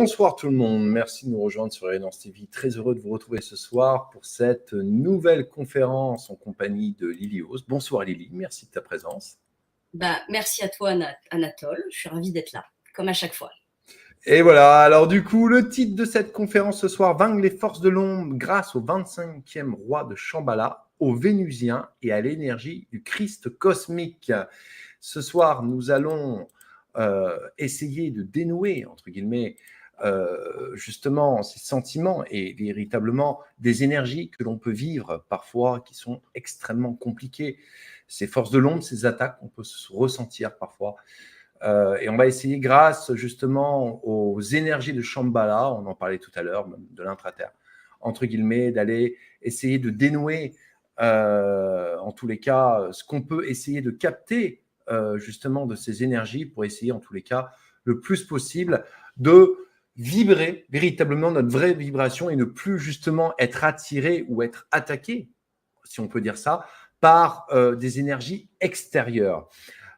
Bonsoir tout le monde, merci de nous rejoindre sur Résonance TV. Très heureux de vous retrouver ce soir pour cette nouvelle conférence en compagnie de Lilios. Bonsoir Lily, merci de ta présence. Merci à toi Anatole, je suis ravie d'être là, comme à chaque fois. Et voilà, alors du coup, le titre de cette conférence ce soir, Vaincre les forces de l'ombre grâce au 25e roi de Shambhala, aux Vénusiens et à l'énergie du Christ cosmique. Ce soir, nous allons essayer de dénouer, entre guillemets, justement ces sentiments et véritablement des énergies que l'on peut vivre parfois qui sont extrêmement compliquées. Ces forces de l'ombre, ces attaques qu'on peut ressentir parfois. Et on va essayer, grâce justement aux énergies de Shambhala, on en parlait tout à l'heure, de l'intraterre, entre guillemets, d'aller essayer de dénouer, en tous les cas, ce qu'on peut essayer de capter justement de ces énergies pour essayer, en tous les cas, le plus possible de vibrer véritablement notre vraie vibration et ne plus justement être attiré ou être attaqué, si on peut dire ça, par des énergies extérieures.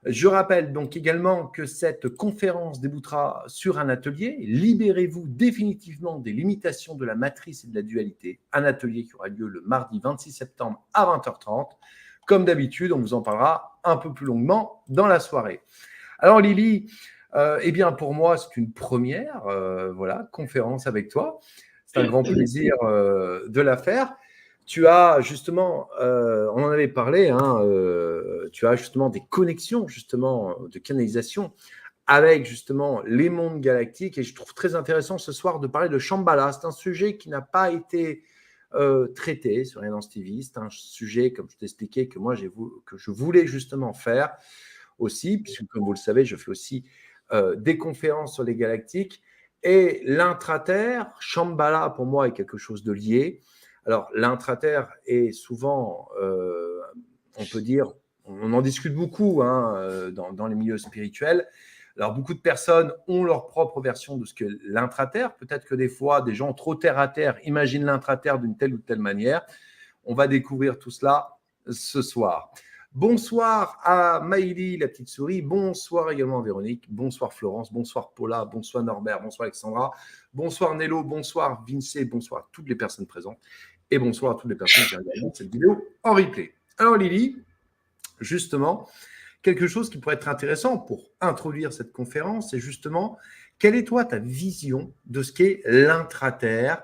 Je rappelle donc également que cette conférence déboutera sur un atelier. Libérez-vous définitivement des limitations de la matrice et de la dualité. Un atelier qui aura lieu le mardi 26 septembre à 20h30. Comme d'habitude, on vous en parlera un peu plus longuement dans la soirée. Alors Lily, eh bien pour moi, c'est une première conférence avec toi. C'est un grand plaisir de la faire. Tu as justement, on en avait parlé, tu as justement des connexions justement de canalisation avec justement les mondes galactiques, et je trouve très intéressant ce soir de parler de Shambhala. C'est un sujet qui n'a pas été traité sur Résonance TV. C'est un sujet, comme je t'expliquais, que moi que je voulais justement faire aussi, puisque comme vous le savez, je fais aussi des conférences sur les galactiques, et l'intraterre, Shambhala pour moi est quelque chose de lié. Alors, l'intraterre est souvent, on peut dire, on en discute beaucoup dans les milieux spirituels. Alors, beaucoup de personnes ont leur propre version de ce qu'est l'intraterre. Peut-être que des fois, des gens trop terre à terre imaginent l'intraterre d'une telle ou telle manière. On va découvrir tout cela ce soir. Bonsoir à Maïli, la petite souris. Bonsoir également à Véronique. Bonsoir Florence. Bonsoir Paula. Bonsoir Norbert. Bonsoir Alexandra. Bonsoir Nello. Bonsoir Vince. Bonsoir à toutes les personnes présentes. Et bonsoir à toutes les personnes qui regardent cette vidéo en replay. Alors Lily, justement, quelque chose qui pourrait être intéressant pour introduire cette conférence, c'est justement, quelle est toi ta vision de ce qu'est l'intraterre,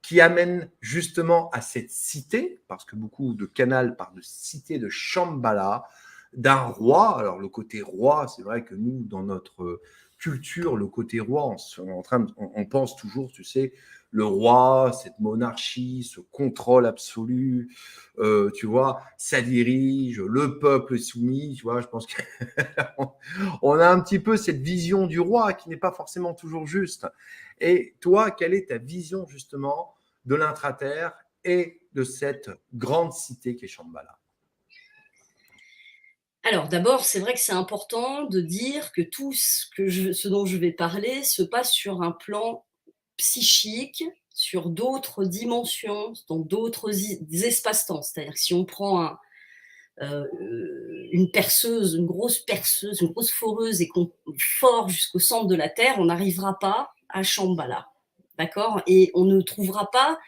qui amène justement à cette cité, parce que beaucoup de canals parlent de cité de Shambhala, d'un roi. Alors le côté roi, c'est vrai que nous, dans notre culture, le côté roi, on pense toujours, tu sais, le roi, cette monarchie, ce contrôle absolu, tu vois, ça dirige, le peuple est soumis, tu vois, je pense qu'on a un petit peu cette vision du roi qui n'est pas forcément toujours juste. Et toi, quelle est ta vision justement de l'intraterre et de cette grande cité qu'est Shambhala? Alors d'abord, c'est vrai que c'est important de dire que tout ce dont je vais parler se passe sur un plan psychique, sur d'autres dimensions, dans d'autres espaces-temps. C'est-à-dire que si on prend une perceuse, une grosse foreuse, et qu'on fore jusqu'au centre de la Terre, on n'arrivera pas à Shambhala. D'accord? Et on ne trouvera pas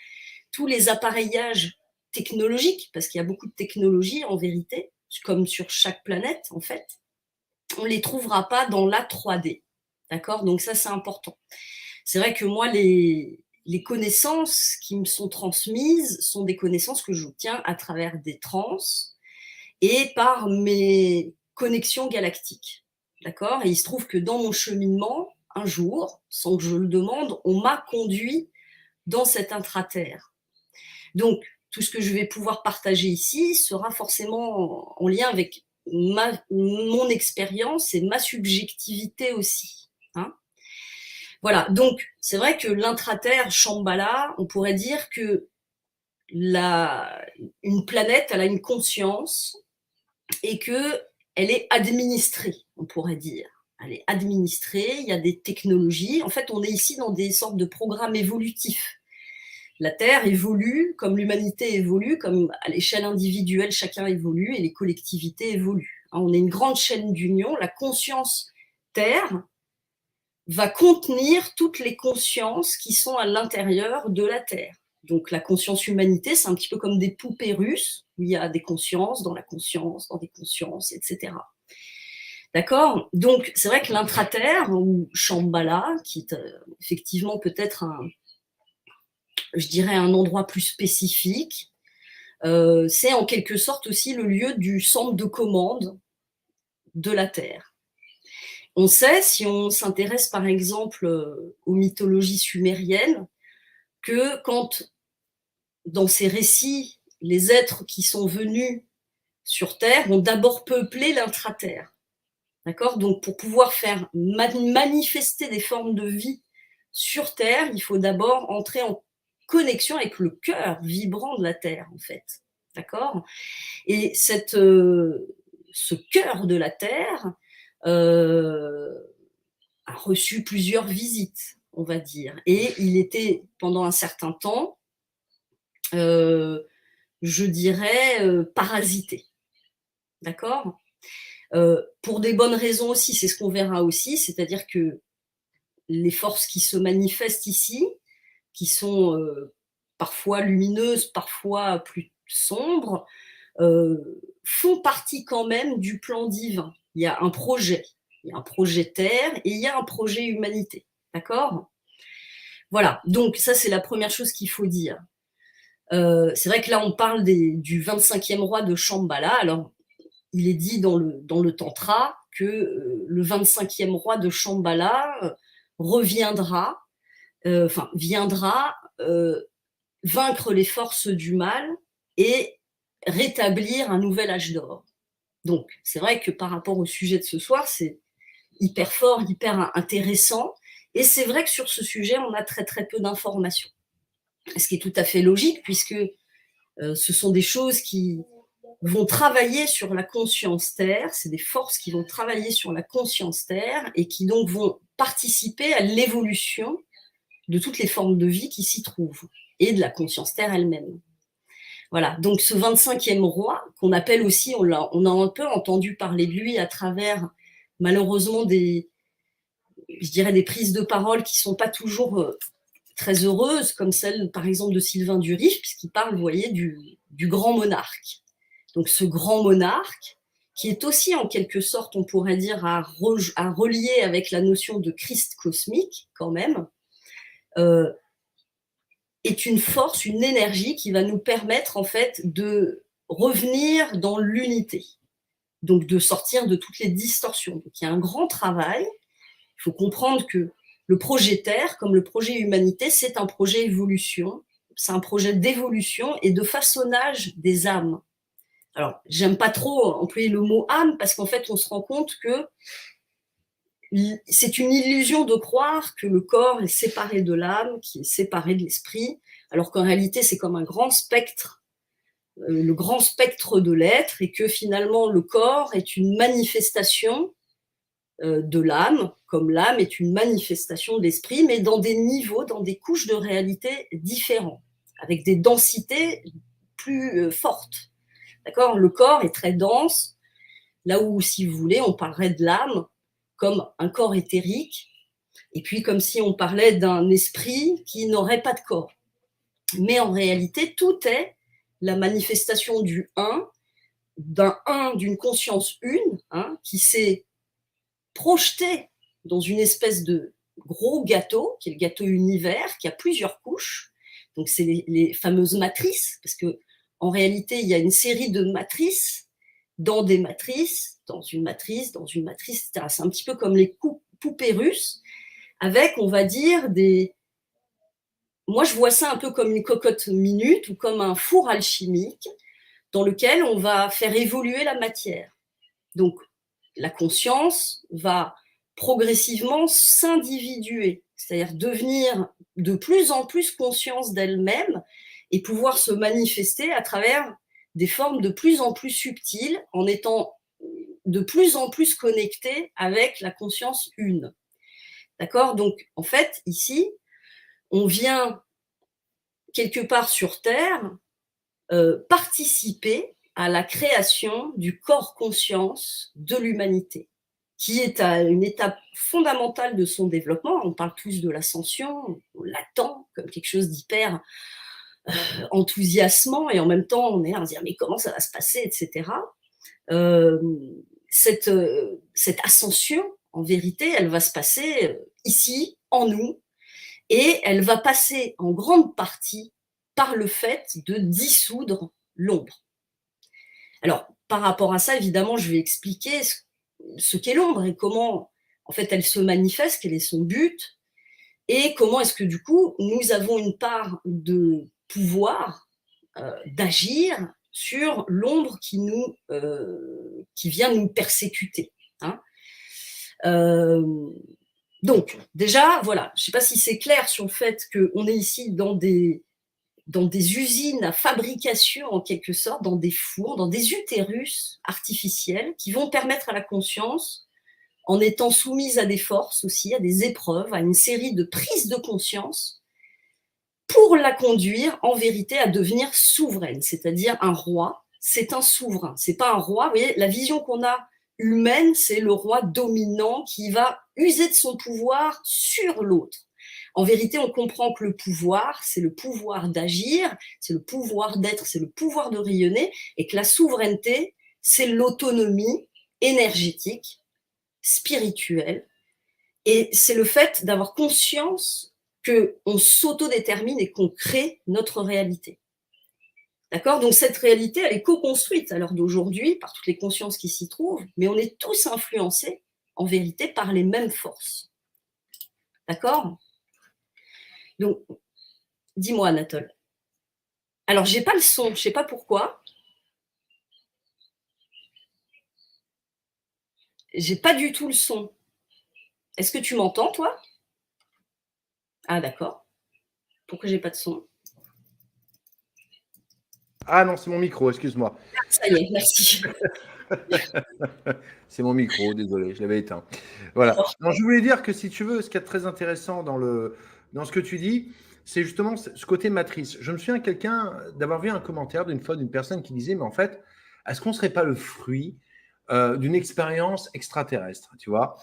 tous les appareillages technologiques, parce qu'il y a beaucoup de technologies en vérité, comme sur chaque planète en fait, on ne les trouvera pas dans la 3D. D'accord? Donc ça, c'est important. C'est vrai que moi, les connaissances qui me sont transmises sont des connaissances que j'obtiens à travers des trans et par mes connexions galactiques. D'accord? Et il se trouve que dans mon cheminement, un jour, sans que je le demande, on m'a conduit dans cette intraterre. Donc, tout ce que je vais pouvoir partager ici sera forcément en lien avec mon expérience et ma subjectivité aussi. Hein. Voilà, donc c'est vrai que l'intraterre, Shambhala, on pourrait dire que une planète, elle a une conscience et qu'elle est administrée, on pourrait dire. Elle est administrée, il y a des technologies. En fait, on est ici dans des sortes de programmes évolutifs. La Terre évolue comme l'humanité évolue, comme à l'échelle individuelle, chacun évolue et les collectivités évoluent. On est une grande chaîne d'union. La conscience Terre va contenir toutes les consciences qui sont à l'intérieur de la Terre. Donc la conscience humanité, c'est un petit peu comme des poupées russes, où il y a des consciences dans la conscience, dans des consciences, etc. D'accord? Donc c'est vrai que l'intraterre, ou Shambhala, qui est effectivement peut-être je dirais un endroit plus spécifique, c'est en quelque sorte aussi le lieu du centre de commande de la Terre. On sait, si on s'intéresse par exemple aux mythologies sumériennes, que quand dans ces récits, les êtres qui sont venus sur Terre ont d'abord peuplé l'intraterre. D'accord? Donc pour pouvoir faire manifester des formes de vie sur Terre, il faut d'abord entrer en connexion avec le cœur vibrant de la Terre, en fait. D'accord? Et ce cœur de la Terre a reçu plusieurs visites, on va dire. Et il était, pendant un certain temps, je dirais, parasité. D'accord? Pour des bonnes raisons aussi, c'est ce qu'on verra aussi, c'est-à-dire que les forces qui se manifestent ici, qui sont parfois lumineuses, parfois plus sombres, font partie quand même du plan divin. Il y a un projet Terre et il y a un projet humanité. D'accord? Voilà, donc ça c'est la première chose qu'il faut dire. C'est vrai que là on parle du 25e roi de Shambhala. Alors il est dit dans le Tantra que le 25e roi de Shambhala viendra vaincre les forces du mal et rétablir un nouvel âge d'or. Donc, c'est vrai que par rapport au sujet de ce soir, c'est hyper fort, hyper intéressant. Et c'est vrai que sur ce sujet, on a très très peu d'informations. Ce qui est tout à fait logique, puisque ce sont des choses qui vont travailler sur la conscience Terre, c'est des forces qui vont travailler sur la conscience Terre et qui donc vont participer à l'évolution de toutes les formes de vie qui s'y trouvent et de la conscience Terre elle-même. Voilà, donc ce 25e roi, qu'on appelle aussi, on a un peu entendu parler de lui à travers, malheureusement, des prises de parole qui ne sont pas toujours très heureuses, comme celle, par exemple, de Sylvain Durif, puisqu'il parle, vous voyez, du grand monarque. Donc ce grand monarque, qui est aussi en quelque sorte, on pourrait dire, à relier avec la notion de Christ cosmique, quand même, est une force, une énergie qui va nous permettre en fait de revenir dans l'unité, donc de sortir de toutes les distorsions. Donc il y a un grand travail. Il faut comprendre que le projet Terre, comme le projet Humanité, c'est un projet évolution, c'est un projet d'évolution et de façonnage des âmes. Alors, j'aime pas trop employer le mot âme parce qu'en fait, on se rend compte que c'est une illusion de croire que le corps est séparé de l'âme, qui est séparé de l'esprit, alors qu'en réalité, c'est comme un grand spectre, le grand spectre de l'être, et que finalement, le corps est une manifestation de l'âme, comme l'âme est une manifestation de l'esprit, mais dans des niveaux, dans des couches de réalité différents, avec des densités plus fortes. D'accord? Le corps est très dense, là où, si vous voulez, on parlerait de l'âme comme un corps éthérique, et puis comme si on parlait d'un esprit qui n'aurait pas de corps. Mais en réalité, tout est la manifestation du un, d'une conscience une, qui s'est projeté dans une espèce de gros gâteau, qui est le gâteau univers, qui a plusieurs couches. Donc c'est les fameuses matrices, parce que en réalité, il y a une série de matrices dans des matrices, dans une matrice, etc. C'est un petit peu comme les poupées russes, avec, on va dire, moi je vois ça un peu comme une cocotte minute ou comme un four alchimique dans lequel on va faire évoluer la matière. Donc la conscience va progressivement s'individuer, c'est-à-dire devenir de plus en plus conscience d'elle-même et pouvoir se manifester à travers des formes de plus en plus subtiles en étant de plus en plus connectée avec la conscience une. D'accord? Donc, en fait, ici, on vient quelque part sur Terre participer à la création du corps conscience de l'humanité, qui est à une étape fondamentale de son développement. On parle tous de l'ascension, on l'attend comme quelque chose d'hyper enthousiasmant, et en même temps, on est là à se dire mais comment ça va se passer, etc. Euh, cette ascension, en vérité, elle va se passer ici, en nous, et elle va passer en grande partie par le fait de dissoudre l'ombre. Alors, par rapport à ça, évidemment, je vais expliquer ce qu'est l'ombre et comment, en fait, elle se manifeste, quel est son but, et comment est-ce que, du coup, nous avons une part de pouvoir d'agir sur l'ombre qui vient nous persécuter. Hein. Donc, déjà, voilà, je ne sais pas si c'est clair sur le fait qu'on est ici dans des usines à fabrication, en quelque sorte, dans des fours, dans des utérus artificiels qui vont permettre à la conscience, en étant soumise à des forces aussi, à des épreuves, à une série de prises de conscience, pour la conduire en vérité à devenir souveraine, c'est-à-dire un roi, c'est un souverain, c'est pas un roi. Vous voyez, la vision qu'on a humaine, c'est le roi dominant qui va user de son pouvoir sur l'autre. En vérité, on comprend que le pouvoir, c'est le pouvoir d'agir, c'est le pouvoir d'être, c'est le pouvoir de rayonner, et que la souveraineté, c'est l'autonomie énergétique, spirituelle, et c'est le fait d'avoir conscience qu'on s'autodétermine et qu'on crée notre réalité. D'accord? Donc cette réalité, elle est co-construite à l'heure d'aujourd'hui par toutes les consciences qui s'y trouvent, mais on est tous influencés, en vérité, par les mêmes forces. D'accord? Donc, dis-moi, Anatole. Alors, j'ai pas le son, je sais pas pourquoi. J'ai pas du tout le son. Est-ce que tu m'entends, toi? Ah, d'accord. Pourquoi j'ai pas de son? Ah non, c'est mon micro, excuse-moi. Ça y est, merci. C'est mon micro, désolé, je l'avais éteint. Voilà. Non, je voulais dire que si tu veux, ce qui est très intéressant dans ce que tu dis, c'est justement ce côté matrice. Je me souviens d'avoir vu un commentaire d'une fois d'une personne qui disait, mais en fait, est-ce qu'on ne serait pas le fruit d'une expérience extraterrestre, tu vois,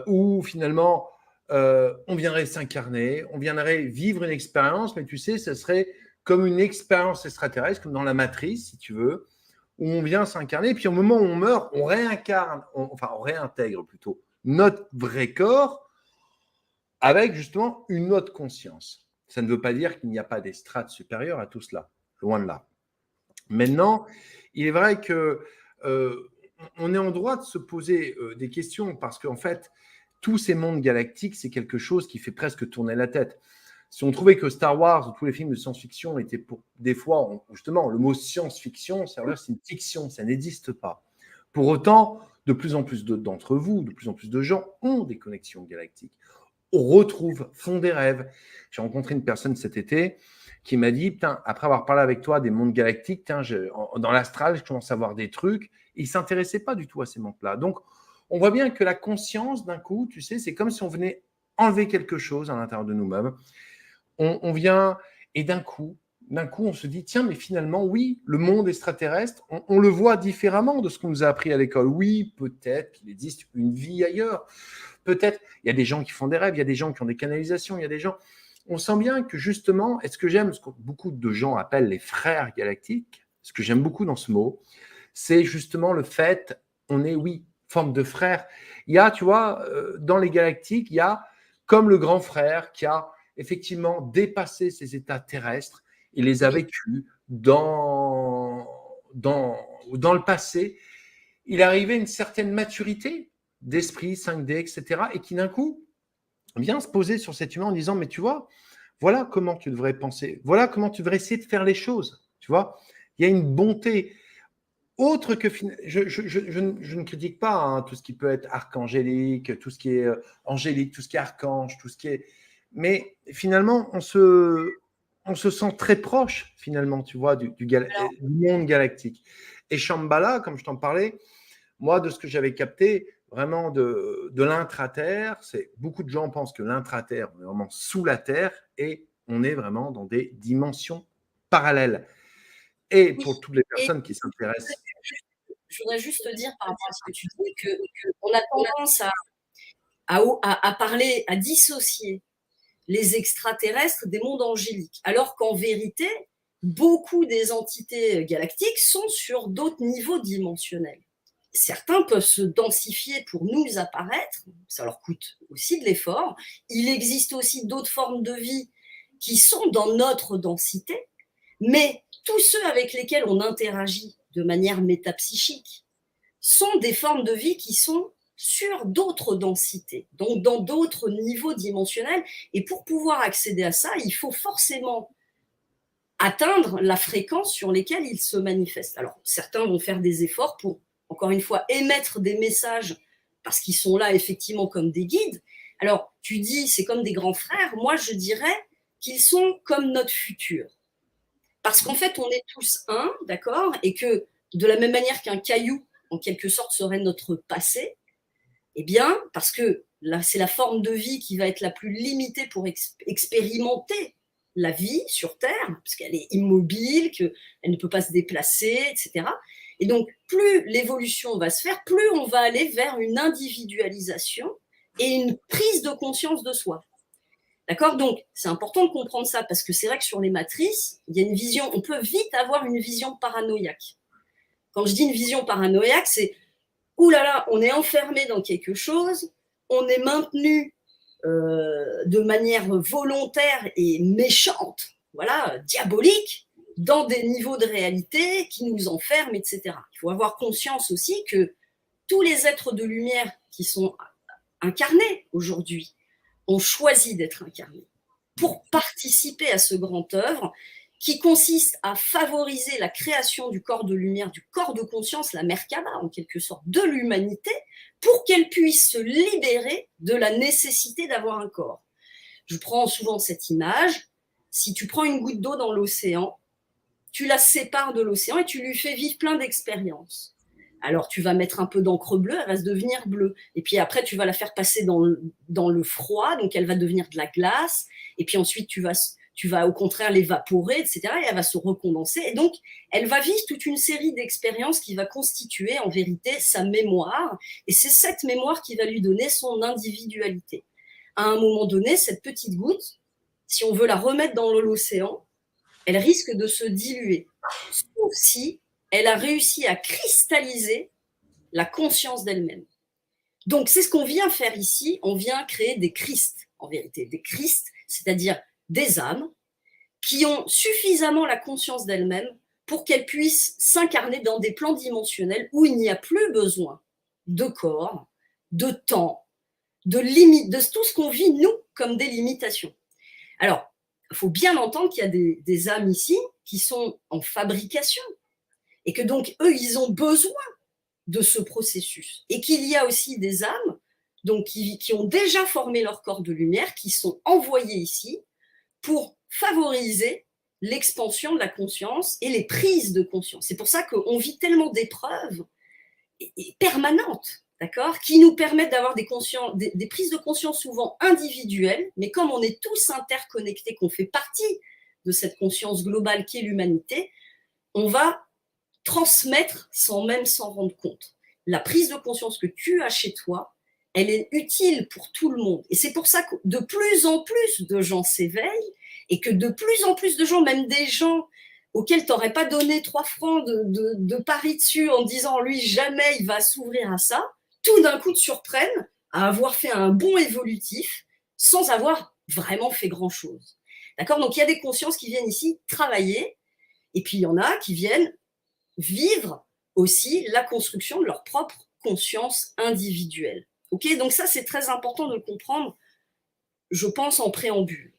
où finalement, on viendrait s'incarner, on viendrait vivre une expérience, mais tu sais, ce serait comme une expérience extraterrestre, comme dans la matrice, si tu veux, où on vient s'incarner, puis au moment où on meurt, on réincarne, on réintègre plutôt notre vrai corps avec justement une autre conscience. Ça ne veut pas dire qu'il n'y a pas des strates supérieures à tout cela, loin de là. Maintenant, il est vrai que on est en droit de se poser des questions parce qu'en fait, tous ces mondes galactiques, c'est quelque chose qui fait presque tourner la tête. Si on trouvait que Star Wars ou tous les films de science-fiction étaient pour des fois, justement, le mot science-fiction, c'est une fiction, ça n'existe pas. Pour autant, de plus en plus d'entre vous, de plus en plus de gens ont des connexions galactiques, retrouvent, font des rêves. J'ai rencontré une personne cet été qui m'a dit, après avoir parlé avec toi des mondes galactiques, dans l'astral, je commence à voir des trucs. Et il ne s'intéressait pas du tout à ces mondes-là. Donc, on voit bien que la conscience, d'un coup, tu sais, c'est comme si on venait enlever quelque chose à l'intérieur de nous-mêmes. On vient et d'un coup, on se dit, tiens, mais finalement, oui, le monde extraterrestre, on le voit différemment de ce qu'on nous a appris à l'école. Oui, peut-être qu'il existe une vie ailleurs. Peut-être, il y a des gens qui font des rêves, il y a des gens qui ont des canalisations, il y a des gens... On sent bien que justement, et ce que j'aime, ce que beaucoup de gens appellent les frères galactiques, ce que j'aime beaucoup dans ce mot, c'est justement le fait, on est, oui, forme de frère. Il y a, tu vois, dans les galactiques, il y a comme le grand frère qui a effectivement dépassé ces états terrestres et les a vécus dans le passé. Il est arrivé à une certaine maturité d'esprit, 5D, etc. Et qui d'un coup vient se poser sur cet humain en disant, mais tu vois, voilà comment tu devrais penser, voilà comment tu devrais essayer de faire les choses. Tu vois, il y a une bonté autre que je ne critique pas tout ce qui peut être archangélique, tout ce qui est angélique, tout ce qui est archange, tout ce qui est. Mais finalement, on se sent très proche, finalement, tu vois, du monde galactique. Et Shambhala, comme je t'en parlais, moi, de ce que j'avais capté, vraiment de l'intraterre, c'est beaucoup de gens pensent que l'intraterre, on est vraiment sous la terre et on est vraiment dans des dimensions parallèles. Et pour toutes les personnes qui s'intéressent. je voudrais juste te dire par rapport à ce que tu dis qu'on a tendance à parler, à dissocier les extraterrestres des mondes angéliques, alors qu'en vérité, beaucoup des entités galactiques sont sur d'autres niveaux dimensionnels. Certains peuvent se densifier pour nous apparaître, ça leur coûte aussi de l'effort. Il existe aussi d'autres formes de vie qui sont dans notre densité, mais tous ceux avec lesquels on interagit de manière métapsychique sont des formes de vie qui sont sur d'autres densités, donc dans d'autres niveaux dimensionnels. Et pour pouvoir accéder à ça, il faut forcément atteindre la fréquence sur lesquelles ils se manifestent. Alors, certains vont faire des efforts pour, encore une fois, émettre des messages parce qu'ils sont là effectivement comme des guides. Alors, tu dis, c'est comme des grands frères. Moi, je dirais qu'ils sont comme notre futur. Parce qu'en fait, on est tous un, d'accord? Et que de la même manière qu'un caillou, en quelque sorte, serait notre passé, eh bien, parce que là, c'est la forme de vie qui va être la plus limitée pour expérimenter la vie sur Terre, parce qu'elle est immobile, qu'elle ne peut pas se déplacer, etc. Et donc, plus l'évolution va se faire, plus on va aller vers une individualisation et une prise de conscience de soi. D'accord? Donc, c'est important de comprendre ça, parce que c'est vrai que sur les matrices, il y a une vision, on peut vite avoir une vision paranoïaque. Quand je dis une vision paranoïaque, c'est ouh là là, on est enfermé dans quelque chose, on est maintenu de manière volontaire et méchante, voilà, diabolique, dans des niveaux de réalité qui nous enferment, etc. Il faut avoir conscience aussi que tous les êtres de lumière qui sont incarnés aujourd'hui ont choisi d'être incarnés pour participer à ce grand œuvre qui consiste à favoriser la création du corps de lumière, du corps de conscience, la Merkaba, en quelque sorte, de l'humanité, pour qu'elle puisse se libérer de la nécessité d'avoir un corps. Je prends souvent cette image. Si tu prends une goutte d'eau dans l'océan, tu la sépares de l'océan et tu lui fais vivre plein d'expériences. Alors, tu vas mettre un peu d'encre bleue, elle va se devenir bleue. Et puis après, tu vas la faire passer dans le froid, donc elle va devenir de la glace. Et puis ensuite, tu vas au contraire l'évaporer, etc. Et elle va se recondenser. Et donc, elle va vivre toute une série d'expériences qui va constituer en vérité sa mémoire. Et c'est cette mémoire qui va lui donner son individualité. À un moment donné, cette petite goutte, si on veut la remettre dans l'océan, elle risque de se diluer. Sauf si elle a réussi à cristalliser la conscience d'elle-même. Donc, c'est ce qu'on vient faire ici. On vient créer des Christ, en vérité. Des Christ, c'est-à-dire des âmes qui ont suffisamment la conscience d'elles-mêmes pour qu'elles puissent s'incarner dans des plans dimensionnels où il n'y a plus besoin de corps, de temps, de limites, de tout ce qu'on vit, nous, comme des limitations. Alors, il faut bien entendre qu'il y a des âmes ici qui sont en fabrication et que donc, eux, ils ont besoin de ce processus. Et qu'il y a aussi des âmes donc, qui ont déjà formé leur corps de lumière, qui sont envoyées ici pour favoriser l'expansion de la conscience et les prises de conscience. C'est pour ça qu'on vit tellement d'épreuves permanentes, d'accord, qui nous permettent d'avoir des prises de conscience souvent individuelles, mais comme on est tous interconnectés, qu'on fait partie de cette conscience globale qui est l'humanité, on va transmettre sans même s'en rendre compte. La prise de conscience que tu as chez toi, elle est utile pour tout le monde. Et c'est pour ça que de plus en plus de gens s'éveillent et que de plus en plus de gens, même des gens auxquels tu n'aurais pas donné 3 francs de pari dessus en disant lui jamais il va s'ouvrir à ça, tout d'un coup te surprennent à avoir fait un bond évolutif sans avoir vraiment fait grand-chose. D'accord? Donc il y a des consciences qui viennent ici travailler et puis il y en a qui viennent vivre aussi la construction de leur propre conscience individuelle. Ok, donc ça, c'est très important de le comprendre, je pense, en préambule.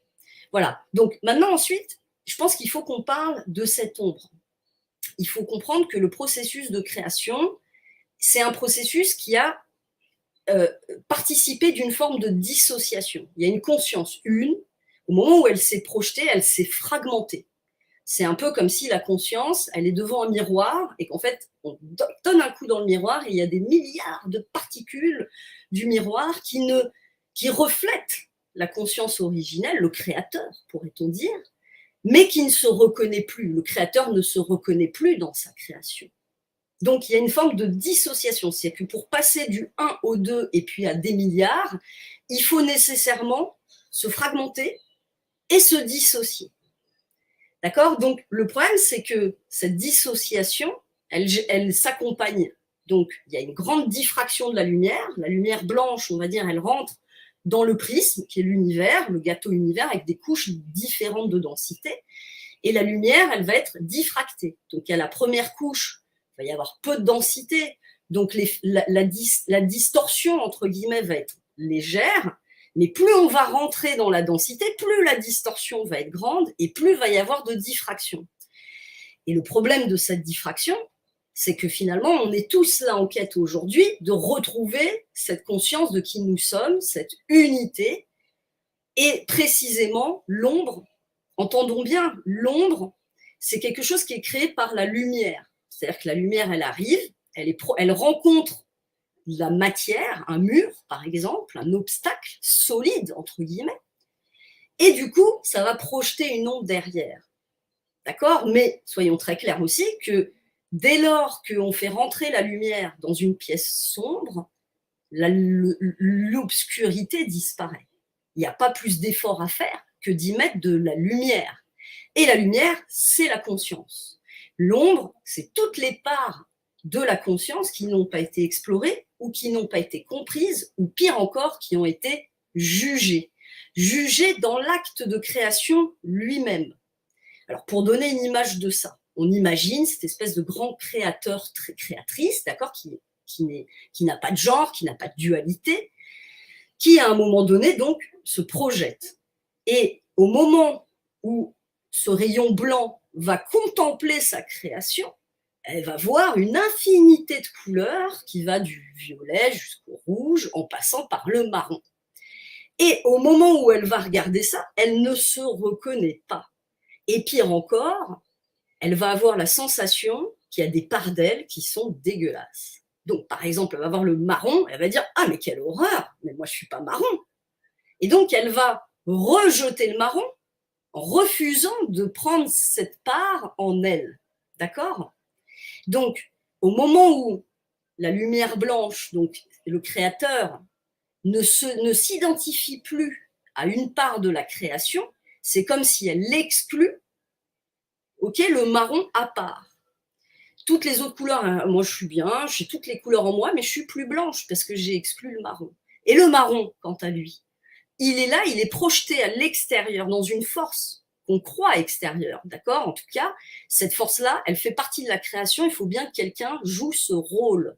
Voilà, donc maintenant, ensuite, je pense qu'il faut qu'on parle de cette ombre. Il faut comprendre que le processus de création, c'est un processus qui a participé d'une forme de dissociation. Il y a une conscience une, au moment où elle s'est projetée, elle s'est fragmentée. C'est un peu comme si la conscience, elle est devant un miroir et qu'en fait, on donne un coup dans le miroir et il y a des milliards de particules du miroir qui reflètent la conscience originelle, le créateur, pourrait-on dire, mais qui ne se reconnaît plus. Le créateur ne se reconnaît plus dans sa création. Donc, il y a une forme de dissociation. C'est que pour passer du 1 au 2 et puis à des milliards, il faut nécessairement se fragmenter et se dissocier. D'accord? Donc, le problème, c'est que cette dissociation, elle s'accompagne. Donc, il y a une grande diffraction de la lumière. La lumière blanche, on va dire, elle rentre dans le prisme, qui est l'univers, le gâteau univers, avec des couches différentes de densité. Et la lumière, elle va être diffractée. Donc, il y a la première couche, il va y avoir peu de densité. Donc, la distorsion, entre guillemets, va être légère. Mais plus on va rentrer dans la densité, plus la distorsion va être grande et plus il va y avoir de diffraction. Et le problème de cette diffraction, c'est que finalement, on est tous là en quête aujourd'hui de retrouver cette conscience de qui nous sommes, cette unité, et précisément l'ombre. Entendons bien, l'ombre, c'est quelque chose qui est créé par la lumière. C'est-à-dire que la lumière, elle arrive, elle rencontre la matière, un mur par exemple, un obstacle solide entre guillemets, et du coup ça va projeter une onde derrière. D'accord? Mais soyons très clairs aussi que dès lors qu'on fait rentrer la lumière dans une pièce sombre, l'obscurité disparaît. Il n'y a pas plus d'effort à faire que d'y mettre de la lumière. Et la lumière, c'est la conscience. L'ombre, c'est toutes les parts de la conscience qui n'ont pas été explorées ou qui n'ont pas été comprises, ou pire encore, qui ont été jugées. Jugées dans l'acte de création lui-même. Alors, pour donner une image de ça, on imagine cette espèce de grand créateur, très créatrice, d'accord, qui n'a pas de genre, qui n'a pas de dualité, qui, à un moment donné, donc, se projette. Et au moment où ce rayon blanc va contempler sa création, elle va voir une infinité de couleurs qui va du violet jusqu'au rouge, en passant par le marron. Et au moment où elle va regarder ça, elle ne se reconnaît pas. Et pire encore, elle va avoir la sensation qu'il y a des parts d'elle qui sont dégueulasses. Donc, par exemple, elle va voir le marron, elle va dire « Ah, mais quelle horreur! Mais moi, je ne suis pas marron !» Et donc, elle va rejeter le marron en refusant de prendre cette part en elle. D'accord? Donc, au moment où la lumière blanche, donc le créateur, ne s'identifie plus à une part de la création, c'est comme si elle exclut le marron à part. Toutes les autres couleurs, moi je suis bien, j'ai toutes les couleurs en moi, mais je suis plus blanche parce que j'ai exclu le marron. Et le marron, quant à lui, il est là, il est projeté à l'extérieur, dans une force qu'on croit extérieure, d'accord? En tout cas, cette force-là, elle fait partie de la création, il faut bien que quelqu'un joue ce rôle.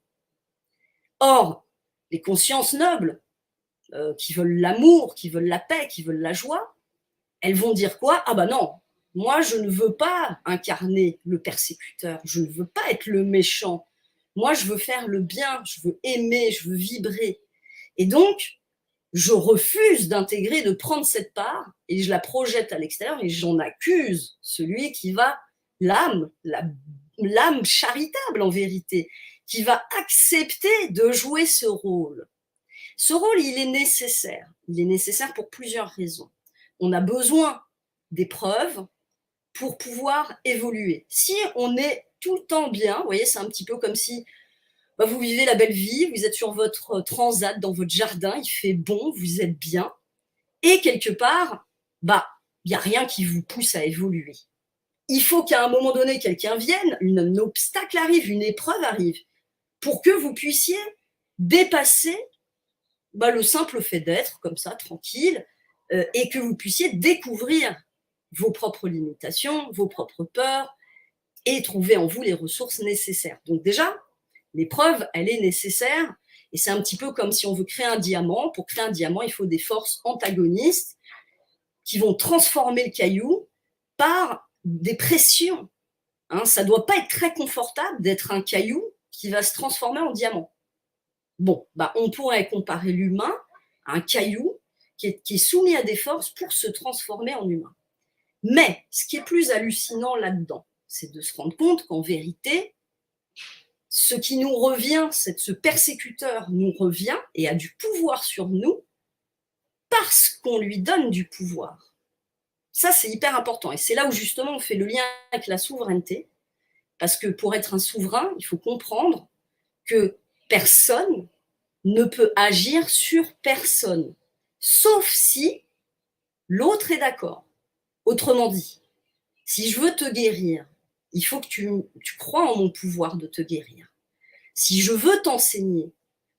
Or, les consciences nobles, qui veulent l'amour, qui veulent la paix, qui veulent la joie, elles vont dire quoi? Ah bah non, moi je ne veux pas incarner le persécuteur, je ne veux pas être le méchant, moi je veux faire le bien, je veux aimer, je veux vibrer. Et donc, je refuse d'intégrer, de prendre cette part et je la projette à l'extérieur et j'en accuse celui qui va, l'âme charitable en vérité, qui va accepter de jouer ce rôle. Ce rôle, il est nécessaire. Il est nécessaire pour plusieurs raisons. On a besoin d'épreuves pour pouvoir évoluer. Si on est tout le temps bien, vous voyez, c'est un petit peu comme si vous vivez la belle vie, vous êtes sur votre transat dans votre jardin, il fait bon, vous êtes bien, et quelque part, il n'y a rien qui vous pousse à évoluer. Il faut qu'à un moment donné, quelqu'un vienne, un obstacle arrive, une épreuve arrive, pour que vous puissiez dépasser le simple fait d'être comme ça, tranquille, et que vous puissiez découvrir vos propres limitations, vos propres peurs, et trouver en vous les ressources nécessaires. Donc déjà, l'épreuve, elle est nécessaire, et c'est un petit peu comme si on veut créer un diamant. Pour créer un diamant, il faut des forces antagonistes qui vont transformer le caillou par des pressions. Ça ne doit pas être très confortable d'être un caillou qui va se transformer en diamant. Bon, on pourrait comparer l'humain à un caillou qui est soumis à des forces pour se transformer en humain. Mais ce qui est plus hallucinant là-dedans, c'est de se rendre compte qu'en vérité, ce qui nous revient, ce persécuteur nous revient et a du pouvoir sur nous parce qu'on lui donne du pouvoir. Ça, c'est hyper important. Et c'est là où justement on fait le lien avec la souveraineté. Parce que pour être un souverain, il faut comprendre que personne ne peut agir sur personne, sauf si l'autre est d'accord. Autrement dit, si je veux te guérir, il faut que tu crois en mon pouvoir de te guérir. Si je veux t'enseigner,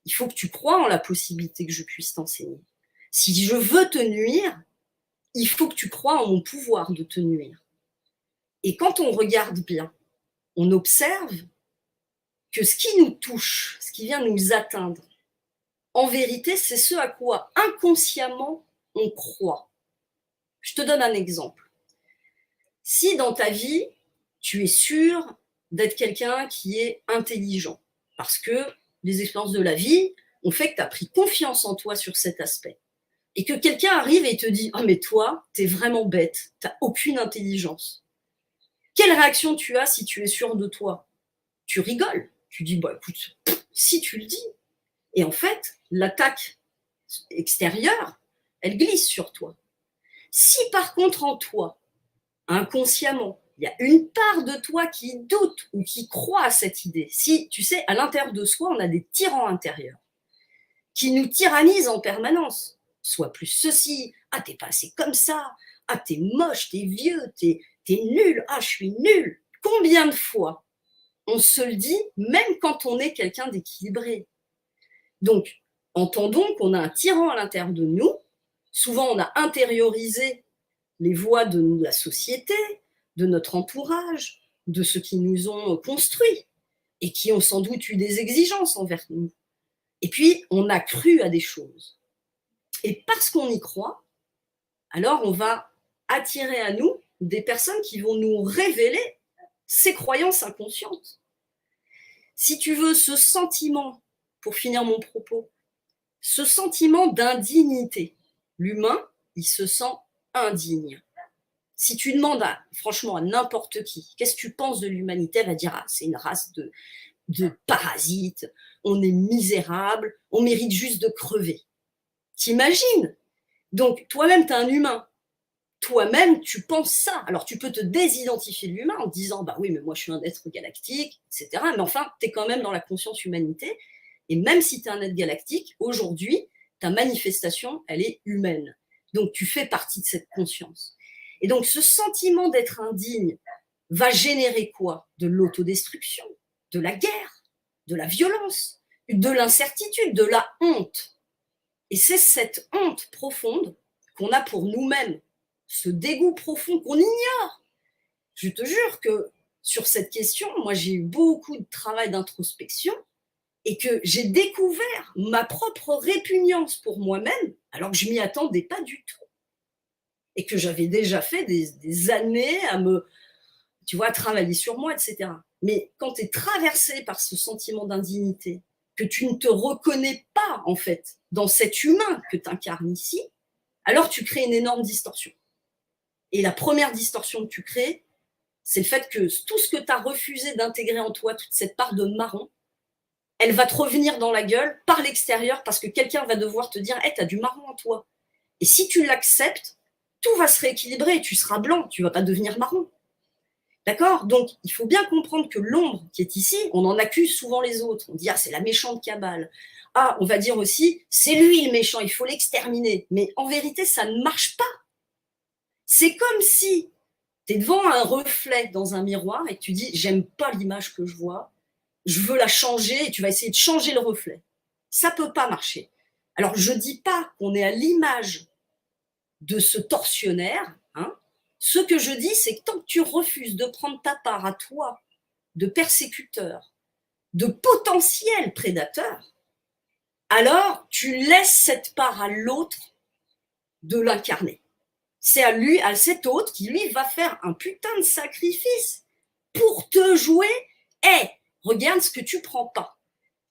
il faut que tu crois en la possibilité que je puisse t'enseigner. Si je veux te nuire, il faut que tu crois en mon pouvoir de te nuire. Et quand on regarde bien, on observe que ce qui nous touche, ce qui vient nous atteindre, en vérité, c'est ce à quoi inconsciemment on croit. Je te donne un exemple. Si dans ta vie, tu es sûr d'être quelqu'un qui est intelligent, parce que les expériences de la vie ont fait que tu as pris confiance en toi sur cet aspect, et que quelqu'un arrive et te dit « Ah, mais toi, t'es vraiment bête, t'as aucune intelligence ». Quelle réaction tu as si tu es sûr de toi? Tu rigoles. Tu dis « Bah écoute, si tu le dis ». Et en fait, l'attaque extérieure, elle glisse sur toi. Si par contre en toi, inconsciemment, il y a une part de toi qui doute ou qui croit à cette idée, si tu sais, à l'intérieur de soi, on a des tyrans intérieurs qui nous tyrannisent en permanence. Sois plus ceci, ah t'es pas assez comme ça, ah t'es moche, t'es vieux, t'es nul, ah je suis nul. Combien de fois on se le dit, même quand on est quelqu'un d'équilibré? Donc, entendons qu'on a un tyran à l'intérieur de nous. Souvent, on a intériorisé les voix de la société, de notre entourage, de ceux qui nous ont construits et qui ont sans doute eu des exigences envers nous. Et puis, on a cru à des choses. Et parce qu'on y croit, alors on va attirer à nous des personnes qui vont nous révéler ces croyances inconscientes. Si tu veux, ce sentiment, pour finir mon propos, ce sentiment d'indignité, l'humain, il se sent indigne. Si tu demandes franchement à n'importe qui, qu'est-ce que tu penses de l'humanité, elle va dire, ah, c'est une race de parasites, on est misérable, on mérite juste de crever. T'imagines? Donc, toi-même, tu es un humain. Toi-même, tu penses ça. Alors, tu peux te désidentifier de l'humain en te disant, bah oui, mais moi, je suis un être galactique, etc. Mais enfin, tu es quand même dans la conscience humanité. Et même si tu es un être galactique, aujourd'hui, ta manifestation, elle est humaine. Donc, tu fais partie de cette conscience. Et donc, ce sentiment d'être indigne va générer quoi? De l'autodestruction, de la guerre, de la violence, de l'incertitude, de la honte. Et c'est cette honte profonde qu'on a pour nous-mêmes, ce dégoût profond qu'on ignore. Je te jure que sur cette question, moi j'ai eu beaucoup de travail d'introspection et que j'ai découvert ma propre répugnance pour moi-même alors que je m'y attendais pas du tout. Et que j'avais déjà fait des années à tu vois, travailler sur moi, etc. Mais quand tu es traversé par ce sentiment d'indignité, que tu ne te reconnais pas, en fait, dans cet humain que tu incarnes ici, alors tu crées une énorme distorsion. Et la première distorsion que tu crées, c'est le fait que tout ce que tu as refusé d'intégrer en toi, toute cette part de marron, elle va te revenir dans la gueule par l'extérieur parce que quelqu'un va devoir te dire hey, « tu as du marron en toi ». Et si tu l'acceptes, tout va se rééquilibrer et tu seras blanc, tu ne vas pas devenir marron. D'accord? Donc, il faut bien comprendre que l'ombre qui est ici, on en accuse souvent les autres. On dit « ah, c'est la méchante cabale ». Ah, on va dire aussi « c'est lui le méchant, il faut l'exterminer ». Mais en vérité, ça ne marche pas. C'est comme si tu es devant un reflet dans un miroir et que tu dis « j'aime pas l'image que je vois, je veux la changer » et tu vas essayer de changer le reflet. Ça ne peut pas marcher. Alors, je ne dis pas qu'on est à l'image de ce tortionnaire, hein. Ce que je dis, c'est que tant que tu refuses de prendre ta part à toi de persécuteur, de potentiel prédateur, alors tu laisses cette part à l'autre de l'incarner. C'est à lui, à cet autre, qui lui va faire un putain de sacrifice pour te jouer. Hey, regarde ce que tu prends pas.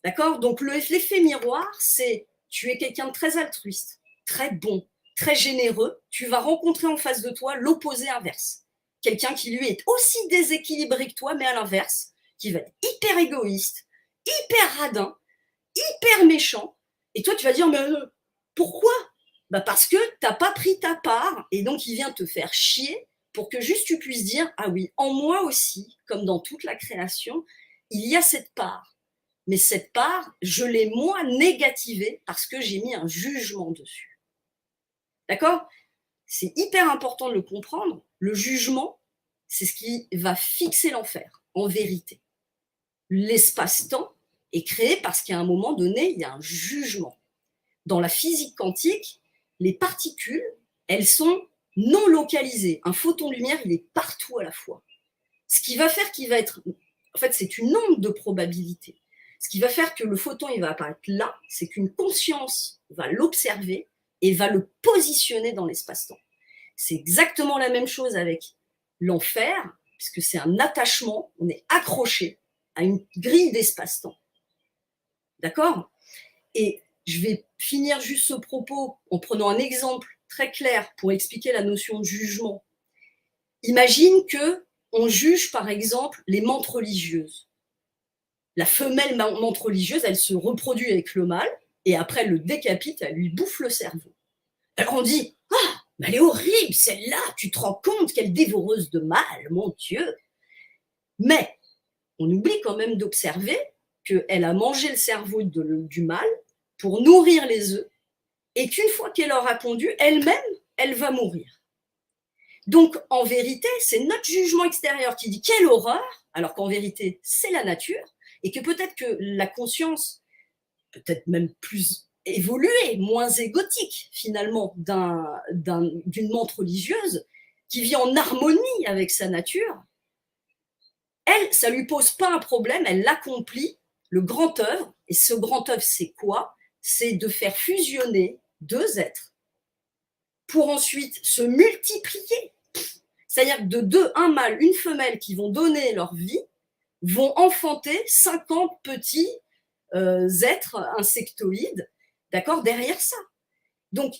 D'accord? Donc l'effet miroir, c'est tu es quelqu'un de très altruiste, très bon, très généreux, tu vas rencontrer en face de toi l'opposé inverse. Quelqu'un qui lui est aussi déséquilibré que toi, mais à l'inverse, qui va être hyper égoïste, hyper radin, hyper méchant. Et toi, tu vas dire, mais pourquoi? Bah parce que tu n'as pas pris ta part et donc il vient te faire chier pour que juste tu puisses dire, ah oui, en moi aussi, comme dans toute la création, il y a cette part. Mais cette part, je l'ai moi négativée parce que j'ai mis un jugement dessus. D'accord? C'est hyper important de le comprendre. Le jugement, c'est ce qui va fixer l'enfer, en vérité. L'espace-temps est créé parce qu'à un moment donné, il y a un jugement. Dans la physique quantique, les particules, elles sont non localisées. Un photon de lumière, il est partout à la fois. Ce qui va faire qu'il va être... En fait, c'est une onde de probabilité. Ce qui va faire que le photon, il va apparaître là, c'est qu'une conscience va l'observer et va le positionner dans l'espace-temps. C'est exactement la même chose avec l'enfer, puisque c'est un attachement, on est accroché à une grille d'espace-temps. D'accord? Et je vais finir juste ce propos en prenant un exemple très clair pour expliquer la notion de jugement. Imagine que on juge par exemple les mantes religieuses. La femelle mante religieuse, elle se reproduit avec le mâle et après elle le décapite, elle lui bouffe le cerveau. Alors on dit, ah, mais elle est horrible celle-là, tu te rends compte quelle dévoreuse de mâle, mon Dieu. Mais on oublie quand même d'observer qu'elle a mangé le cerveau du mâle pour nourrir les œufs et qu'une fois qu'elle aura pondu, elle-même, elle va mourir. Donc, en vérité, c'est notre jugement extérieur qui dit quelle horreur, alors qu'en vérité, c'est la nature, et que peut-être que la conscience, peut-être même plus évoluée, moins égotique, finalement, d'une menthe religieuse, qui vit en harmonie avec sa nature, elle, ça ne lui pose pas un problème, elle l'accomplit, le grand œuvre, et ce grand œuvre, c'est quoi? C'est de faire fusionner deux êtres pour ensuite se multiplier. C'est-à-dire que de deux, un mâle, une femelle qui vont donner leur vie, vont enfanter 50 petits êtres insectoïdes, d'accord, derrière ça. Donc,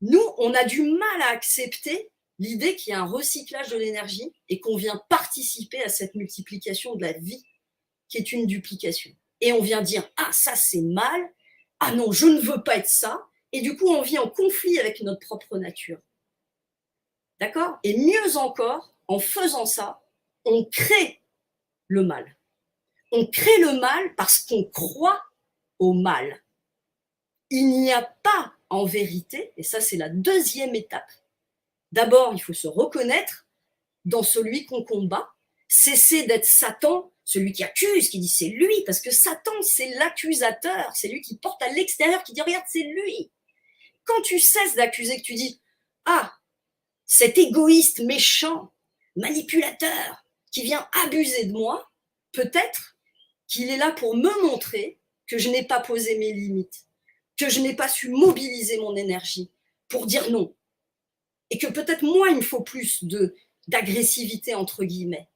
nous, on a du mal à accepter l'idée qu'il y a un recyclage de l'énergie et qu'on vient participer à cette multiplication de la vie qui est une duplication. Et on vient dire, ah, ça c'est mal, ah non, je ne veux pas être ça, et du coup, on vit en conflit avec notre propre nature. D'accord? Et mieux encore, en faisant ça, on crée le mal. On crée le mal parce qu'on croit au mal. Il n'y a pas en vérité, et ça c'est la deuxième étape, d'abord il faut se reconnaître dans celui qu'on combat, cesser d'être Satan, celui qui accuse, qui dit c'est lui, parce que Satan c'est l'accusateur, c'est lui qui porte à l'extérieur, qui dit regarde c'est lui. Quand tu cesses d'accuser, que tu dis ah, cet égoïste méchant, manipulateur, qui vient abuser de moi, peut-être qu'il est là pour me montrer que je n'ai pas posé mes limites, que je n'ai pas su mobiliser mon énergie pour dire non. Et que peut-être moi, il me faut plus d'agressivité, entre guillemets.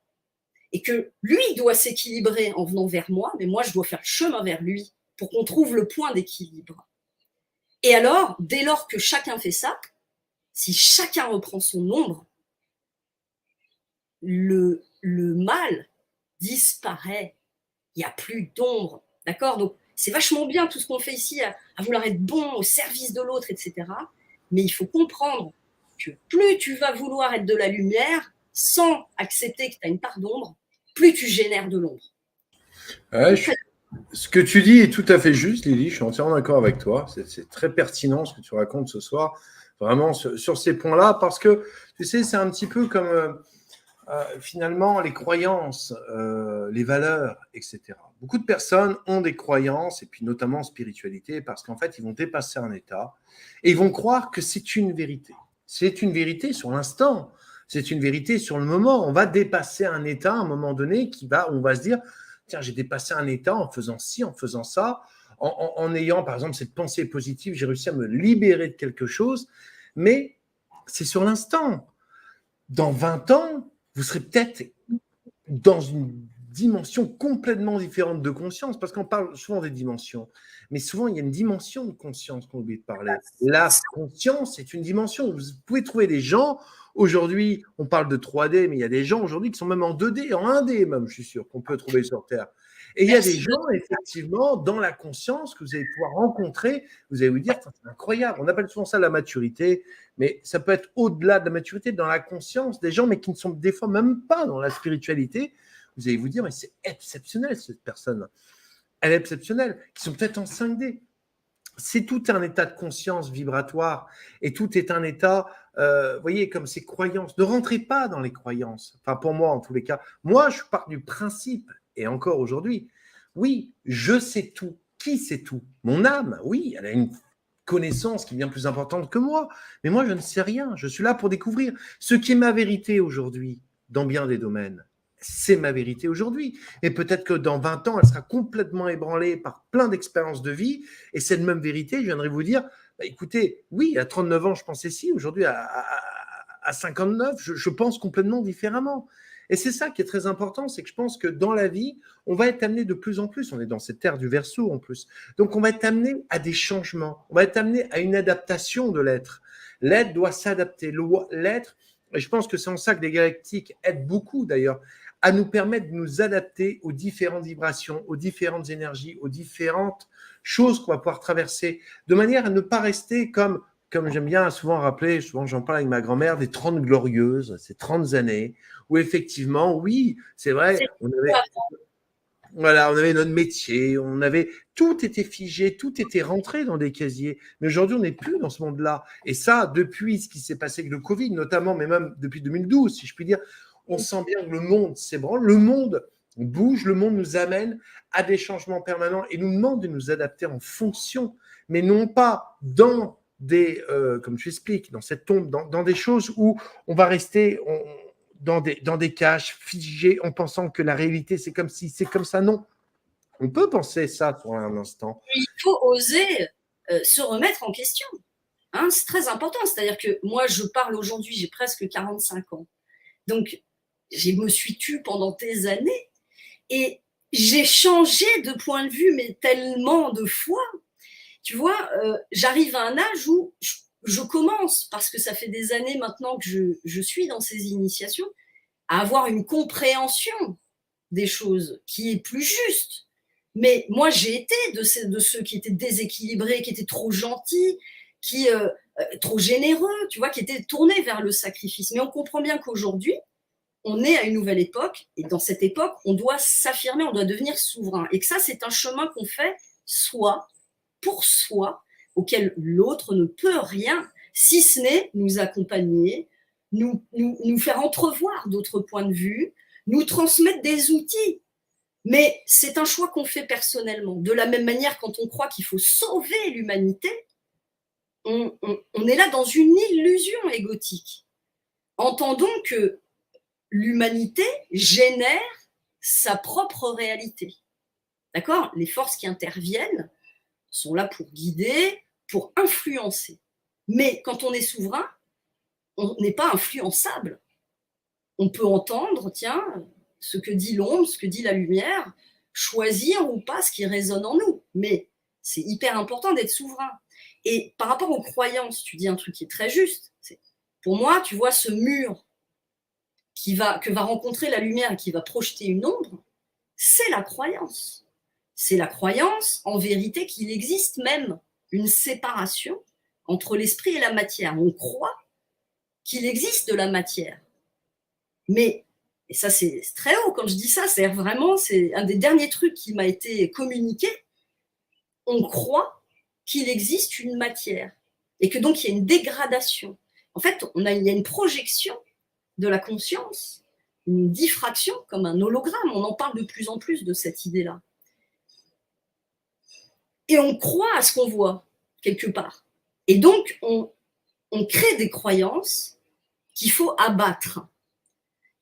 Et que lui doit s'équilibrer en venant vers moi, mais moi, je dois faire le chemin vers lui pour qu'on trouve le point d'équilibre. Et alors, dès lors que chacun fait ça, si chacun reprend son ombre, le mal disparaît. Il n'y a plus d'ombre. D'accord? Donc, c'est vachement bien tout ce qu'on fait ici à vouloir être bon au service de l'autre, etc. Mais il faut comprendre que plus tu vas vouloir être de la lumière sans accepter que tu as une part d'ombre, plus tu génères de l'ombre. Ce que tu dis est tout à fait juste, Lily. Je suis entièrement d'accord avec toi. C'est très pertinent ce que tu racontes ce soir, vraiment sur ces points-là, parce que, tu sais, c'est un petit peu comme finalement les croyances, les valeurs, etc. Beaucoup de personnes ont des croyances, et puis notamment en spiritualité, parce qu'en fait, ils vont dépasser un état et ils vont croire que c'est une vérité. C'est une vérité sur l'instant. C'est une vérité sur le moment. On va dépasser un état à un moment donné on va se dire, tiens, j'ai dépassé un état en faisant ci, en faisant ça, en ayant, par exemple, cette pensée positive, j'ai réussi à me libérer de quelque chose, mais c'est sur l'instant. Dans 20 ans, vous serez peut-être dans une dimension complètement différente de conscience, parce qu'on parle souvent des dimensions, mais souvent il y a une dimension de conscience qu'on oublie de parler. La conscience est une dimension. Vous pouvez trouver des gens, aujourd'hui, on parle de 3D, mais il y a des gens aujourd'hui qui sont même en 2D, en 1D même, je suis sûr, qu'on peut trouver sur Terre. Et il y a des gens, effectivement, dans la conscience que vous allez pouvoir rencontrer, vous allez vous dire, c'est incroyable, on appelle souvent ça la maturité, mais ça peut être au-delà de la maturité, dans la conscience, des gens, mais qui ne sont des fois même pas dans la spiritualité. Vous allez vous dire, mais c'est exceptionnel cette personne. Elle est exceptionnelle. Qui sont peut-être en 5D. C'est tout un état de conscience vibratoire et tout est un état, vous voyez, comme ces croyances. Ne rentrez pas dans les croyances. Enfin, pour moi, en tous les cas. Moi, je pars du principe, et encore aujourd'hui, oui, je sais tout. Qui sait tout? Mon âme, oui, elle a une connaissance qui est bien plus importante que moi. Mais moi, je ne sais rien. Je suis là pour découvrir ce qui est ma vérité aujourd'hui dans bien des domaines. C'est ma vérité aujourd'hui. Et peut-être que dans 20 ans, elle sera complètement ébranlée par plein d'expériences de vie. Et cette même vérité, je viendrai vous dire, bah, écoutez, oui, à 39 ans, je pensais si. Aujourd'hui, à 59, je pense complètement différemment. Et c'est ça qui est très important, c'est que je pense que dans la vie, on va être amené de plus en plus, on est dans cette ère du Verseau en plus, donc on va être amené à des changements, on va être amené à une adaptation de l'être. L'être doit s'adapter, l'être, et je pense que c'est en ça que les galactiques aident beaucoup d'ailleurs, à nous permettre de nous adapter aux différentes vibrations, aux différentes énergies, aux différentes choses qu'on va pouvoir traverser, de manière à ne pas rester comme j'aime bien souvent rappeler, souvent j'en parle avec ma grand-mère, des 30 glorieuses, ces 30 années, où effectivement, oui, c'est vrai, on avait notre métier, tout était figé, tout était rentré dans des casiers. Mais aujourd'hui, on n'est plus dans ce monde-là. Et ça, depuis ce qui s'est passé avec le Covid, notamment, mais même depuis 2012, si je puis dire, on sent bien que le monde s'ébranle, le monde bouge, le monde nous amène à des changements permanents et nous demande de nous adapter en fonction, mais non pas dans comme tu expliques, dans cette tombe, dans des choses où on va rester dans des cages figées en pensant que la réalité, c'est comme si, c'est comme ça. Non. On peut penser ça pour un instant. Il faut oser se remettre en question. Hein, c'est très important. C'est-à-dire que moi, je parle aujourd'hui, j'ai presque 45 ans. Donc, je me suis tue pendant des années et j'ai changé de point de vue, mais tellement de fois. Tu vois, j'arrive à un âge où je commence, parce que ça fait des années maintenant que je suis dans ces initiations, à avoir une compréhension des choses qui est plus juste. Mais moi, j'ai été de ceux qui étaient déséquilibrés, qui étaient trop gentils, trop généreux, tu vois, qui étaient tournés vers le sacrifice. Mais on comprend bien qu'aujourd'hui, on est à une nouvelle époque, et dans cette époque, on doit s'affirmer, on doit devenir souverain. Et que ça, c'est un chemin qu'on fait soi, pour soi, auquel l'autre ne peut rien, si ce n'est nous accompagner, nous faire entrevoir d'autres points de vue, nous transmettre des outils. Mais c'est un choix qu'on fait personnellement. De la même manière, quand on croit qu'il faut sauver l'humanité, on est là dans une illusion égotique. Entendons que l'humanité génère sa propre réalité. D'accord? Les forces qui interviennent sont là pour guider, pour influencer. Mais quand on est souverain, on n'est pas influençable. On peut entendre, tiens, ce que dit l'ombre, ce que dit la lumière, choisir ou pas ce qui résonne en nous. Mais c'est hyper important d'être souverain. Et par rapport aux croyances, tu dis un truc qui est très juste. Pour moi, tu vois ce mur que va rencontrer la lumière et qui va projeter une ombre, c'est la croyance. C'est la croyance, en vérité, qu'il existe même une séparation entre l'esprit et la matière. On croit qu'il existe de la matière. Mais, et ça c'est très haut quand je dis ça, c'est vraiment, c'est un des derniers trucs qui m'a été communiqué, on croit qu'il existe une matière et que donc il y a une dégradation. En fait, il y a une projection de la conscience, une diffraction comme un hologramme. On en parle de plus en plus de cette idée-là. Et on croit à ce qu'on voit, quelque part. Et donc, on crée des croyances qu'il faut abattre.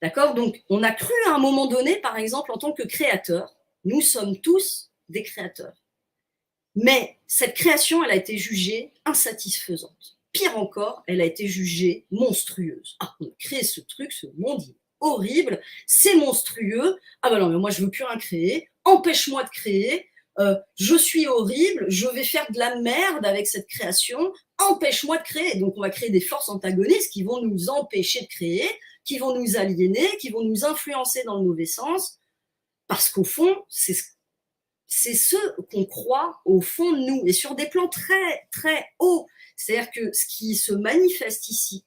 D'accord? Donc, on a cru à un moment donné, par exemple, en tant que créateur, nous sommes tous des créateurs. Mais cette création, elle a été jugée insatisfaisante. Pire encore, elle a été jugée monstrueuse. Ah, on a créé ce truc, ce monde, horrible, c'est monstrueux, ah ben non, mais moi je veux plus rien créer, empêche-moi de créer, je suis horrible, je vais faire de la merde avec cette création, empêche-moi de créer. Donc on va créer des forces antagonistes qui vont nous empêcher de créer, qui vont nous aliéner, qui vont nous influencer dans le mauvais sens, parce qu'au fond, c'est ce qu'on croit au fond de nous, et sur des plans très, très hauts. C'est-à-dire que ce qui se manifeste ici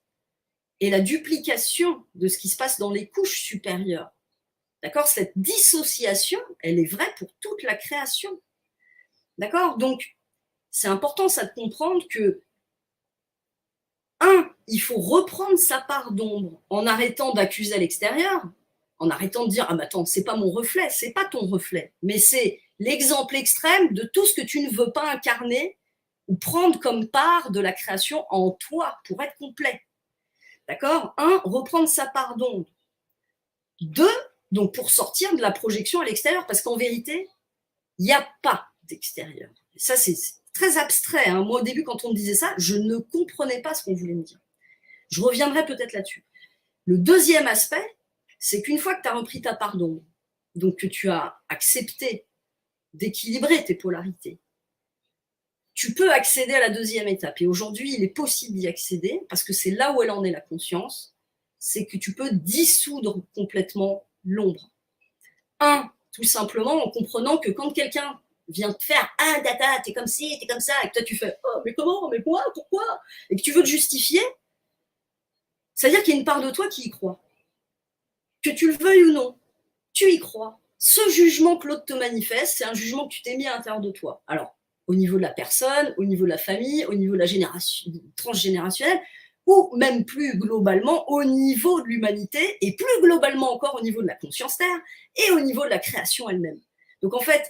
est la duplication de ce qui se passe dans les couches supérieures. D'accord? Cette dissociation, elle est vraie pour toute la création. D'accord? Donc, c'est important, ça, de comprendre que, il faut reprendre sa part d'ombre en arrêtant d'accuser à l'extérieur, en arrêtant de dire « Ah, mais attends, c'est pas mon reflet, c'est pas ton reflet, mais c'est l'exemple extrême de tout ce que tu ne veux pas incarner ou prendre comme part de la création en toi pour être complet. » D'accord? Reprendre sa part d'ombre. 2, donc pour sortir de la projection à l'extérieur, parce qu'en vérité, il n'y a pas d'extérieur. Ça, c'est très abstrait. Hein. Moi, au début, quand on me disait ça, je ne comprenais pas ce qu'on voulait me dire. Je reviendrai peut-être là-dessus. Le deuxième aspect, c'est qu'une fois que tu as repris ta part d'ombre, donc que tu as accepté d'équilibrer tes polarités, tu peux accéder à la deuxième étape. Et aujourd'hui, il est possible d'y accéder, parce que c'est là où elle en est, la conscience, c'est que tu peux dissoudre complètement l'ombre. Tout simplement en comprenant que quand quelqu'un vient te faire « Ah, data, t'es comme ci, t'es comme ça », et que toi tu fais « Oh, mais comment, mais quoi, pourquoi ?» et que tu veux te justifier, c'est-à-dire qu'il y a une part de toi qui y croit. Que tu le veuilles ou non, tu y crois. Ce jugement que l'autre te manifeste, c'est un jugement que tu t'es mis à l'intérieur de toi. Alors, au niveau de la personne, au niveau de la famille, au niveau de la génération transgénérationnelle, ou même plus globalement au niveau de l'humanité, et plus globalement encore au niveau de la conscience Terre, et au niveau de la création elle-même. Donc en fait,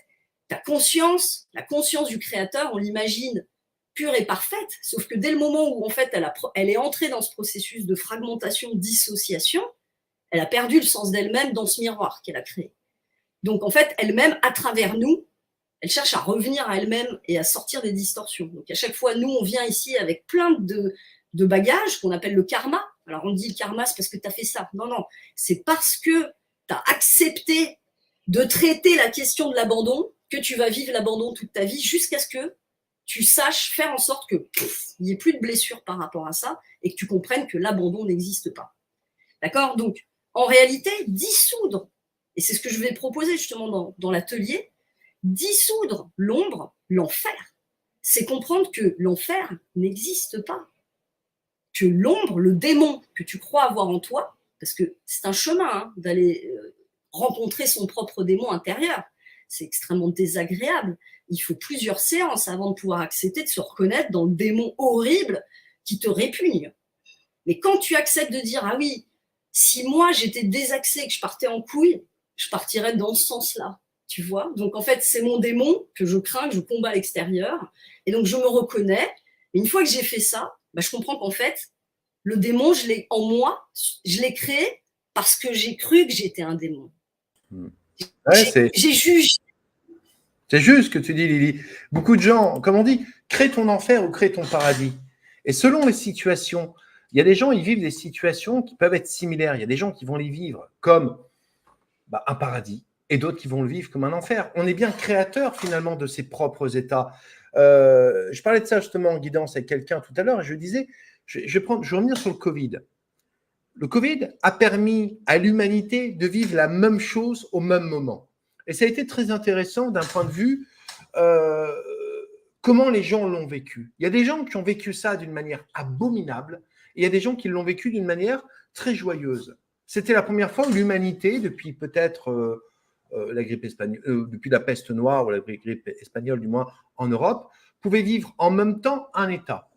ta conscience, la conscience du Créateur, on l'imagine pure et parfaite, sauf que dès le moment où en fait elle est entrée dans ce processus de fragmentation, dissociation, elle a perdu le sens d'elle-même dans ce miroir qu'elle a créé. Donc en fait, elle-même, à travers nous, elle cherche à revenir à elle-même et à sortir des distorsions. Donc à chaque fois, nous, on vient ici avec plein de bagages qu'on appelle le karma. Alors on dit le karma, c'est parce que tu as fait ça. Non, non, c'est parce que tu as accepté de traiter la question de l'abandon que tu vas vivre l'abandon toute ta vie jusqu'à ce que tu saches faire en sorte que il n'y ait plus de blessures par rapport à ça et que tu comprennes que l'abandon n'existe pas. D'accord? Donc, en réalité, dissoudre, et c'est ce que je vais proposer justement dans l'atelier, dissoudre l'ombre, l'enfer, c'est comprendre que l'enfer n'existe pas. Que l'ombre, le démon que tu crois avoir en toi, parce que c'est un chemin d'aller rencontrer son propre démon intérieur, c'est extrêmement désagréable. Il faut plusieurs séances avant de pouvoir accepter de se reconnaître dans le démon horrible qui te répugne. Mais quand tu acceptes de dire « Ah oui, si moi j'étais désaxée, que je partais en couille, je partirais dans ce sens-là. » Tu vois? Donc en fait, c'est mon démon que je crains, que je combats à l'extérieur. Et donc je me reconnais. Et une fois que j'ai fait ça, je comprends qu'en fait, le démon, je l'ai en moi, je l'ai créé parce que j'ai cru que j'étais un démon. Ouais, j'ai jugé. C'est juste ce que tu dis, Lily. Beaucoup de gens, comme on dit, crée ton enfer ou crée ton paradis. Et selon les situations, il y a des gens, ils vivent des situations qui peuvent être similaires. Il y a des gens qui vont les vivre comme un paradis et d'autres qui vont le vivre comme un enfer. On est bien créateur finalement de ses propres états. Je parlais de ça justement en guidance avec quelqu'un tout à l'heure et je disais, je vais revenir sur le Covid. Le Covid a permis à l'humanité de vivre la même chose au même moment. Et ça a été très intéressant d'un point de vue comment les gens l'ont vécu. Il y a des gens qui ont vécu ça d'une manière abominable et il y a des gens qui l'ont vécu d'une manière très joyeuse. C'était la première fois où l'humanité, depuis peut-être la grippe espagnole, depuis la peste noire ou la grippe espagnole du moins en Europe, pouvait vivre en même temps un état.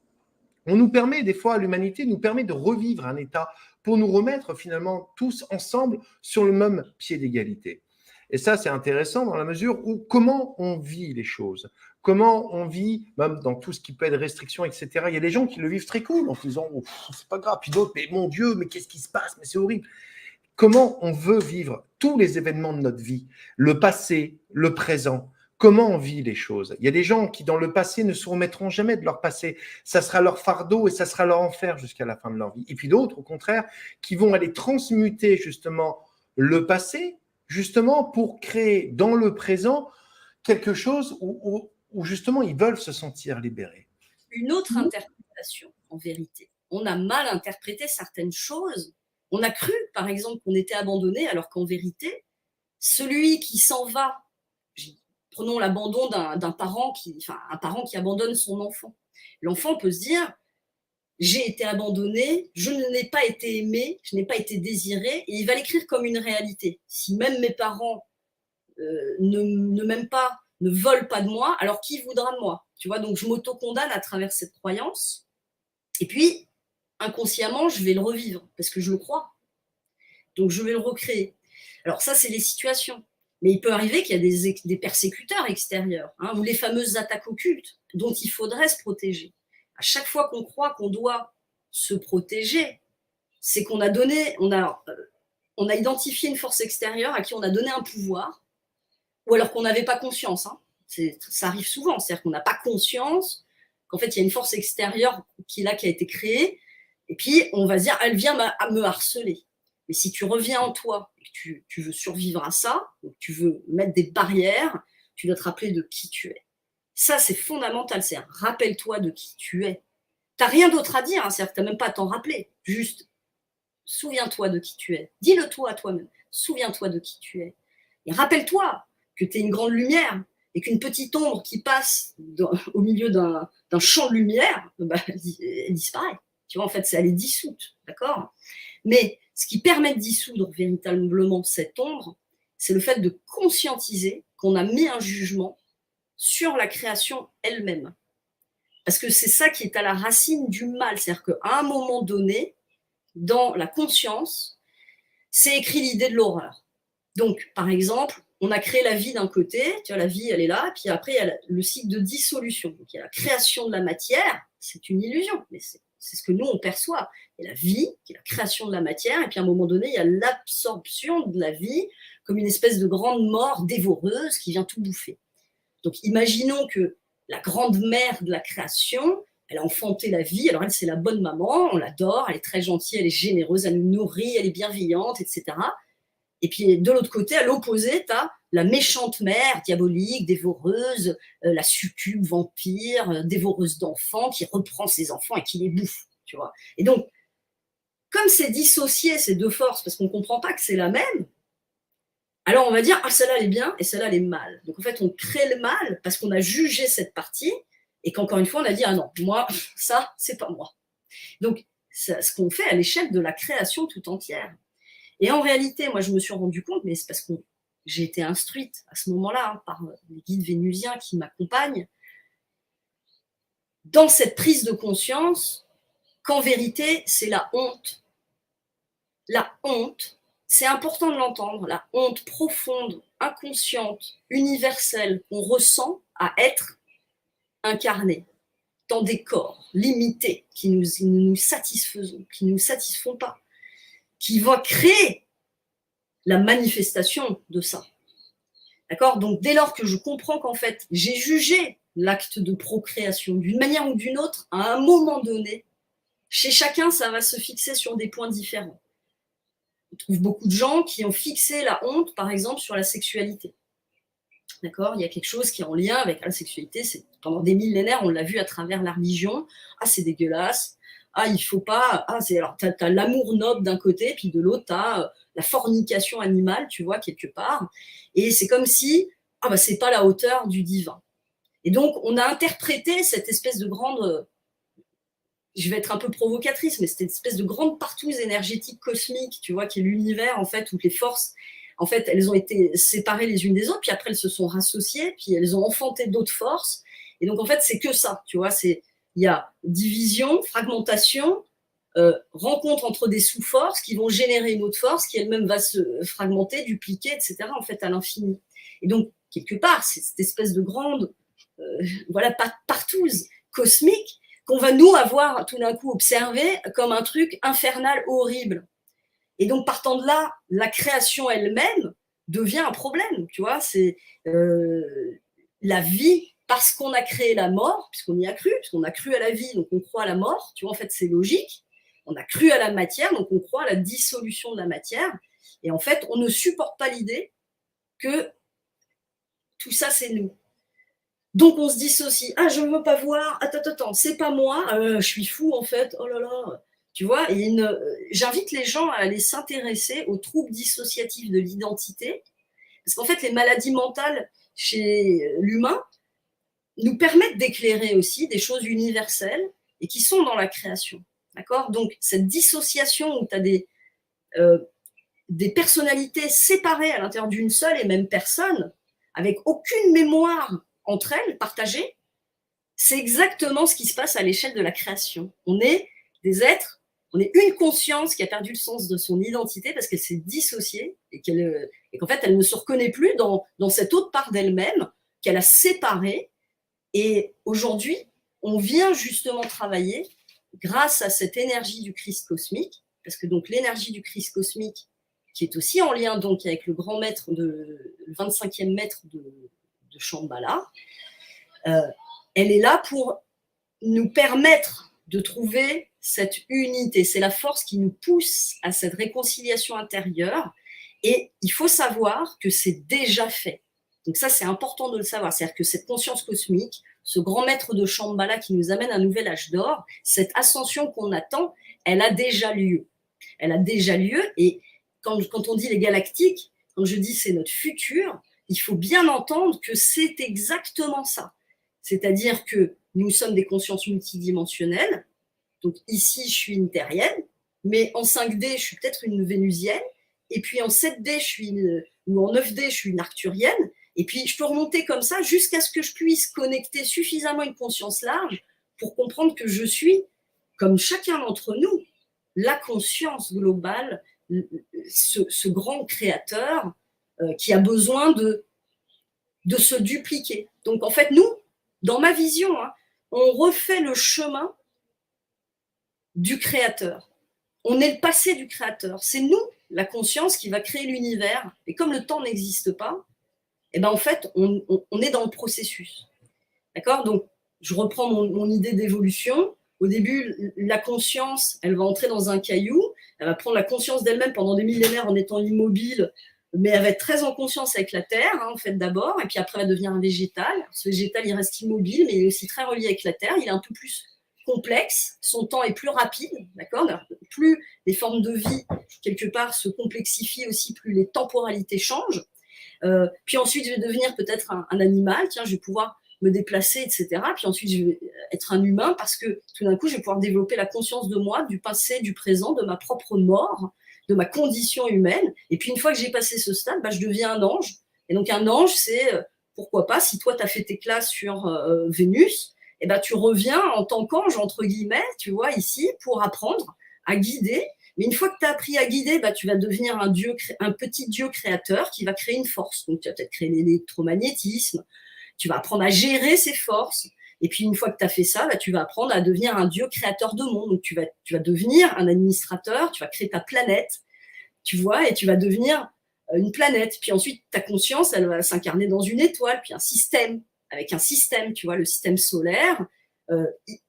On nous permet, des fois, l'humanité nous permet de revivre un état pour nous remettre finalement tous ensemble sur le même pied d'égalité. Et ça, c'est intéressant dans la mesure où comment on vit les choses, comment on vit, même dans tout ce qui peut être restriction, etc. Il y a des gens qui le vivent très cool en disant oh, c'est pas grave, puis d'autres, mais mon Dieu, mais qu'est-ce qui se passe, mais c'est horrible. Comment on veut vivre tous les événements de notre vie, le passé, le présent, comment on vit les choses. Il y a des gens qui, dans le passé, ne se remettront jamais de leur passé. Ça sera leur fardeau et ça sera leur enfer jusqu'à la fin de leur vie. Et puis d'autres, au contraire, qui vont aller transmuter justement le passé, justement pour créer dans le présent quelque chose où justement ils veulent se sentir libérés. Une autre interprétation, en vérité. On a mal interprété certaines choses. On a cru, par exemple, qu'on était abandonné, alors qu'en vérité, celui qui s'en va, prenons l'abandon d'un parent un parent qui abandonne son enfant. L'enfant peut se dire, j'ai été abandonné, je n'ai pas été aimé, je n'ai pas été désiré, et il va l'écrire comme une réalité. Si même mes parents ne m'aiment pas, ne veulent pas de moi, alors qui voudra de moi? Tu vois, donc je m'auto-condamne à travers cette croyance. Et puis, inconsciemment, je vais le revivre parce que je le crois. Donc, je vais le recréer. Alors ça, c'est les situations. Mais il peut arriver qu'il y a des persécuteurs extérieurs, ou les fameuses attaques occultes dont il faudrait se protéger. À chaque fois qu'on croit qu'on doit se protéger, c'est qu'on a donné, on a identifié une force extérieure à qui on a donné un pouvoir, ou alors qu'on n'avait pas conscience. Ça arrive souvent, c'est-à-dire qu'on n'a pas conscience qu'en fait, il y a une force extérieure qui a été créée, et puis on va se dire, elle vient me harceler. Mais si tu reviens en toi, et que tu veux survivre à ça, donc tu veux mettre des barrières, tu dois te rappeler de qui tu es. Ça, c'est fondamental, c'est rappelle-toi de qui tu es. Tu n'as rien d'autre à dire, c'est-à-dire que tu n'as même pas à t'en rappeler, juste souviens-toi de qui tu es. Dis-le toi à toi-même, souviens-toi de qui tu es. Et rappelle-toi que tu es une grande lumière, et qu'une petite ombre qui passe au milieu d'un champ de lumière, elle disparaît. Tu vois, en fait, elle est dissoute, d'accord? Mais ce qui permet de dissoudre véritablement cette ombre, c'est le fait de conscientiser qu'on a mis un jugement sur la création elle-même. Parce que c'est ça qui est à la racine du mal. C'est-à-dire qu'à un moment donné, dans la conscience, c'est écrit l'idée de l'horreur. Donc, par exemple, on a créé la vie d'un côté, tu vois, la vie, elle est là, puis après, il y a le cycle de dissolution. Donc, il y a la création de la matière, c'est une illusion, mais c'est ce que nous, on perçoit. Il y a la vie, qui est la création de la matière, et puis à un moment donné, il y a l'absorption de la vie comme une espèce de grande mort dévoreuse qui vient tout bouffer. Donc, imaginons que la grande mère de la création, elle a enfanté la vie, alors elle, c'est la bonne maman, on l'adore, elle est très gentille, elle est généreuse, elle nous nourrit, elle est bienveillante, etc. Et puis de l'autre côté, à l'opposé, tu as la méchante mère, diabolique, dévoreuse, la succube, vampire, dévoreuse d'enfants, qui reprend ses enfants et qui les bouffe, tu vois. Et donc, comme c'est dissocié ces deux forces, parce qu'on ne comprend pas que c'est la même, alors on va dire, ah, celle-là, elle est bien et celle-là, elle est mal. Donc en fait, on crée le mal parce qu'on a jugé cette partie et qu'encore une fois, on a dit, ah non, moi, ça, c'est pas moi. Donc, c'est ce qu'on fait à l'échelle de la création tout entière. Et en réalité, moi, je me suis rendu compte, mais c'est parce que j'ai été instruite à ce moment-là par les guides vénusiens qui m'accompagnent, dans cette prise de conscience qu'en vérité, c'est la honte. La honte, c'est important de l'entendre, la honte profonde, inconsciente, universelle qu'on ressent à être incarné dans des corps limités qui nous satisfaisons, qui ne nous satisfont pas, qui va créer la manifestation de ça. D'accord? Donc, dès lors que je comprends qu'en fait, j'ai jugé l'acte de procréation d'une manière ou d'une autre, à un moment donné, chez chacun, ça va se fixer sur des points différents. On trouve beaucoup de gens qui ont fixé la honte, par exemple, sur la sexualité. D'accord? Il y a quelque chose qui est en lien avec la sexualité. Pendant des millénaires, on l'a vu à travers la religion. Ah, c'est dégueulasse. Ah, il faut pas. Ah, alors, t'as l'amour noble d'un côté, puis de l'autre, t'as la fornication animale, tu vois, quelque part. Et c'est comme si, ah, bah, c'est pas la hauteur du divin. Et donc, on a interprété cette espèce de grande, je vais être un peu provocatrice, mais cette espèce de grande partouze énergétique cosmique, tu vois, qui est l'univers, en fait, où les forces, en fait, elles ont été séparées les unes des autres, puis après, elles se sont rassociées, puis elles ont enfanté d'autres forces. Et donc, en fait, c'est que ça, tu vois, il y a division, fragmentation, rencontre entre des sous-forces qui vont générer une autre force qui elle-même va se fragmenter, dupliquer, etc., en fait, à l'infini. Et donc, quelque part, c'est cette espèce de grande, voilà, partouze cosmique qu'on va nous avoir tout d'un coup observé comme un truc infernal, horrible. Et donc, partant de là, la création elle-même devient un problème, tu vois, la vie, parce qu'on a créé la mort, puisqu'on y a cru, puisqu'on a cru à la vie, donc on croit à la mort, tu vois, en fait, c'est logique. On a cru à la matière, donc on croit à la dissolution de la matière. Et en fait, on ne supporte pas l'idée que tout ça, c'est nous. Donc, on se dissocie. Ah, je ne veux pas voir. Attends, c'est pas moi. Je suis fou, en fait. Oh là là. Tu vois, j'invite les gens à aller s'intéresser aux troubles dissociatifs de l'identité. Parce qu'en fait, les maladies mentales chez l'humain nous permettent d'éclairer aussi des choses universelles et qui sont dans la création. D'accord? Donc, cette dissociation où tu as des personnalités séparées à l'intérieur d'une seule et même personne, avec aucune mémoire entre elles, partagée, c'est exactement ce qui se passe à l'échelle de la création. On est des êtres, on est une conscience qui a perdu le sens de son identité parce qu'elle s'est dissociée et qu'en fait, elle ne se reconnaît plus dans cette autre part d'elle-même qu'elle a séparée. Et aujourd'hui, on vient justement travailler grâce à cette énergie du Christ cosmique, parce que donc l'énergie du Christ cosmique, qui est aussi en lien donc avec le grand maître, le 25e maître de Shambhala, elle est là pour nous permettre de trouver cette unité. C'est la force qui nous pousse à cette réconciliation intérieure. Et il faut savoir que c'est déjà fait. Donc ça, c'est important de le savoir. C'est-à-dire que cette conscience cosmique, ce grand maître de Shambhala qui nous amène à un nouvel âge d'or, cette ascension qu'on attend, elle a déjà lieu. Elle a déjà lieu. Et quand on dit les galactiques, quand je dis c'est notre futur, il faut bien entendre que c'est exactement ça. C'est-à-dire que nous sommes des consciences multidimensionnelles. Donc ici, je suis une terrienne, mais en 5D, je suis peut-être une vénusienne. Et puis en 7D, ou en 9D, je suis une arcturienne. Et puis je peux remonter comme ça jusqu'à ce que je puisse connecter suffisamment une conscience large pour comprendre que je suis, comme chacun d'entre nous, la conscience globale, ce grand créateur qui a besoin de se dupliquer. Donc en fait, nous, dans ma vision, on refait le chemin du créateur. On est le passé du créateur. C'est nous, la conscience, qui va créer l'univers. Et comme le temps n'existe pas, et ben en fait, on est dans le processus. D'accord? Donc, je reprends mon idée d'évolution. Au début, la conscience, elle va entrer dans un caillou, elle va prendre la conscience d'elle-même pendant des millénaires en étant immobile, mais elle va être très en conscience avec la terre, en fait, d'abord, et puis après, elle va devenir un végétal. Ce végétal, il reste immobile, mais il est aussi très relié avec la terre. Il est un peu plus complexe, son temps est plus rapide, d'accord? Plus les formes de vie, quelque part, se complexifient aussi, plus les temporalités changent. Puis ensuite, je vais devenir peut-être un animal, tiens, je vais pouvoir me déplacer, etc. Puis ensuite, je vais être un humain parce que tout d'un coup, je vais pouvoir développer la conscience de moi, du passé, du présent, de ma propre mort, de ma condition humaine. Et puis une fois que j'ai passé ce stade, je deviens un ange. Et donc un ange, c'est, pourquoi pas, si toi, tu as fait tes classes sur Vénus, et tu reviens en tant qu'ange, entre guillemets, tu vois, ici, pour apprendre à guider. Mais une fois que tu as appris à guider, tu vas devenir un petit dieu créateur qui va créer une force. Donc, tu vas peut-être créer l'électromagnétisme, tu vas apprendre à gérer ces forces. Et puis, une fois que tu as fait ça, tu vas apprendre à devenir un dieu créateur de monde. Donc, tu vas devenir un administrateur, tu vas créer ta planète, tu vois, et tu vas devenir une planète. Puis ensuite, ta conscience, elle va s'incarner dans une étoile, puis un système, avec un système, tu vois, le système solaire.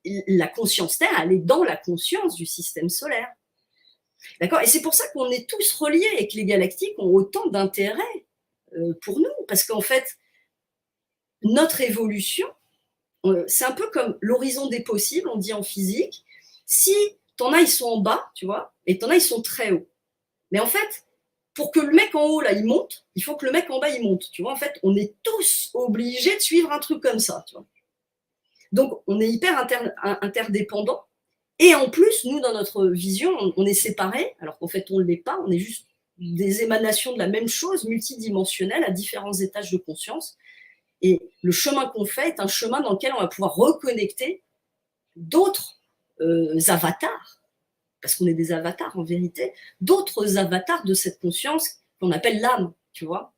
La conscience Terre, elle est dans la conscience du système solaire. D'accord? Et c'est pour ça qu'on est tous reliés et que les galactiques ont autant d'intérêt pour nous. Parce qu'en fait, notre évolution, c'est un peu comme l'horizon des possibles, on dit en physique. Si t'en as, ils sont en bas, tu vois, et t'en as, ils sont très hauts. Mais en fait, pour que le mec en haut, là, il monte, il faut que le mec en bas, il monte. Tu vois, en fait, on est tous obligés de suivre un truc comme ça, tu vois. Donc, on est hyper interdépendants. Et en plus, nous, dans notre vision, on est séparés, alors qu'en fait, on ne l'est pas. On est juste des émanations de la même chose, multidimensionnelles, à différents étages de conscience. Et le chemin qu'on fait est un chemin dans lequel on va pouvoir reconnecter d'autres avatars, parce qu'on est des avatars en vérité, d'autres avatars de cette conscience qu'on appelle l'âme, tu vois.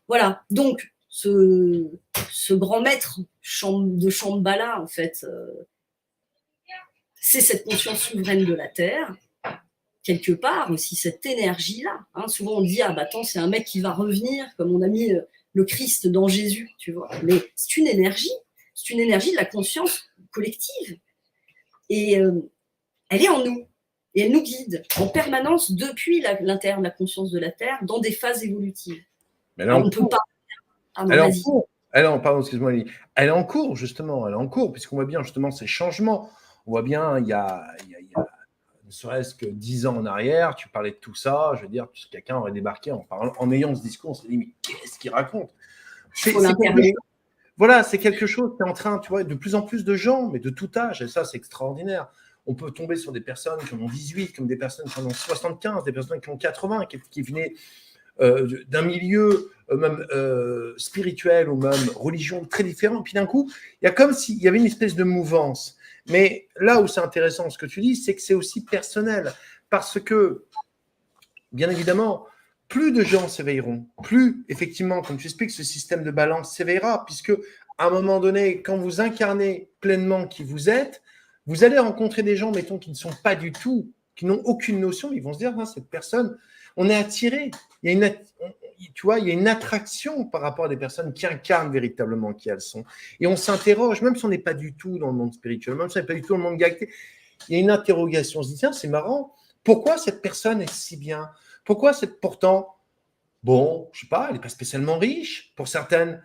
Voilà, donc ce grand maître de Shambhala, en fait, c'est cette conscience souveraine de la Terre, quelque part aussi cette énergie-là. Souvent on dit, attends, c'est un mec qui va revenir, comme on a mis le Christ dans Jésus, tu vois. Mais c'est une énergie de la conscience collective. Et elle est en nous. Et elle nous guide en permanence depuis l'intérieur de la conscience de la Terre dans des phases évolutives. Alors, on ne peut pas. Ah non, elle est en vas-y. cours. Pardon, excuse-moi, Lily. Elle est en cours, justement. Elle est en cours, puisqu'on voit bien, justement, ces changements. On voit bien, il y a ne serait-ce que 10 ans en arrière, tu parlais de tout ça. Je veux dire, quelqu'un aurait débarqué en ayant ce discours, on s'est dit, mais qu'est-ce qu'il raconte? Voilà, c'est quelque chose qui est en train, tu vois, de plus en plus de gens, mais de tout âge, et ça, c'est extraordinaire. On peut tomber sur des personnes qui en ont 18, comme des personnes qui en ont 75, des personnes qui ont 80, qui venaient d'un milieu même spirituel ou même religion très différent. Puis d'un coup, il y a comme s'il y avait une espèce de mouvance. Mais là où c'est intéressant ce que tu dis, c'est que c'est aussi personnel. Parce que, bien évidemment, plus de gens s'éveilleront, plus, effectivement, comme tu expliques, ce système de balance s'éveillera, puisque à un moment donné, quand vous incarnez pleinement qui vous êtes, vous allez rencontrer des gens, mettons, qui ne sont pas du tout, qui n'ont aucune notion, ils vont se dire, ah, cette personne, on est attiré. Il y a tu vois, il y a une attraction par rapport à des personnes qui incarnent véritablement qui elles sont. Et on s'interroge, même si on n'est pas du tout dans le monde spirituel, même si on n'est pas du tout dans le monde galactique, il y a une interrogation. On se dit, tiens, c'est marrant, pourquoi cette personne est si bien? Pourquoi cette pourtant, bon, je sais pas, elle n'est pas spécialement riche. Pour certains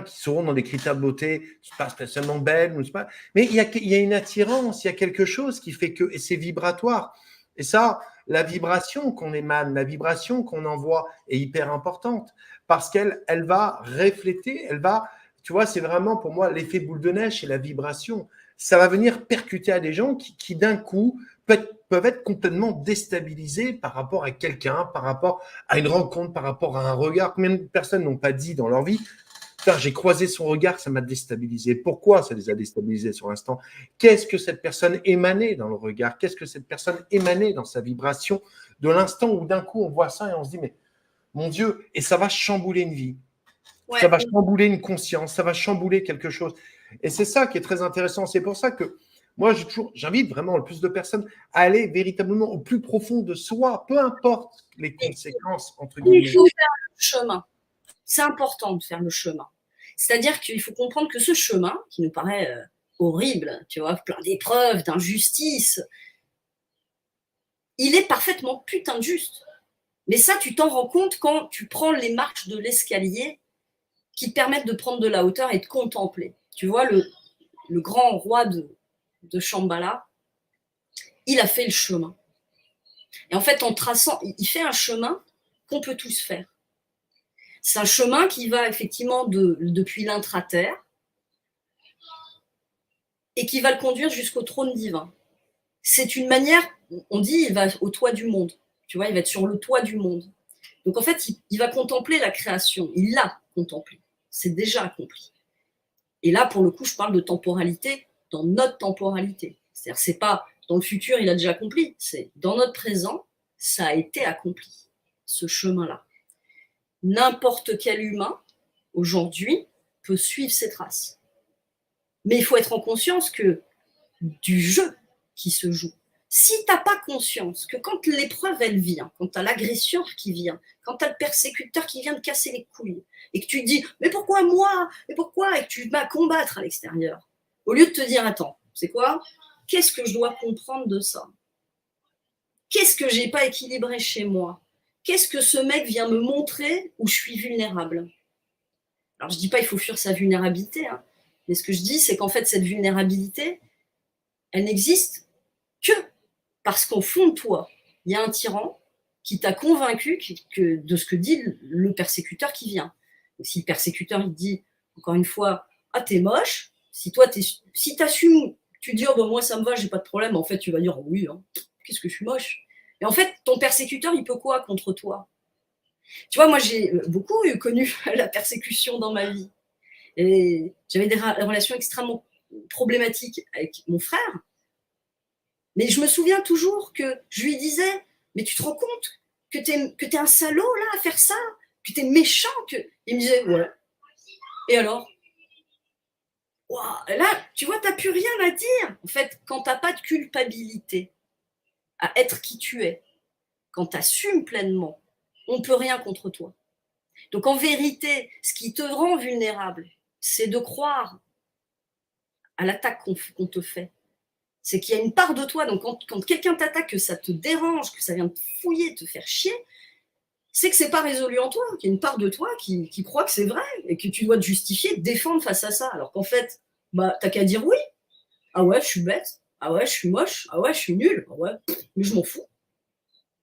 qui seront dans des critères de beauté, pas spécialement belle, je sais pas. Mais il y a une attirance, il y a quelque chose qui fait que, et c'est vibratoire. Et ça, la vibration qu'on émane, la vibration qu'on envoie est hyper importante parce qu'elle va refléter, tu vois, c'est vraiment pour moi l'effet boule de neige et la vibration. Ça va venir percuter à des gens qui d'un coup peuvent être complètement déstabilisés par rapport à quelqu'un, par rapport à une rencontre, par rapport à un regard. Combien de personnes n'ont pas dit dans leur vie, j'ai croisé son regard, ça m'a déstabilisé. Pourquoi ça les a déstabilisés sur l'instant? Qu'est-ce que cette personne émanait dans le regard? Qu'est-ce que cette personne émanait dans sa vibration de l'instant où d'un coup on voit ça et on se dit, mais mon Dieu, et ça va chambouler une vie. Ouais. Ça va chambouler une conscience, ça va chambouler quelque chose. Et c'est ça qui est très intéressant. C'est pour ça que moi, j'invite vraiment le plus de personnes à aller véritablement au plus profond de soi, peu importe les conséquences, entre guillemets. Il faut faire le chemin. C'est important de faire le chemin. C'est-à-dire qu'il faut comprendre que ce chemin, qui nous paraît horrible, tu vois, plein d'épreuves, d'injustices, il est parfaitement putain de juste. Mais ça, tu t'en rends compte quand tu prends les marches de l'escalier qui te permettent de prendre de la hauteur et de contempler. Tu vois, le grand roi de Shambhala, il a fait le chemin. Et en fait, en traçant, il fait un chemin qu'on peut tous faire. C'est un chemin qui va effectivement depuis l'intra-terre et qui va le conduire jusqu'au trône divin. C'est une manière, on dit, il va au toit du monde. Tu vois, il va être sur le toit du monde. Donc en fait, il va contempler la création. Il l'a contemplé. C'est déjà accompli. Et là, pour le coup, je parle de temporalité dans notre temporalité. C'est-à-dire, c'est pas dans le futur, il a déjà accompli. C'est dans notre présent, ça a été accompli, ce chemin-là. N'importe quel humain, aujourd'hui, peut suivre ses traces. Mais il faut être en conscience que du jeu qui se joue, si tu n'as pas conscience que quand l'épreuve, elle vient, quand tu as l'agresseur qui vient, quand tu as le persécuteur qui vient te casser les couilles, et que tu te dis, mais pourquoi moi? Mais pourquoi? Et que tu vas combattre à l'extérieur, au lieu de te dire, attends, c'est quoi? Qu'est-ce que je dois comprendre de ça? Qu'est-ce que j'ai pas équilibré chez moi? Qu'est-ce que ce mec vient me montrer où je suis vulnérable? Alors, je dis pas il faut fuir sa vulnérabilité, hein, mais ce que je dis, c'est qu'en fait, cette vulnérabilité, elle n'existe que parce qu'au fond de toi, il y a un tyran qui t'a convaincu de ce que dit le persécuteur qui vient. Donc, si le persécuteur, il te dit, encore une fois, ah, t'es moche, si t'assumes, tu dis, oh, ben, moi, ça me va, j'ai pas de problème, en fait, tu vas dire, oui, hein, qu'est-ce que je suis moche? Et en fait, ton persécuteur, il peut quoi contre toi? Tu vois, moi, j'ai beaucoup connu la persécution dans ma vie. Et j'avais des relations extrêmement problématiques avec mon frère. Mais je me souviens toujours que je lui disais, mais tu te rends compte que t'es un salaud, là, à faire ça? Que t'es méchant? Il me disait, ouais. Et alors? Wow. Là, tu vois, t'as plus rien à dire. En fait, quand t'as pas de culpabilité à être qui tu es, quand t'assumes pleinement, on peut rien contre toi. Donc en vérité, ce qui te rend vulnérable, c'est de croire à l'attaque qu'on te fait. C'est qu'il y a une part de toi, donc quand quelqu'un t'attaque, que ça te dérange, que ça vient te fouiller, te faire chier, c'est que c'est pas résolu en toi, qu'il y a une part de toi qui croit que c'est vrai et que tu dois te justifier, te défendre face à ça. Alors qu'en fait, bah, t'as qu'à dire oui. Ah ouais, je suis bête. Ah ouais, je suis moche. Ah ouais, je suis nulle. Ah ouais, mais je m'en fous.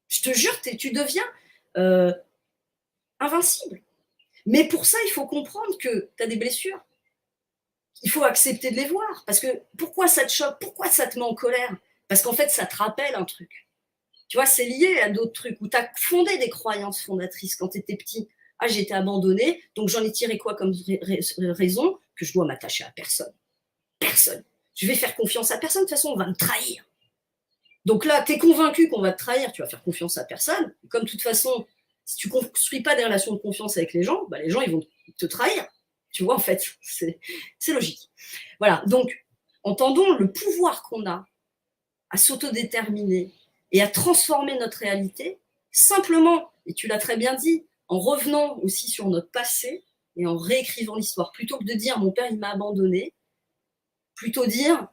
Je te jure, tu deviens invincible. Mais pour ça, il faut comprendre que tu as des blessures. Il faut accepter de les voir. Parce que pourquoi ça te choque? Pourquoi ça te met en colère? Parce qu'en fait, ça te rappelle un truc. Tu vois, c'est lié à d'autres trucs où tu as fondé des croyances fondatrices quand tu étais petit. Ah, j'ai été abandonné, donc j'en ai tiré quoi comme raison? Que je dois m'attacher à personne. Personne. Je vais faire confiance à personne, de toute façon, on va me trahir. Donc là, tu es convaincu qu'on va te trahir, tu vas faire confiance à personne. Comme de toute façon, si tu ne construis pas des relations de confiance avec les gens, bah, les gens, ils vont te trahir. Tu vois, en fait, c'est logique. Voilà, donc, entendons le pouvoir qu'on a à s'autodéterminer et à transformer notre réalité, simplement, et tu l'as très bien dit, en revenant aussi sur notre passé et en réécrivant l'histoire. Plutôt que de dire « mon père, il m'a abandonné », plutôt dire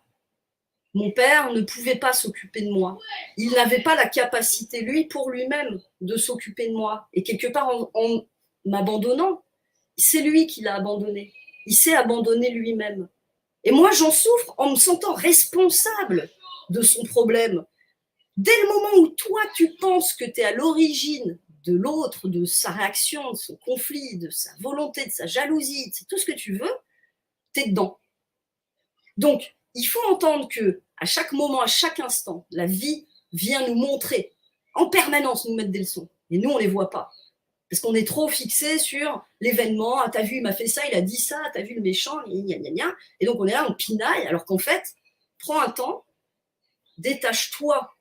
« mon père ne pouvait pas s'occuper de moi. Il n'avait pas la capacité, lui, pour lui-même, de s'occuper de moi. Et quelque part, en m'abandonnant, c'est lui qui l'a abandonné. Il s'est abandonné lui-même. Et moi, j'en souffre en me sentant responsable de son problème. Dès le moment où toi, tu penses que tu es à l'origine de l'autre, de sa réaction, de son conflit, de sa volonté, de sa jalousie, c'est tout ce que tu veux, tu es dedans. Donc, il faut entendre que à chaque moment, à chaque instant, la vie vient nous montrer, en permanence nous mettre des leçons. Et nous, on ne les voit pas. Parce qu'on est trop fixé sur l'événement. Ah, t'as vu, il m'a fait ça, il a dit ça, t'as vu le méchant, gna gna gna. Et donc, on est là, on pinaille, alors qu'en fait, prends un temps, détache-toi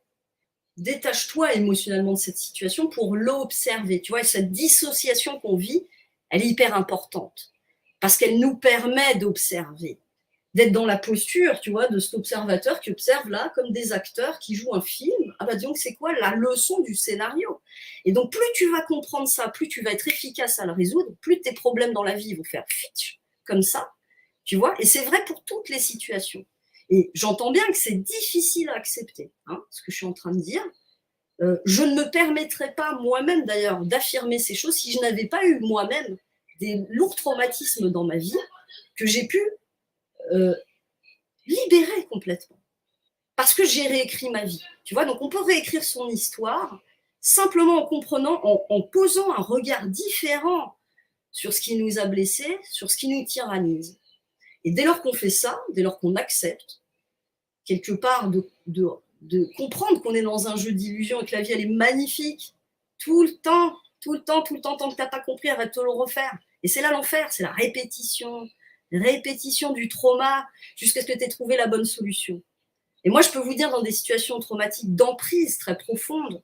émotionnellement de cette situation pour l'observer. Tu vois, cette dissociation qu'on vit, elle est hyper importante. Parce qu'elle nous permet d'observer, d'être dans la posture, tu vois, de cet observateur qui observe là, comme des acteurs qui jouent un film. Ah bah disons que c'est quoi la leçon du scénario? Et donc, plus tu vas comprendre ça, plus tu vas être efficace à le résoudre, plus tes problèmes dans la vie vont faire fitch, comme ça, tu vois. Et c'est vrai pour toutes les situations. Et j'entends bien que c'est difficile à accepter, hein, ce que je suis en train de dire. Je ne me permettrais pas moi-même, d'ailleurs, d'affirmer ces choses si je n'avais pas eu moi-même des lourds traumatismes dans ma vie que j'ai pu libérer complètement. Parce que j'ai réécrit ma vie. Tu vois, donc on peut réécrire son histoire simplement en comprenant, en posant un regard différent sur ce qui nous a blessés, sur ce qui nous tyrannise. Et dès lors qu'on fait ça, dès lors qu'on accepte, quelque part, de comprendre qu'on est dans un jeu d'illusion et que la vie, elle est magnifique, tout le temps, tant que tu n'as pas compris, elle va te le refaire. Et c'est là l'enfer, c'est la répétition du trauma jusqu'à ce que tu aies trouvé la bonne solution. Et moi, je peux vous dire, dans des situations traumatiques d'emprise très profonde,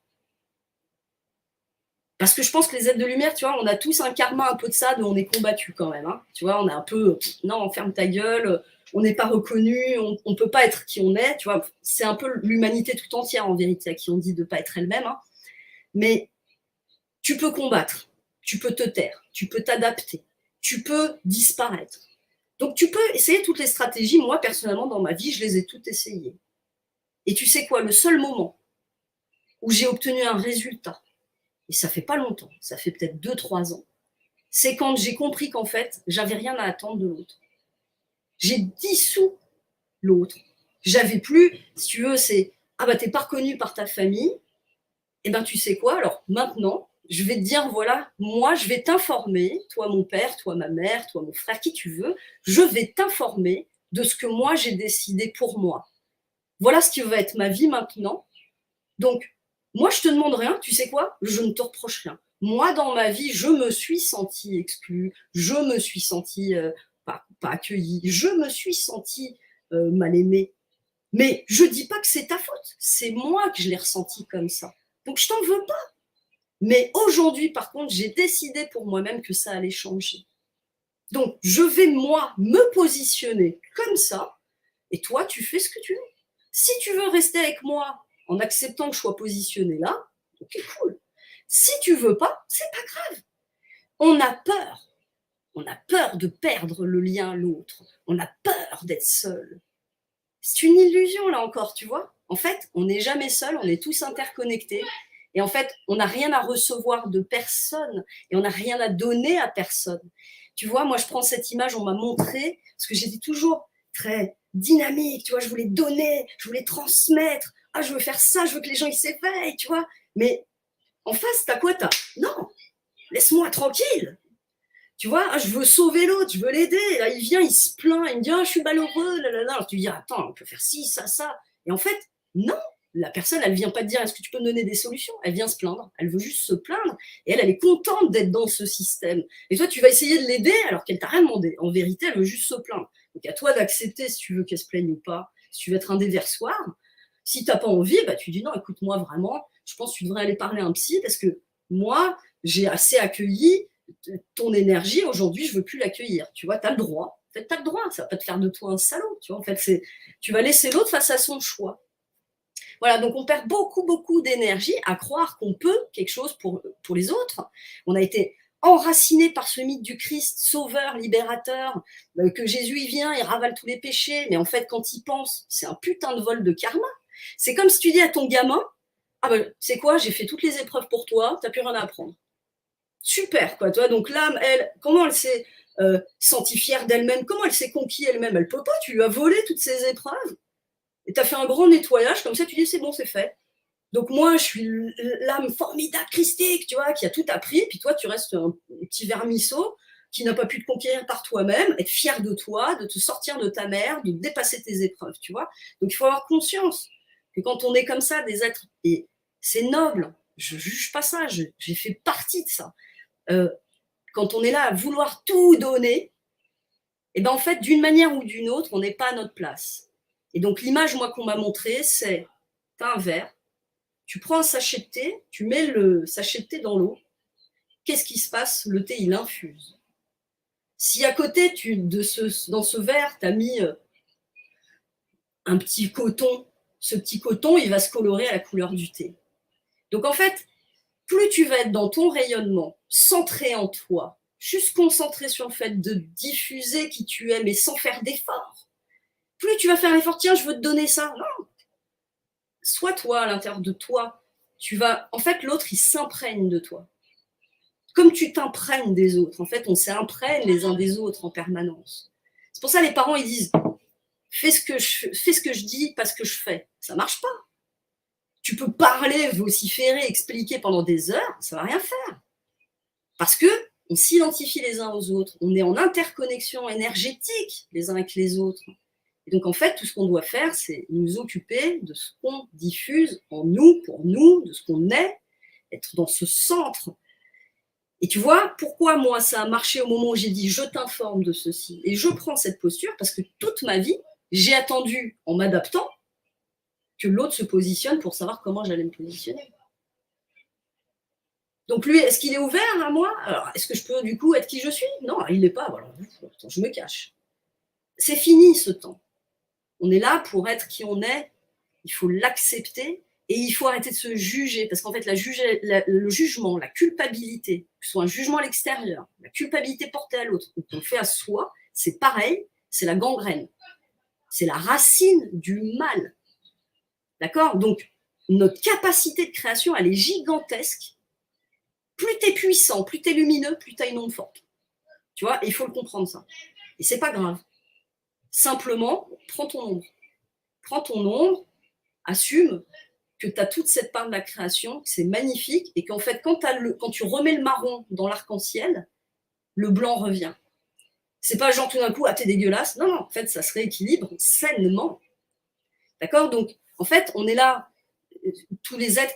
parce que je pense que les êtres de lumière, tu vois, on a tous un karma un peu de ça, de on est combattu quand même. Hein. Tu vois, on est un peu, non, ferme ta gueule, on n'est pas reconnu, on ne peut pas être qui on est. Tu vois, c'est un peu l'humanité tout entière, en vérité, à qui on dit de ne pas être elle-même. Hein. Mais tu peux combattre, tu peux te taire, tu peux t'adapter, tu peux disparaître. Donc, tu peux essayer toutes les stratégies. Moi, personnellement, dans ma vie, je les ai toutes essayées. Et tu sais quoi, le seul moment où j'ai obtenu un résultat, et ça fait pas longtemps, ça fait peut-être 2-3 ans, c'est quand j'ai compris qu'en fait, j'avais rien à attendre de l'autre. J'ai dissous l'autre. J'avais plus, si tu veux, c'est « Ah bah t'es pas reconnu par ta famille, et ben tu sais quoi, alors maintenant, je vais te dire, voilà, moi je vais t'informer, toi mon père, toi ma mère, toi mon frère, qui tu veux, je vais t'informer de ce que moi j'ai décidé pour moi. Voilà ce qui va être ma vie maintenant. Donc, moi, je te demande rien, tu sais quoi? Je ne te reproche rien. Moi, dans ma vie, je me suis sentie exclue, je me suis sentie pas accueillie, je me suis sentie mal aimée. Mais je dis pas que c'est ta faute, c'est moi que je l'ai ressenti comme ça. Donc, je t'en veux pas. Mais aujourd'hui, par contre, j'ai décidé pour moi-même que ça allait changer. Donc, je vais, moi, me positionner comme ça, et toi, tu fais ce que tu veux. Si tu veux rester avec moi en acceptant que je sois positionnée là, ok, cool. Si tu veux pas, c'est pas grave. On a peur. On a peur de perdre le lien à l'autre. On a peur d'être seul. C'est une illusion, là encore, tu vois. En fait, on n'est jamais seul, on est tous interconnectés. Et en fait, on n'a rien à recevoir de personne et on n'a rien à donner à personne. Tu vois, moi, je prends cette image, on m'a montré, parce que j'étais toujours très dynamique, tu vois, je voulais donner, je voulais transmettre, ah, je veux faire ça, je veux que les gens ils s'éveillent, tu vois. Mais en face, t'as quoi? Non, laisse-moi tranquille. Tu vois, ah, je veux sauver l'autre, je veux l'aider. Là, il vient, il se plaint, il me dit, ah, je suis malheureux, là, là, là. Alors, tu dis, attends, on peut faire ci, ça, ça. Et en fait, non, la personne, elle vient pas te dire, est-ce que tu peux me donner des solutions? Elle vient se plaindre. Elle veut juste se plaindre. Et elle est contente d'être dans ce système. Et toi, tu vas essayer de l'aider alors qu'elle t'a rien demandé. En vérité, elle veut juste se plaindre. Donc, à toi d'accepter si tu veux qu'elle se plaigne ou pas, si tu veux être un déversoir. Si tu n'as pas envie, bah, tu dis, non, écoute, moi, vraiment, je pense que tu devrais aller parler à un psy parce que moi, j'ai assez accueilli ton énergie, aujourd'hui, je veux plus l'accueillir. Tu vois, tu as le droit. En fait, tu as le droit. Ça va pas te faire de toi un salaud. Tu vois, en fait, tu vas laisser l'autre face à son choix. Voilà, donc on perd beaucoup, beaucoup d'énergie à croire qu'on peut quelque chose pour les autres. On a été enraciné par ce mythe du Christ sauveur, libérateur, que Jésus, il vient, il ravale tous les péchés. Mais en fait, quand il pense, c'est un putain de vol de karma. C'est comme si tu dis à ton gamin, ah ben, c'est quoi, j'ai fait toutes les épreuves pour toi, t'as plus rien à apprendre. Super, quoi, toi. Donc l'âme, elle, comment elle s'est sentie fière d'elle-même? Comment elle s'est conquis elle-même? Elle peut pas, tu lui as volé toutes ces épreuves. Et tu as fait un grand nettoyage, comme ça, tu dis, c'est bon, c'est fait. Donc moi, je suis l'âme formidable, christique, tu vois, qui a tout appris, puis toi, tu restes un petit vermisseau qui n'a pas pu te conquérir par toi-même, être fier de toi, de te sortir de ta mère, de dépasser tes épreuves, tu vois. Donc il faut avoir conscience que quand on est comme ça, des êtres, et c'est noble, je juge pas ça, j'ai fait partie de ça. Quand on est là à vouloir tout donner, et ben en fait, d'une manière ou d'une autre, on n'est pas à notre place. Et donc l'image, moi, qu'on m'a montrée, c'est, tu as un verre, tu prends un sachet de thé, tu mets le sachet de thé dans l'eau, qu'est-ce qui se passe? Le thé, il infuse. Si à côté, dans ce verre, tu as mis un petit coton, ce petit coton, il va se colorer à la couleur du thé. Donc en fait, plus tu vas être dans ton rayonnement, centré en toi, juste concentré sur le fait de diffuser qui tu es, mais sans faire d'effort, plus tu vas faire l'effort, tiens, je veux te donner ça. Non. Sois toi à l'intérieur de toi. En fait, l'autre, il s'imprègne de toi. Comme tu t'imprègnes des autres. En fait, on s'imprègne les uns des autres en permanence. C'est pour ça que les parents, ils disent, fais ce que je dis, pas ce que je fais. Ça marche pas. Tu peux parler, vociférer, expliquer pendant des heures, ça va rien faire. Parce que on s'identifie les uns aux autres, on est en interconnexion énergétique les uns avec les autres. Et donc en fait, tout ce qu'on doit faire, c'est nous occuper de ce qu'on diffuse en nous, pour nous, de ce qu'on est, être dans ce centre. Et tu vois, pourquoi moi ça a marché au moment où j'ai dit je t'informe de ceci et je prends cette posture? Parce que toute ma vie, j'ai attendu, en m'adaptant, que l'autre se positionne pour savoir comment j'allais me positionner. Donc lui, est-ce qu'il est ouvert à moi? Alors, est-ce que je peux du coup être qui je suis? Non, il n'est pas. Voilà. Attends, je me cache. C'est fini ce temps. On est là pour être qui on est. Il faut l'accepter et il faut arrêter de se juger. Parce qu'en fait, le jugement, la culpabilité, que ce soit un jugement à l'extérieur, la culpabilité portée à l'autre, ou qu'on fait à soi, c'est pareil, c'est la gangrène. C'est la racine du mal. D'accord? Donc, notre capacité de création, elle est gigantesque. Plus tu es puissant, plus tu es lumineux, plus tu as une onde forte. Tu vois, il faut le comprendre ça. Et c'est pas grave. Simplement, prends ton ombre. Prends ton ombre, assume que tu as toute cette part de la création, que c'est magnifique, et qu'en fait, quand tu remets le marron dans l'arc-en-ciel, le blanc revient. C'est pas genre tout d'un coup, ah t'es dégueulasse. Non, non, en fait, ça se rééquilibre sainement. D'accord? Donc, en fait, on est là, tous les êtres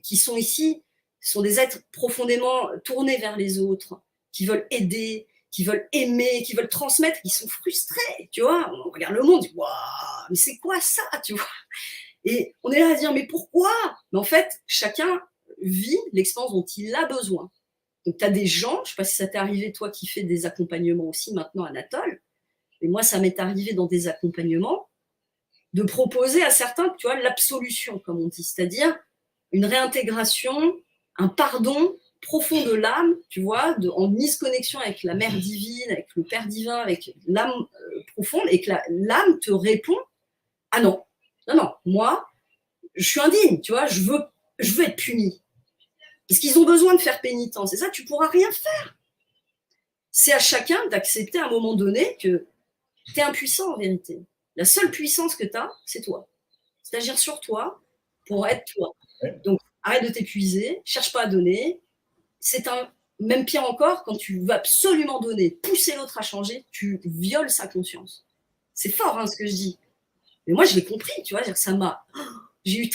qui sont ici, sont des êtres profondément tournés vers les autres, qui veulent aider, qui veulent aimer, qui veulent transmettre, qui sont frustrés, tu vois. On regarde le monde, on dit, waouh, mais c'est quoi ça, tu vois. Et on est là à dire, mais pourquoi? Mais en fait, chacun vit l'expérience dont il a besoin. Donc, tu as des gens, je ne sais pas si ça t'est arrivé, toi qui fais des accompagnements aussi maintenant, Anatole, et moi, ça m'est arrivé dans des accompagnements, de proposer à certains, tu vois, l'absolution, comme on dit, c'est-à-dire une réintégration, un pardon profond de l'âme, tu vois, en mise connexion avec la mère divine, avec le Père divin, avec l'âme profonde, et que l'âme te répond « Ah non, non, non, moi, je suis indigne, tu vois, je veux être puni. » Parce qu'ils ont besoin de faire pénitence. Et ça, tu ne pourras rien faire. C'est à chacun d'accepter à un moment donné que tu es impuissant en vérité. La seule puissance que tu as, c'est toi. C'est d'agir sur toi pour être toi. Donc, arrête de t'épuiser, cherche pas à donner. C'est même pire encore, quand tu vas absolument donner, pousser l'autre à changer, tu violes sa conscience. C'est fort hein, ce que je dis. Mais moi, je l'ai compris, tu vois, ça m'a... J'ai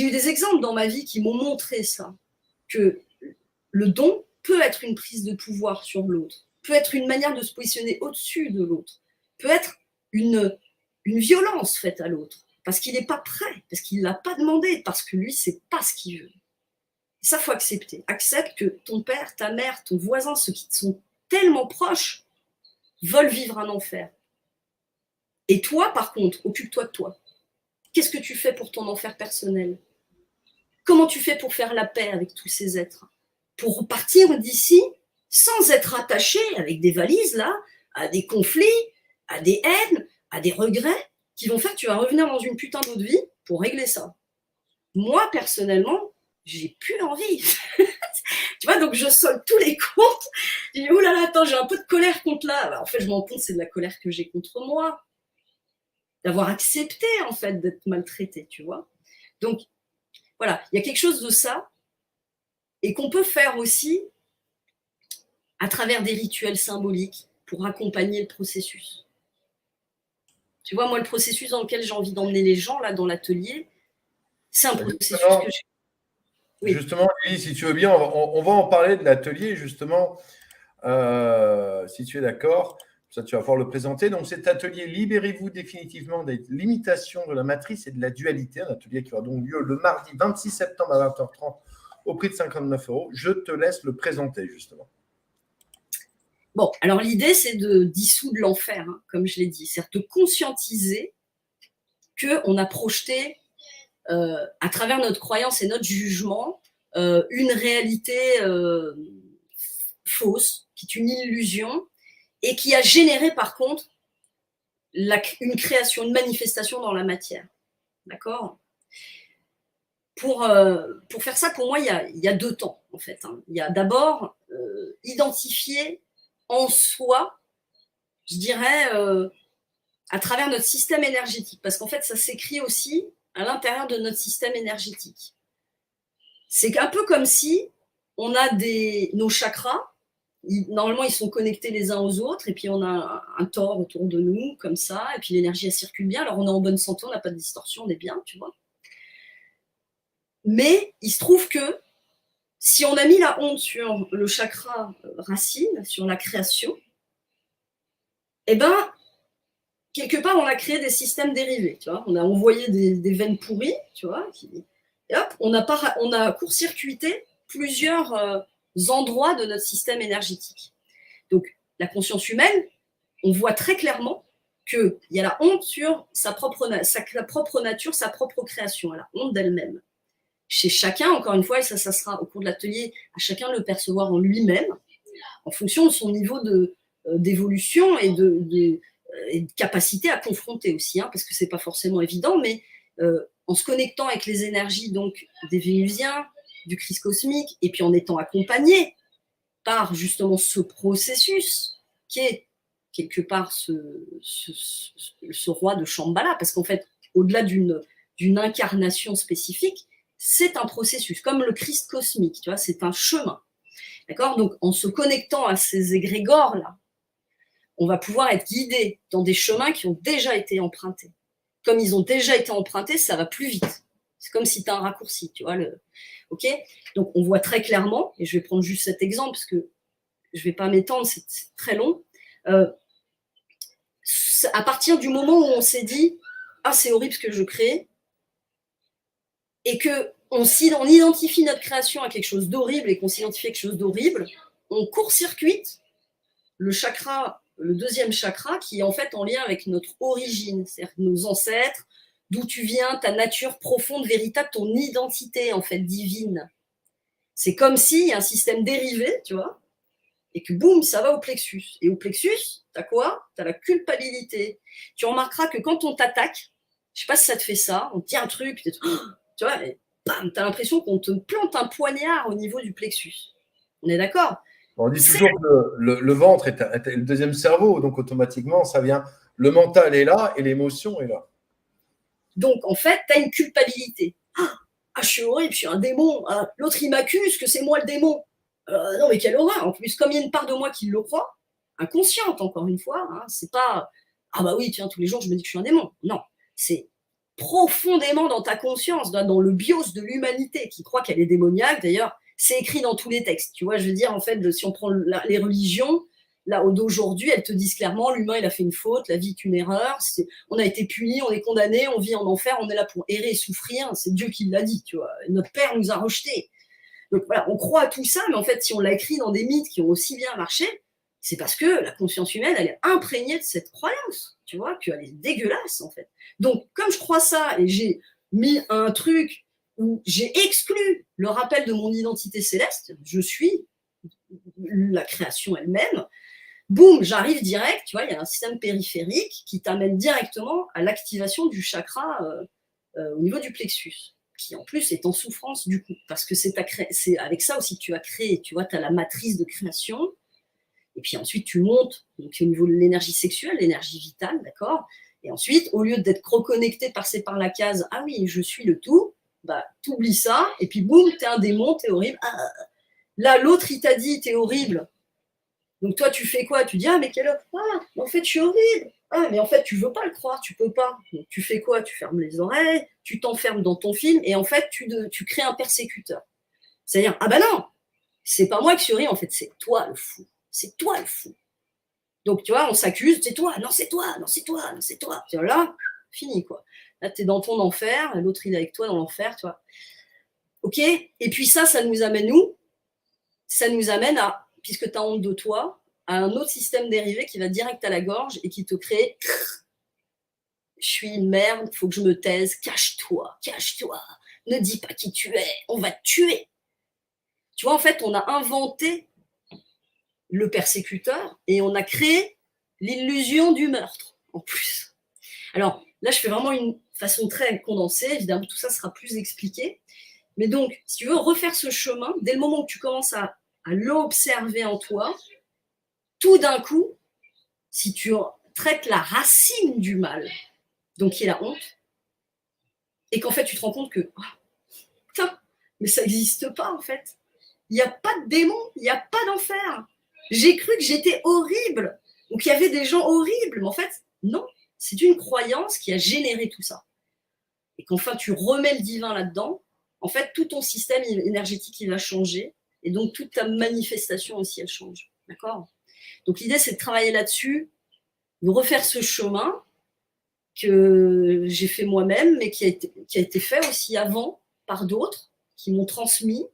eu des exemples dans ma vie qui m'ont montré ça, que le don peut être une prise de pouvoir sur l'autre, peut être une manière de se positionner au-dessus de l'autre, peut être une violence faite à l'autre, parce qu'il n'est pas prêt, parce qu'il ne l'a pas demandé, parce que lui, c'est pas ce qu'il veut. Et ça, il faut accepter. Accepte que ton père, ta mère, ton voisin, ceux qui te sont tellement proches, veulent vivre un enfer. Et toi, par contre, occupe-toi de toi. Qu'est-ce que tu fais pour ton enfer personnel? Comment tu fais pour faire la paix avec tous ces êtres? Pour repartir d'ici sans être attaché avec des valises, là, à des conflits, à des haines, à des regrets qui vont faire que tu vas revenir dans une putain d'autre vie pour régler ça. Moi, personnellement, j'ai plus envie. Tu vois, donc je solde tous les comptes. Je dis, oh là là, attends, j'ai un peu de colère contre là. Alors, en fait, je me rends compte, c'est de la colère que j'ai contre moi. D'avoir accepté, en fait, d'être maltraité, tu vois. Donc, voilà, il y a quelque chose de ça et qu'on peut faire aussi à travers des rituels symboliques pour accompagner le processus. Tu vois, moi, le processus dans lequel j'ai envie d'emmener les gens, là, dans l'atelier, c'est un processus que j'ai... Oui. Justement, Lily, si tu veux bien, on va en parler de l'atelier, justement, si tu es d'accord. Ça, tu vas pouvoir le présenter. Donc, cet atelier, libérez-vous définitivement des limitations de la matrice et de la dualité. Un atelier qui aura donc lieu le mardi 26 septembre à 20h30 au prix de 59 €. Je te laisse le présenter, justement. Bon, alors l'idée, c'est de dissoudre l'enfer, hein, comme je l'ai dit. C'est de conscientiser qu'on a projeté, à travers notre croyance et notre jugement, une réalité fausse, qui est une illusion, et qui a généré par contre une création, une manifestation dans la matière. D'accord ? Pour faire ça, pour moi, il y a deux temps, en fait. Hein. Il y a d'abord identifier en soi, je dirais, à travers notre système énergétique, parce qu'en fait, ça s'écrit aussi à l'intérieur de notre système énergétique. C'est un peu comme si on a nos chakras, normalement, ils sont connectés les uns aux autres, et puis on a un tor autour de nous, comme ça, et puis l'énergie, elle circule bien. Alors, on est en bonne santé, on n'a pas de distorsion, on est bien, tu vois. Mais il se trouve que si on a mis la honte sur le chakra racine, sur la création, eh bien, quelque part, on a créé des systèmes dérivés. Tu vois, on a envoyé des veines pourries, tu vois, et hop, on a court-circuité plusieurs endroits de notre système énergétique. Donc, la conscience humaine, on voit très clairement qu'il y a la honte sur sa propre nature, sa propre création, la honte d'elle-même. Chez chacun, encore une fois, et ça sera au cours de l'atelier, à chacun de le percevoir en lui-même, en fonction de son niveau d'évolution et de capacité à confronter aussi, hein, parce que c'est pas forcément évident, mais en se connectant avec les énergies donc des Vénusiens, du Christ cosmique, et puis en étant accompagné par justement ce processus qui est quelque part ce roi de Shambhala, parce qu'en fait, au-delà d'une incarnation spécifique, c'est un processus, comme le Christ cosmique, tu vois, c'est un chemin. D'accord ? Donc, en se connectant à ces égrégores-là, on va pouvoir être guidé dans des chemins qui ont déjà été empruntés. Comme ils ont déjà été empruntés, ça va plus vite. C'est comme si tu as un raccourci, tu vois. OK ? Donc, on voit très clairement, et je vais prendre juste cet exemple, parce que je ne vais pas m'étendre, c'est très long. À partir du moment où on s'est dit « Ah, c'est horrible ce que je crée », et qu'on identifie notre création à quelque chose d'horrible et qu'on s'identifie à quelque chose d'horrible, on court-circuite le chakra, le deuxième chakra, qui est en fait en lien avec notre origine, c'est-à-dire nos ancêtres, d'où tu viens, ta nature profonde, véritable, ton identité en fait divine. C'est comme s'il y a un système dérivé, tu vois, et que boum, ça va au plexus. Et au plexus, tu as quoi? Tu as la culpabilité. Tu remarqueras que quand on t'attaque, je sais pas si ça te fait ça, on te dit un truc, tu vois, et bam, tu as l'impression qu'on te plante un poignard au niveau du plexus. On est d'accord? On dit toujours que le ventre est le deuxième cerveau, donc automatiquement, ça vient. Le mental est là et l'émotion est là. Donc, en fait, tu as une culpabilité. Ah, je suis horrible, je suis un démon. Ah, l'autre, il m'accuse que c'est moi le démon. Non, mais quelle horreur. En plus, comme il y a une part de moi qui le croit, inconsciente, encore une fois, hein, c'est pas ah bah oui, tiens, tous les jours, je me dis que je suis un démon. Non, c'est profondément dans ta conscience, dans le bios de l'humanité qui croit qu'elle est démoniaque. D'ailleurs, c'est écrit dans tous les textes. Tu vois, je veux dire, en fait, si on prend les religions, là, d'aujourd'hui, elles te disent clairement, l'humain, il a fait une faute, la vie est une erreur, on a été puni, on est condamné, on vit en enfer, on est là pour errer et souffrir, c'est Dieu qui l'a dit, tu vois. Notre père nous a rejetés. Donc voilà, on croit à tout ça, mais en fait, si on l'a écrit dans des mythes qui ont aussi bien marché, c'est parce que la conscience humaine, elle est imprégnée de cette croyance, tu vois, qu'elle est dégueulasse, en fait. Donc, comme je crois ça, et j'ai mis un truc où j'ai exclu le rappel de mon identité céleste, je suis la création elle-même, boum, j'arrive direct, tu vois, il y a un système périphérique qui t'amène directement à l'activation du chakra au niveau du plexus, qui en plus est en souffrance du coup, parce que c'est avec ça aussi que tu as créé, tu vois, tu as la matrice de création, et puis ensuite tu montes donc, au niveau de l'énergie sexuelle, l'énergie vitale, d'accord. Et ensuite, au lieu d'être reconnecté par la case, ah oui, je suis le tout, bah, t'oublies ça, et puis boum, t'es un démon, t'es horrible. Ah, là, l'autre, il t'a dit, t'es horrible. Donc toi, tu fais quoi? Tu dis, ah, mais quelle autre? Ah, mais en fait, je suis horrible. Ah, mais en fait, tu veux pas le croire, tu peux pas. Donc tu fais quoi? Tu fermes les oreilles, tu t'enfermes dans ton film, et en fait, tu crées un persécuteur. C'est-à-dire, ah bah non, c'est pas moi qui suis horrible, en fait, c'est toi le fou. C'est toi le fou. Donc, tu vois, on s'accuse, c'est toi, non, c'est toi, non, c'est toi, non, c'est toi. Tu vois, là, fini, quoi. Là, tu es dans ton enfer, l'autre, il est avec toi dans l'enfer, tu vois. OK? Et puis ça nous amène où? Ça nous amène à, puisque tu as honte de toi, à un autre système dérivé qui va direct à la gorge et qui te crée je suis une merde, il faut que je me taise, cache-toi, cache-toi, ne dis pas qui tu es, on va te tuer. Tu vois, en fait, on a inventé le persécuteur et on a créé l'illusion du meurtre, en plus. Alors, là, je fais vraiment une façon très condensée, évidemment, tout ça sera plus expliqué. Mais donc, si tu veux refaire ce chemin, dès le moment où tu commences à l'observer en toi, tout d'un coup, si tu traites la racine du mal, donc qui est la honte, et qu'en fait, tu te rends compte que, oh, putain, mais ça n'existe pas, en fait. Il n'y a pas de démon, il n'y a pas d'enfer. J'ai cru que j'étais horrible, ou qu'il y avait des gens horribles, mais en fait, non. C'est une croyance qui a généré tout ça. Et qu'enfin, tu remets le divin là-dedans, en fait, tout ton système énergétique, il va changer, et donc toute ta manifestation aussi, elle change. D'accord? Donc l'idée, c'est de travailler là-dessus, de refaire ce chemin que j'ai fait moi-même, mais qui a été fait aussi avant par d'autres, qui m'ont transmis,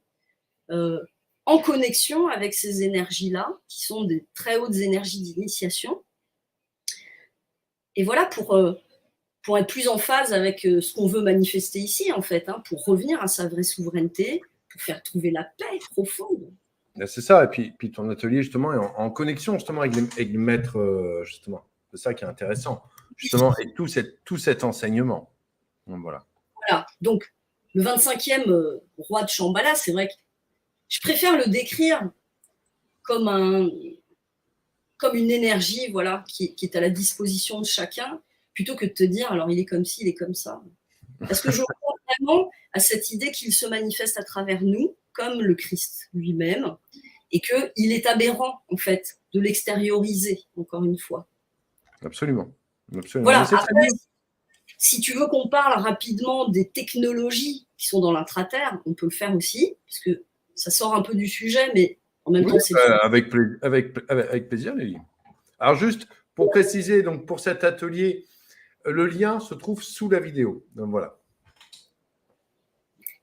en connexion avec ces énergies-là, qui sont des très hautes énergies d'initiation. Et voilà, pour être plus en phase avec ce qu'on veut manifester ici, en fait, hein, pour revenir à sa vraie souveraineté, pour faire trouver la paix profonde. C'est ça, et puis ton atelier, justement, est en connexion, justement, avec les maîtres, justement. C'est ça qui est intéressant, justement, et tout cet enseignement. Donc, voilà. Voilà, donc, le 25e roi de Shambhala, c'est vrai que je préfère le décrire comme une énergie, voilà, qui est à la disposition de chacun, plutôt que de te dire, alors il est comme ci, il est comme ça. Parce que je crois vraiment à cette idée qu'il se manifeste à travers nous, comme le Christ lui-même, et qu'il est aberrant, en fait, de l'extérioriser, encore une fois. Absolument. Voilà, après, si tu veux qu'on parle rapidement des technologies qui sont dans l'intraterre, on peut le faire aussi, parce que ça sort un peu du sujet, mais en même temps, c'est... Avec plaisir, Nelly. Alors, juste pour préciser, donc pour cet atelier, le lien se trouve sous la vidéo. Donc, voilà.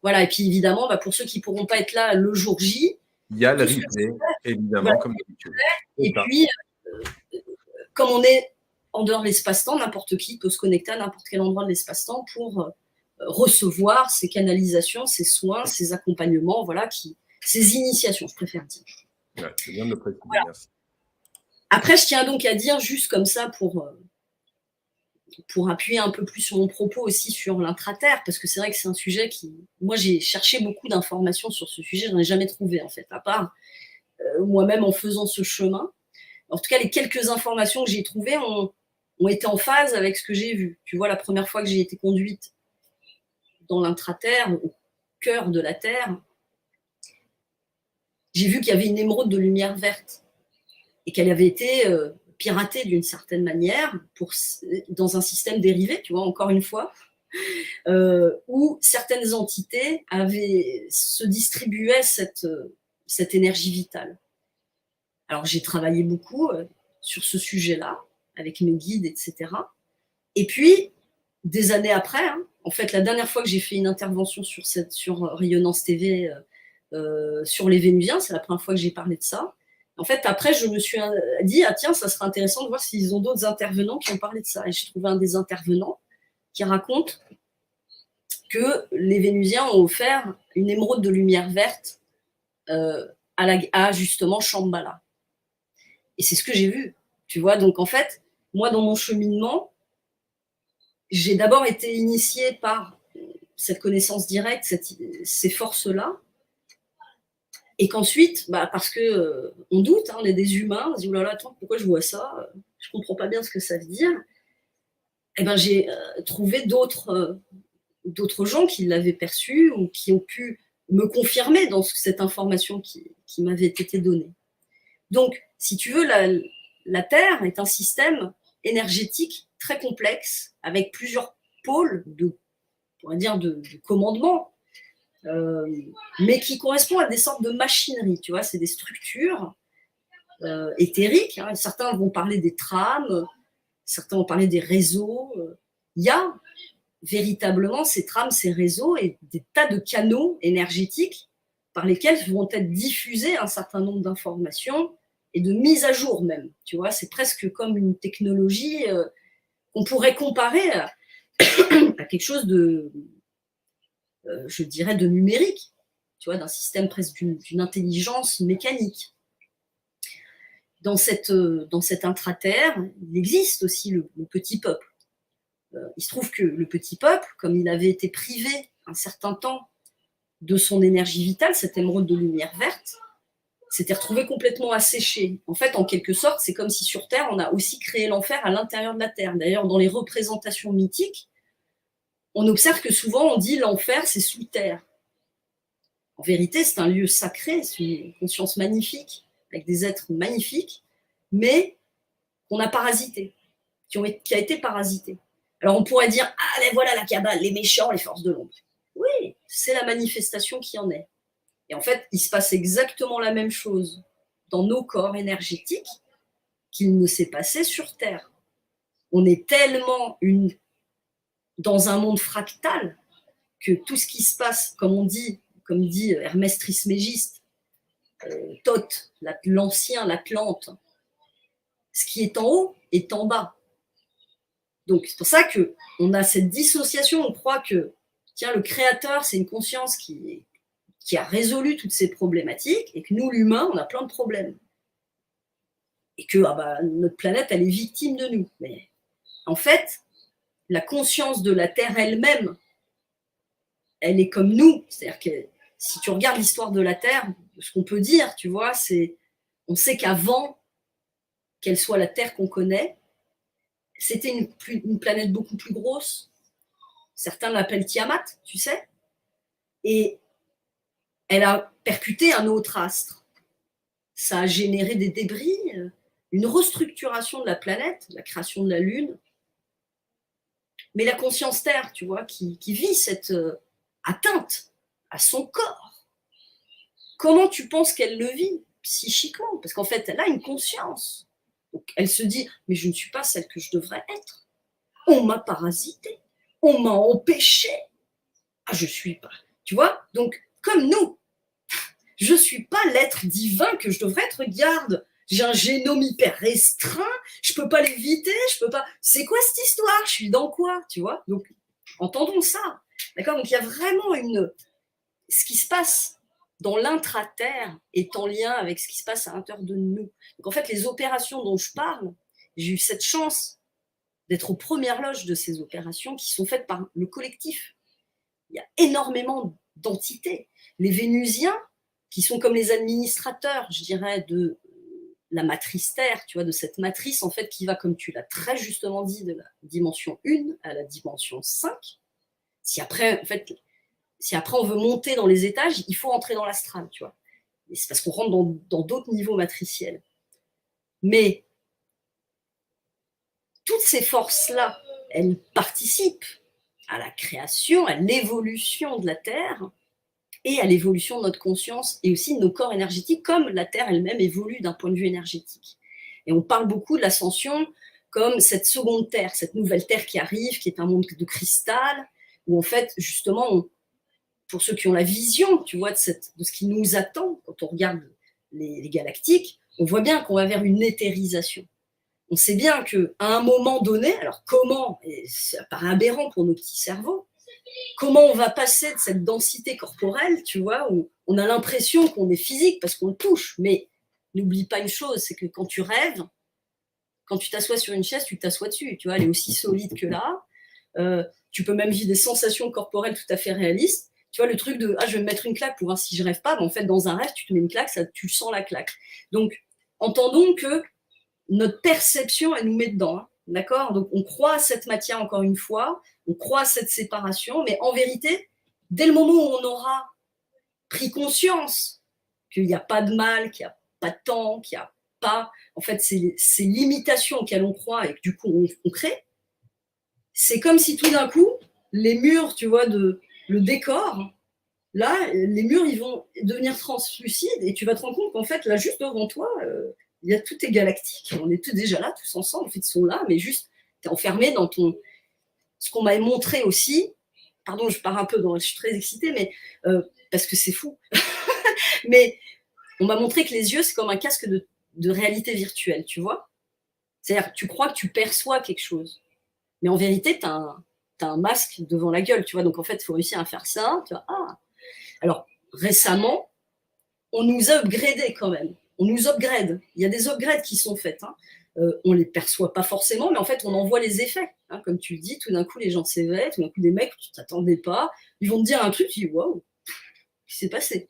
Voilà, et puis évidemment, pour ceux qui ne pourront pas être là le jour J, il y a le replay, évidemment, voilà, comme d'habitude. Et puis, comme on est en dehors de l'espace-temps, n'importe qui peut se connecter à n'importe quel endroit de l'espace-temps pour recevoir ces canalisations, ces soins, ces accompagnements, voilà, qui ces initiations, je préfère dire. Ouais, c'est bien de le préciser, Voilà. merci. Après, je tiens donc à dire, juste comme ça, pour appuyer un peu plus sur mon propos aussi sur l'intraterre, parce que c'est vrai que c'est un sujet qui... Moi, j'ai cherché beaucoup d'informations sur ce sujet, je n'en ai jamais trouvé, en fait, à part moi-même en faisant ce chemin. En tout cas, les quelques informations que j'ai trouvées ont été en phase avec ce que j'ai vu. Tu vois, la première fois que j'ai été conduite dans l'intraterre, au cœur de la Terre, j'ai vu qu'il y avait une émeraude de lumière verte et qu'elle avait été piratée d'une certaine manière dans un système dérivé, tu vois, encore une fois, où certaines entités se distribuaient cette énergie vitale. Alors j'ai travaillé beaucoup sur ce sujet-là, avec mes guides, etc. Et puis, des années après, en fait, la dernière fois que j'ai fait une intervention sur Rayonnance TV sur les Vénusiens, c'est la première fois que j'ai parlé de ça. En fait, après, je me suis dit, ah tiens, ça serait intéressant de voir s'ils ont d'autres intervenants qui ont parlé de ça. Et j'ai trouvé un des intervenants qui raconte que les Vénusiens ont offert une émeraude de lumière verte à justement Shambhala. Et c'est ce que j'ai vu, tu vois. Donc, en fait, moi, dans mon cheminement, j'ai d'abord été initiée par cette connaissance directe, ces forces-là, et qu'ensuite, parce que on doute, on est des humains, on se dit, oh là là, attends, pourquoi je vois ça, je comprends pas bien ce que ça veut dire. Et ben, j'ai trouvé d'autres gens qui l'avaient perçu ou qui ont pu me confirmer dans cette information qui m'avait été donnée. Donc, si tu veux, la Terre est un système énergétique très complexe, avec plusieurs pôles on va dire de commandement, mais qui correspond à des sortes de machineries, tu vois, c'est des structures éthériques, hein. Certains vont parler des trames, certains vont parler des réseaux. Il y a véritablement ces trames, ces réseaux et des tas de canaux énergétiques par lesquels vont être diffusées un certain nombre d'informations et de mises à jour même, tu vois, c'est presque comme une technologie qu'on pourrait comparer à quelque chose de, je dirais, de numérique, tu vois, d'un système presque d'une intelligence mécanique. Dans cette intraterre, il existe aussi le petit peuple. Il se trouve que le petit peuple, comme il avait été privé un certain temps de son énergie vitale, cette émeraude de lumière verte, s'était retrouvé complètement asséché. En fait, en quelque sorte, c'est comme si sur Terre, on a aussi créé l'enfer à l'intérieur de la Terre. D'ailleurs, dans les représentations mythiques, on observe que souvent, on dit l'enfer, c'est sous terre. En vérité, c'est un lieu sacré, c'est une conscience magnifique, avec des êtres magnifiques, mais qu'on a parasité, qui a été parasité. Alors on pourrait dire, ah ben voilà la cabale, les méchants, les forces de l'ombre. Oui, c'est la manifestation qui en est. Et en fait, il se passe exactement la même chose dans nos corps énergétiques qu'il ne s'est passé sur Terre. On est tellement dans un monde fractal que tout ce qui se passe, comme dit Hermès Trismégiste, Thoth, l'ancien, l'Atlante, ce qui est en haut est en bas. Donc c'est pour ça qu'on a cette dissociation, on croit que tiens, le créateur, c'est une conscience qui a résolu toutes ces problématiques, et que nous, l'humain, on a plein de problèmes. Et que notre planète, elle est victime de nous. Mais en fait, la conscience de la Terre elle-même, elle est comme nous. C'est-à-dire que si tu regardes l'histoire de la Terre, ce qu'on peut dire, tu vois, c'est on sait qu'avant qu'elle soit la Terre qu'on connaît, c'était une planète beaucoup plus grosse. Certains l'appellent Tiamat, tu sais. Et elle a percuté un autre astre. Ça a généré des débris, une restructuration de la planète, la création de la Lune. Mais la conscience Terre, tu vois, qui vit cette atteinte à son corps, comment tu penses qu'elle le vit psychiquement? Parce qu'en fait, elle a une conscience. Donc, elle se dit, mais je ne suis pas celle que je devrais être. On m'a parasité. On m'a empêché. Ah, je suis pas. Tu vois? Donc, comme nous, je ne suis pas l'être divin que je devrais être. Regarde, j'ai un génome hyper restreint, je ne peux pas l'éviter, je peux pas. C'est quoi cette histoire? Je suis dans quoi? Tu vois? Donc, entendons ça. D'accord? Donc, il y a vraiment ce qui se passe dans l'intra-terre est en lien avec ce qui se passe à l'intérieur de nous. Donc en fait, les opérations dont je parle, j'ai eu cette chance d'être aux premières loges de ces opérations qui sont faites par le collectif. Il y a énormément d'entités. Les Vénusiens, qui sont comme les administrateurs, je dirais, de la matrice Terre, tu vois, de cette matrice, en fait, qui va, comme tu l'as très justement dit, de la dimension 1 à la dimension 5. Si après, en fait, si après on veut monter dans les étages, il faut entrer dans l'astral, tu vois. Et c'est parce qu'on rentre dans d'autres niveaux matriciels. Mais toutes ces forces-là, elles participent à la création, à l'évolution de la Terre et à l'évolution de notre conscience et aussi de nos corps énergétiques, comme la Terre elle-même évolue d'un point de vue énergétique. Et on parle beaucoup de l'ascension comme cette seconde Terre, cette nouvelle Terre qui arrive, qui est un monde de cristal, où en fait, justement, pour ceux qui ont la vision, tu vois, de ce qui nous attend, quand on regarde les galactiques, on voit bien qu'on va vers une éthérisation. On sait bien qu'à un moment donné, alors comment, et ça paraît aberrant pour nos petits cerveaux, comment on va passer de cette densité corporelle, tu vois, où on a l'impression qu'on est physique parce qu'on le touche, mais n'oublie pas une chose, c'est que quand tu rêves, quand tu t'assois sur une chaise, tu t'assois dessus, tu vois, elle est aussi solide que là. Tu peux même vivre des sensations corporelles tout à fait réalistes. Tu vois, le truc de « ah, je vais me mettre une claque pour voir si je rêve pas », mais en fait, dans un rêve, tu te mets une claque, tu sens la claque. Donc, entendons que notre perception, elle nous met dedans, hein, d'accord? Donc, on croit à cette matière, encore une fois, on croit à cette séparation, mais en vérité, dès le moment où on aura pris conscience qu'il n'y a pas de mal, qu'il n'y a pas de temps, qu'il n'y a pas, en fait, ces limitations auxquelles on croit et que du coup, on crée, c'est comme si tout d'un coup, les murs, tu vois, le décor, là, les murs, ils vont devenir translucides et tu vas te rendre compte qu'en fait, là, juste devant toi, il y a tout est galactique. On est tous déjà là, tous ensemble. En fait, ils sont là, mais juste, tu es enfermé dans ton. Ce qu'on m'avait montré aussi, pardon, je pars un peu je suis très excitée, mais parce que c'est fou. Mais on m'a montré que les yeux, c'est comme un casque de réalité virtuelle, tu vois. C'est-à-dire que tu crois que tu perçois quelque chose. Mais en vérité, tu as un masque devant la gueule, tu vois. Donc, en fait, il faut réussir à faire ça. Tu vois. Ah. Alors, récemment, on nous a upgradé quand même. On nous upgrade. Il y a des upgrades qui sont faits. Hein. On ne les perçoit pas forcément, mais en fait, on en voit les effets. Hein. Comme tu le dis, tout d'un coup, les gens s'éveillent, tout d'un coup, des mecs, tu ne t'attendais pas, ils vont te dire un truc, tu dis « waouh, qu'est-ce qui s'est passé ?»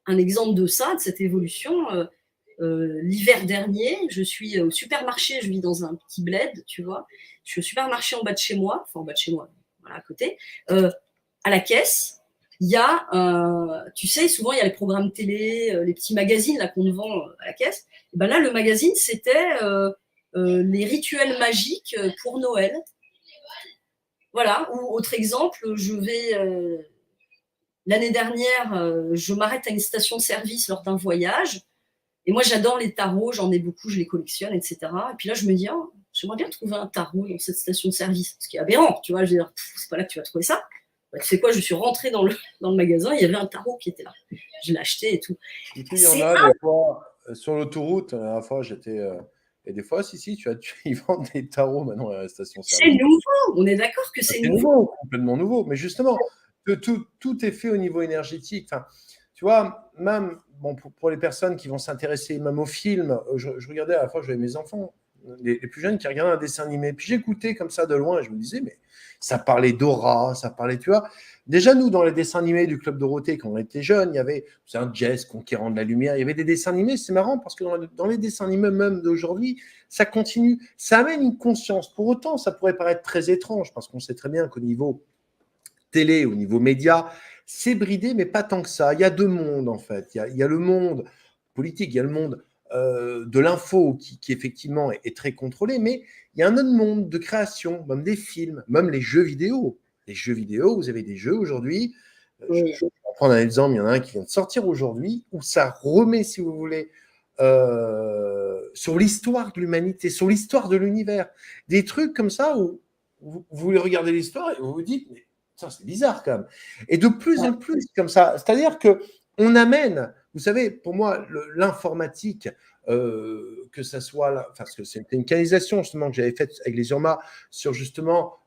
Un exemple de ça, de cette évolution, l'hiver dernier, je suis au supermarché, je vis dans un petit bled, tu vois. Je suis au supermarché en bas de chez moi, voilà, à côté. À la caisse, il y a, tu sais, souvent il y a les programmes télé, les petits magazines là qu'on vend à la caisse. Et ben là, le magazine, c'était les rituels magiques pour Noël. Voilà. Ou autre exemple, je vais l'année dernière, je m'arrête à une station-service lors d'un voyage. Et moi, j'adore les tarots, j'en ai beaucoup, je les collectionne, etc. Et puis là, je me dis, oh, j'aimerais bien trouver un tarot dans cette station-service. Ce qui est aberrant, tu vois, je veux dire, c'est pas là que tu vas trouver ça. Bah, tu sais quoi, je suis rentrée dans le magasin, il y avait un tarot qui était là. Je l'ai acheté et tout. Et puis, il y en a des fois, sur l'autoroute, la dernière fois, j'étais. Et des fois, si, ils vendent des tarots maintenant à la station-service. C'est nouveau, on est d'accord que c'est nouveau. Complètement nouveau. Mais justement, tout est fait au niveau énergétique. Enfin, tu vois, même bon, pour les personnes qui vont s'intéresser même au film, je regardais à la fois, j'avais mes enfants, les plus jeunes qui regardaient un dessin animé. Puis j'écoutais comme ça de loin et je me disais, mais ça parlait d'aura, ça parlait, tu vois. Déjà, nous, dans les dessins animés du Club Dorothée, quand on était jeunes, il y avait un Jess conquérant de la lumière. Il y avait des dessins animés, c'est marrant parce que dans les dessins animés même d'aujourd'hui, ça continue. Ça amène une conscience. Pour autant, ça pourrait paraître très étrange parce qu'on sait très bien qu'au niveau télé, au niveau média, c'est bridé, mais pas tant que ça. Il y a deux mondes, en fait. Il y a le monde politique, il y a le monde de l'info qui effectivement est très contrôlé, mais il y a un autre monde de création, même des films, même les jeux vidéo. Les jeux vidéo, vous avez des jeux aujourd'hui. Oui. Je vais prendre un exemple, il y en a un qui vient de sortir aujourd'hui, où ça remet, si vous voulez, sur l'histoire de l'humanité, sur l'histoire de l'univers. Des trucs comme ça où vous regardez l'histoire et vous vous dites, mais ça, c'est bizarre quand même. Et de plus en plus comme ça. C'est-à-dire qu'on amène, vous savez, pour moi, l'informatique, que ça soit, parce que c'était une canalisation justement que j'avais faite avec les Urma sur justement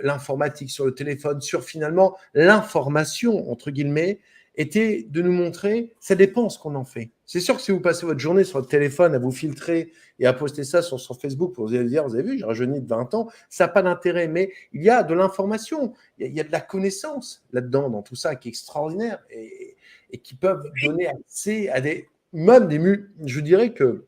l'informatique, sur le téléphone, sur finalement l'information, entre guillemets, était de nous montrer, ça dépend ce qu'on en fait. C'est sûr que si vous passez votre journée sur votre téléphone à vous filtrer et à poster ça sur Facebook pour vous allez dire, vous avez vu, j'ai rajeuni de 20 ans, ça n'a pas d'intérêt. Mais il y a de l'information, il y a de la connaissance là-dedans, dans tout ça, qui est extraordinaire et qui peuvent donner accès à je dirais que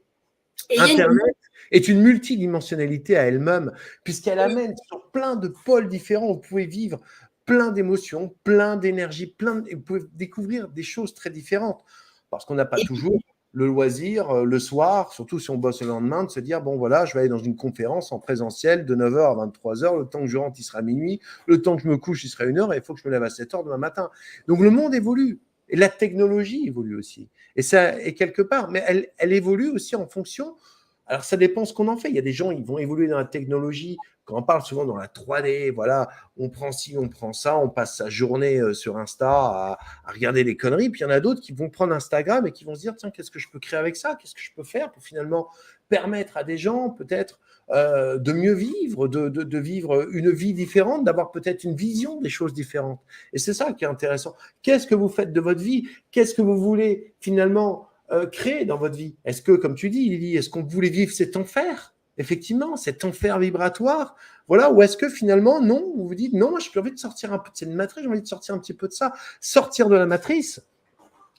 Internet est une multidimensionnalité à elle-même, puisqu'elle amène sur plein de pôles différents. Vous pouvez vivre plein d'émotions, plein d'énergie, vous pouvez découvrir des choses très différentes. Parce qu'on n'a pas toujours le loisir, le soir, surtout si on bosse le lendemain, de se dire, bon voilà, je vais aller dans une conférence en présentiel de 9 h à 23 h, le temps que je rentre, il sera minuit, le temps que je me couche, il sera 1 h, et il faut que je me lève à 7 h demain matin. Donc le monde évolue. Et la technologie évolue aussi. Et ça est quelque part, mais elle évolue aussi en fonction. Alors, ça dépend ce qu'on en fait. Il y a des gens, ils vont évoluer dans la technologie. Quand on parle souvent dans la 3D, voilà, on prend ci, on prend ça, on passe sa journée sur Insta à regarder des conneries. Puis il y en a d'autres qui vont prendre Instagram et qui vont se dire, tiens, qu'est-ce que je peux créer avec ça? Qu'est-ce que je peux faire pour finalement permettre à des gens peut-être de mieux vivre, de vivre une vie différente, d'avoir peut-être une vision des choses différentes. Et c'est ça qui est intéressant. Qu'est-ce que vous faites de votre vie? Qu'est-ce que vous voulez finalement créer dans votre vie? Est-ce que, comme tu dis, Lily, est-ce qu'on voulait vivre cet enfer? Effectivement, cet enfer vibratoire, voilà, ou est-ce que finalement, non, vous vous dites, non, moi, j'ai plus envie de sortir un peu de cette matrice, j'ai envie de sortir un petit peu de ça. Sortir de la matrice,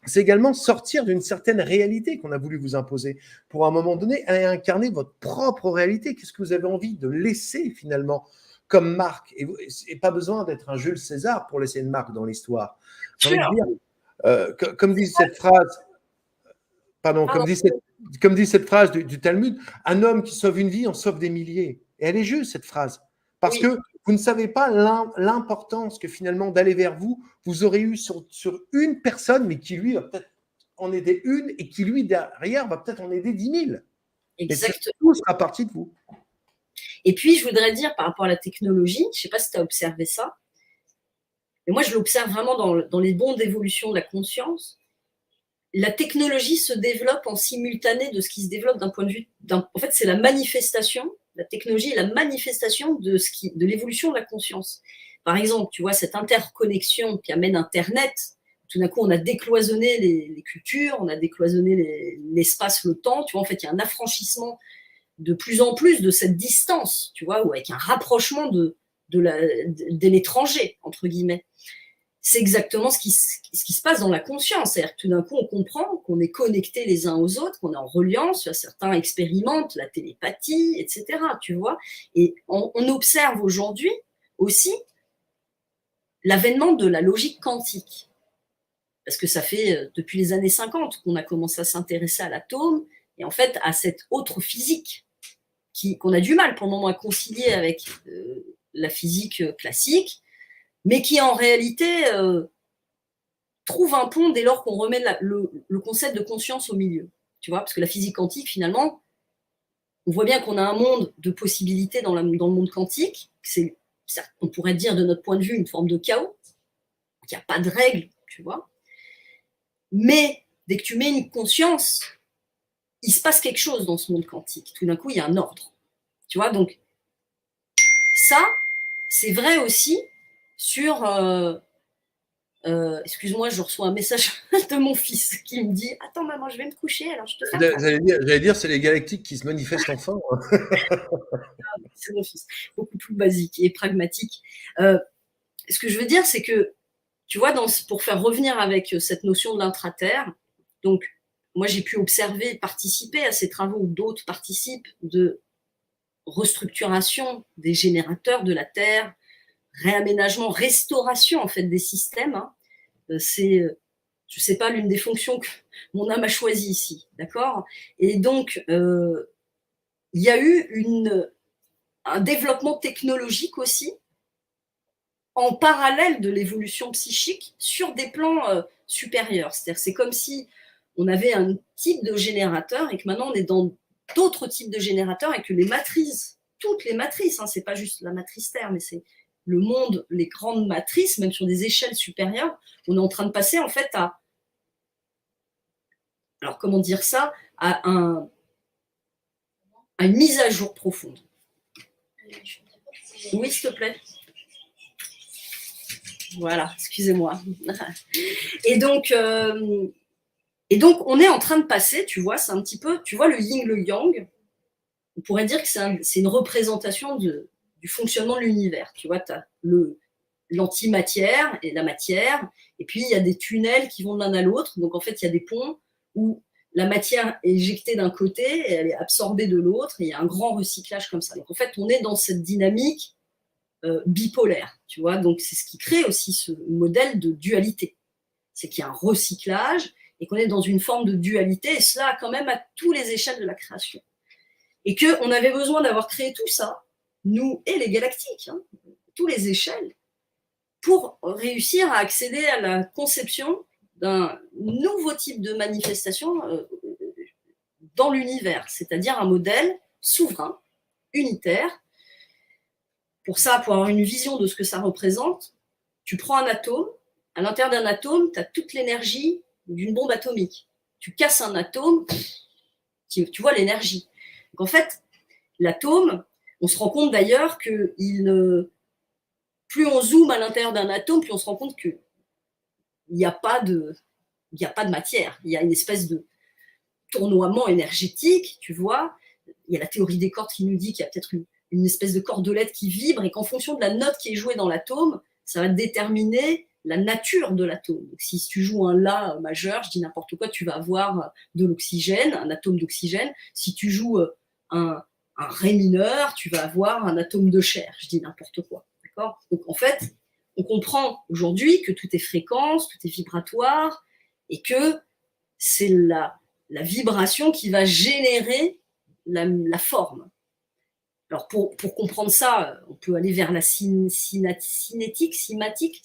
c'est également sortir d'une certaine réalité qu'on a voulu vous imposer. Pour à un moment donné, aller incarner votre propre réalité. Qu'est-ce que vous avez envie de laisser finalement comme marque? Et pas besoin d'être un Jules César pour laisser une marque dans l'histoire. J'ai envie de dire, comme dit cette phrase, pardon, comme dit cette phrase du Talmud, un homme qui sauve une vie en sauve des milliers. Et elle est juste, cette phrase. Parce que vous ne savez pas l'importance que finalement d'aller vers vous, vous aurez eu sur une personne, mais qui lui va peut-être en aider une et qui lui derrière va peut-être en aider 10 000. Exactement. Tout sera partie de vous. Et puis, je voudrais dire par rapport à la technologie, je ne sais pas si tu as observé ça, mais moi, je l'observe vraiment dans les bonds d'évolution de la conscience. La technologie se développe en simultané de ce qui se développe d'un point de vue. En fait, c'est la manifestation. La technologie est la manifestation de l'évolution de la conscience. Par exemple, tu vois, cette interconnexion qui amène Internet, tout d'un coup, on a décloisonné les cultures, on a décloisonné l'espace, le temps. Tu vois, en fait, il y a un affranchissement de plus en plus de cette distance, tu vois, ou avec un rapprochement de l'étranger, entre guillemets. C'est exactement ce qui se passe dans la conscience. C'est-à-dire que tout d'un coup, on comprend qu'on est connectés les uns aux autres, qu'on est en reliance. Certains expérimentent la télépathie, etc. Tu vois. Et on observe aujourd'hui aussi l'avènement de la logique quantique. Parce que ça fait depuis les années 50 qu'on a commencé à s'intéresser à l'atome et en fait à cette autre physique qu'on a du mal pour le moment à concilier avec la physique classique, mais qui en réalité trouve un pont dès lors qu'on remet le concept de conscience au milieu. Tu vois, parce que la physique quantique, finalement, on voit bien qu'on a un monde de possibilités dans le monde quantique. On pourrait dire de notre point de vue une forme de chaos. Il n'y a pas de règles, tu vois. Mais dès que tu mets une conscience, il se passe quelque chose dans ce monde quantique. Tout d'un coup, il y a un ordre. Tu vois, donc ça, c'est vrai aussi sur... excuse-moi, je reçois un message de mon fils qui me dit « Attends maman, je vais me coucher, alors je te fais un J'allais dire, c'est les galactiques qui se manifestent enfin. C'est mon fils, beaucoup plus basique et pragmatique. Ce que je veux dire, c'est que, tu vois, pour faire revenir avec cette notion de l'intraterre, donc moi j'ai pu observer, participer à ces travaux où d'autres participent de restructuration des générateurs de la Terre, réaménagement, restauration en fait des systèmes. Hein. C'est, je sais pas, l'une des fonctions que mon âme a choisie ici, d'accord. Et donc, il y a eu un développement technologique aussi en parallèle de l'évolution psychique sur des plans supérieurs. C'est-à-dire, c'est comme si on avait un type de générateur et que maintenant on est dans d'autres types de générateurs et que les matrices, toutes les matrices, hein, c'est pas juste la matrice Terre, mais c'est le monde, les grandes matrices, même sur des échelles supérieures, on est en train de passer en fait à, alors comment dire ça, à une mise à jour profonde. Oui, s'il te plaît. Voilà, excusez-moi. Et donc, on est en train de passer, tu vois, c'est un petit peu, tu vois, le yin, le yang. On pourrait dire que c'est une représentation du fonctionnement de l'univers. Tu vois, tu as l'antimatière et la matière, et puis il y a des tunnels qui vont de l'un à l'autre. Donc en fait, il y a des ponts où la matière est éjectée d'un côté et elle est absorbée de l'autre, et il y a un grand recyclage comme ça. Donc en fait, on est dans cette dynamique bipolaire, tu vois. Donc c'est ce qui crée aussi ce modèle de dualité. C'est qu'il y a un recyclage et qu'on est dans une forme de dualité, et cela quand même à tous les échelles de la création. Et qu'on avait besoin d'avoir créé tout ça, nous et les galactiques, hein, tous les échelles, pour réussir à accéder à la conception d'un nouveau type de manifestation dans l'univers, c'est-à-dire un modèle souverain, unitaire. Pour ça, pour avoir une vision de ce que ça représente, tu prends un atome, à l'intérieur d'un atome, tu as toute l'énergie d'une bombe atomique. Tu casses un atome, tu vois l'énergie. Donc en fait, l'atome, on se rend compte d'ailleurs que plus on zoome à l'intérieur d'un atome, plus on se rend compte qu'il n'y a pas de matière. Il y a une espèce de tournoiement énergétique, tu vois. Il y a la théorie des cordes qui nous dit qu'il y a peut-être une espèce de cordelette qui vibre et qu'en fonction de la note qui est jouée dans l'atome, ça va déterminer la nature de l'atome. Donc, si tu joues un La majeur, je dis n'importe quoi, tu vas avoir de l'oxygène, un atome d'oxygène. Si tu joues un Ré mineur, tu vas avoir un atome de chair. Je dis n'importe quoi. D'accord ? Donc, en fait, on comprend aujourd'hui que tout est fréquence, tout est vibratoire, et que c'est la vibration qui va générer la forme. Alors, pour comprendre ça, on peut aller vers la cinétique, cymatique,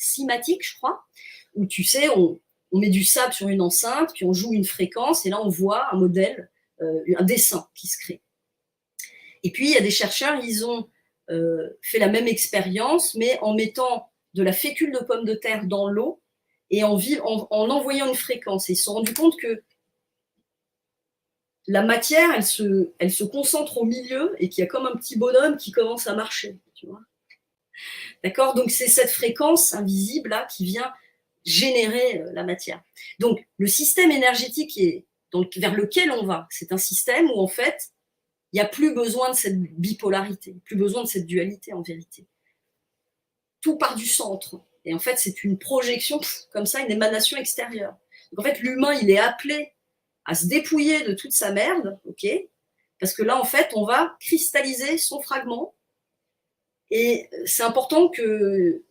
je crois, où tu sais, on met du sable sur une enceinte, puis on joue une fréquence, et là, on voit un modèle, un dessin qui se crée. Et puis, il y a des chercheurs, ils ont fait la même expérience, mais en mettant de la fécule de pomme de terre dans l'eau et en envoyant une fréquence. Et ils se sont rendus compte que la matière, elle se concentre au milieu et qu'il y a comme un petit bonhomme qui commence à marcher. Tu vois ? D'accord ? Donc, c'est cette fréquence invisible là qui vient générer la matière. Donc, le système énergétique vers lequel on va, c'est un système où en fait, il n'y a plus besoin de cette bipolarité, plus besoin de cette dualité en vérité. Tout part du centre. Et en fait, c'est une projection, comme ça, une émanation extérieure. Donc en fait, l'humain, il est appelé à se dépouiller de toute sa merde, ok ? Parce que là, en fait, on va cristalliser son fragment. Et c'est important que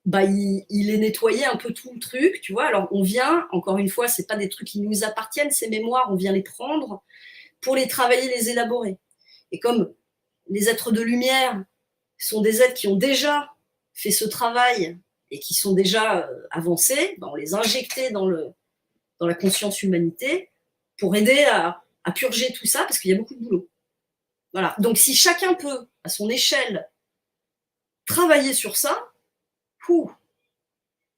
il ait nettoyé un peu tout le truc, tu vois. Alors on vient, encore une fois, c'est pas des trucs qui nous appartiennent, ces mémoires, on vient les prendre pour les travailler, les élaborer. Et comme les êtres de lumière sont des êtres qui ont déjà fait ce travail et qui sont déjà avancés, on les a injectés dans la conscience humanité pour aider à purger tout ça, parce qu'il y a beaucoup de boulot. Voilà. Donc si chacun peut, à son échelle, travailler sur ça, on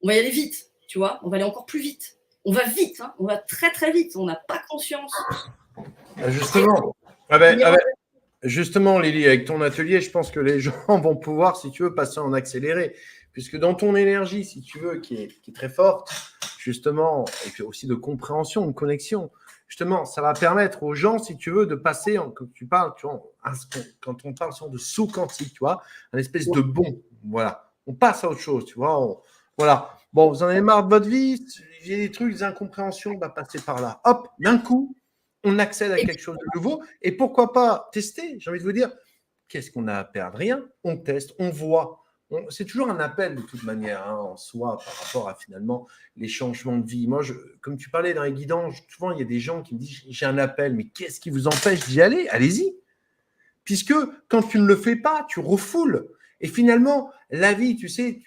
va y aller vite, tu vois, on va aller encore plus vite. On va vite, hein, on va très très vite, on n'a pas conscience. Justement, justement, Lily, avec ton atelier, je pense que les gens vont pouvoir, si tu veux, passer en accéléré. Puisque dans ton énergie, si tu veux, qui est très forte, justement, et puis aussi de compréhension, de connexion, justement, ça va permettre aux gens, si tu veux, de passer, quand tu parles, tu vois, quand on parle de saut quantique, tu vois, un espèce de bond, voilà. On passe à autre chose, tu vois. Voilà. Bon, vous en avez marre de votre vie, il y a des trucs, des incompréhensions, on va passer par là. Hop, d'un coup, on accède à quelque chose de nouveau. Et pourquoi pas tester? J'ai envie de vous dire, qu'est-ce qu'on a à perdre? Rien. On teste, on voit. C'est toujours un appel de toute manière en soi par rapport à finalement les changements de vie. Moi, comme tu parlais dans les guidances, souvent il y a des gens qui me disent j'ai un appel, mais qu'est-ce qui vous empêche d'y aller? Allez-y. Puisque quand tu ne le fais pas, tu refoules. Et finalement, la vie, tu sais,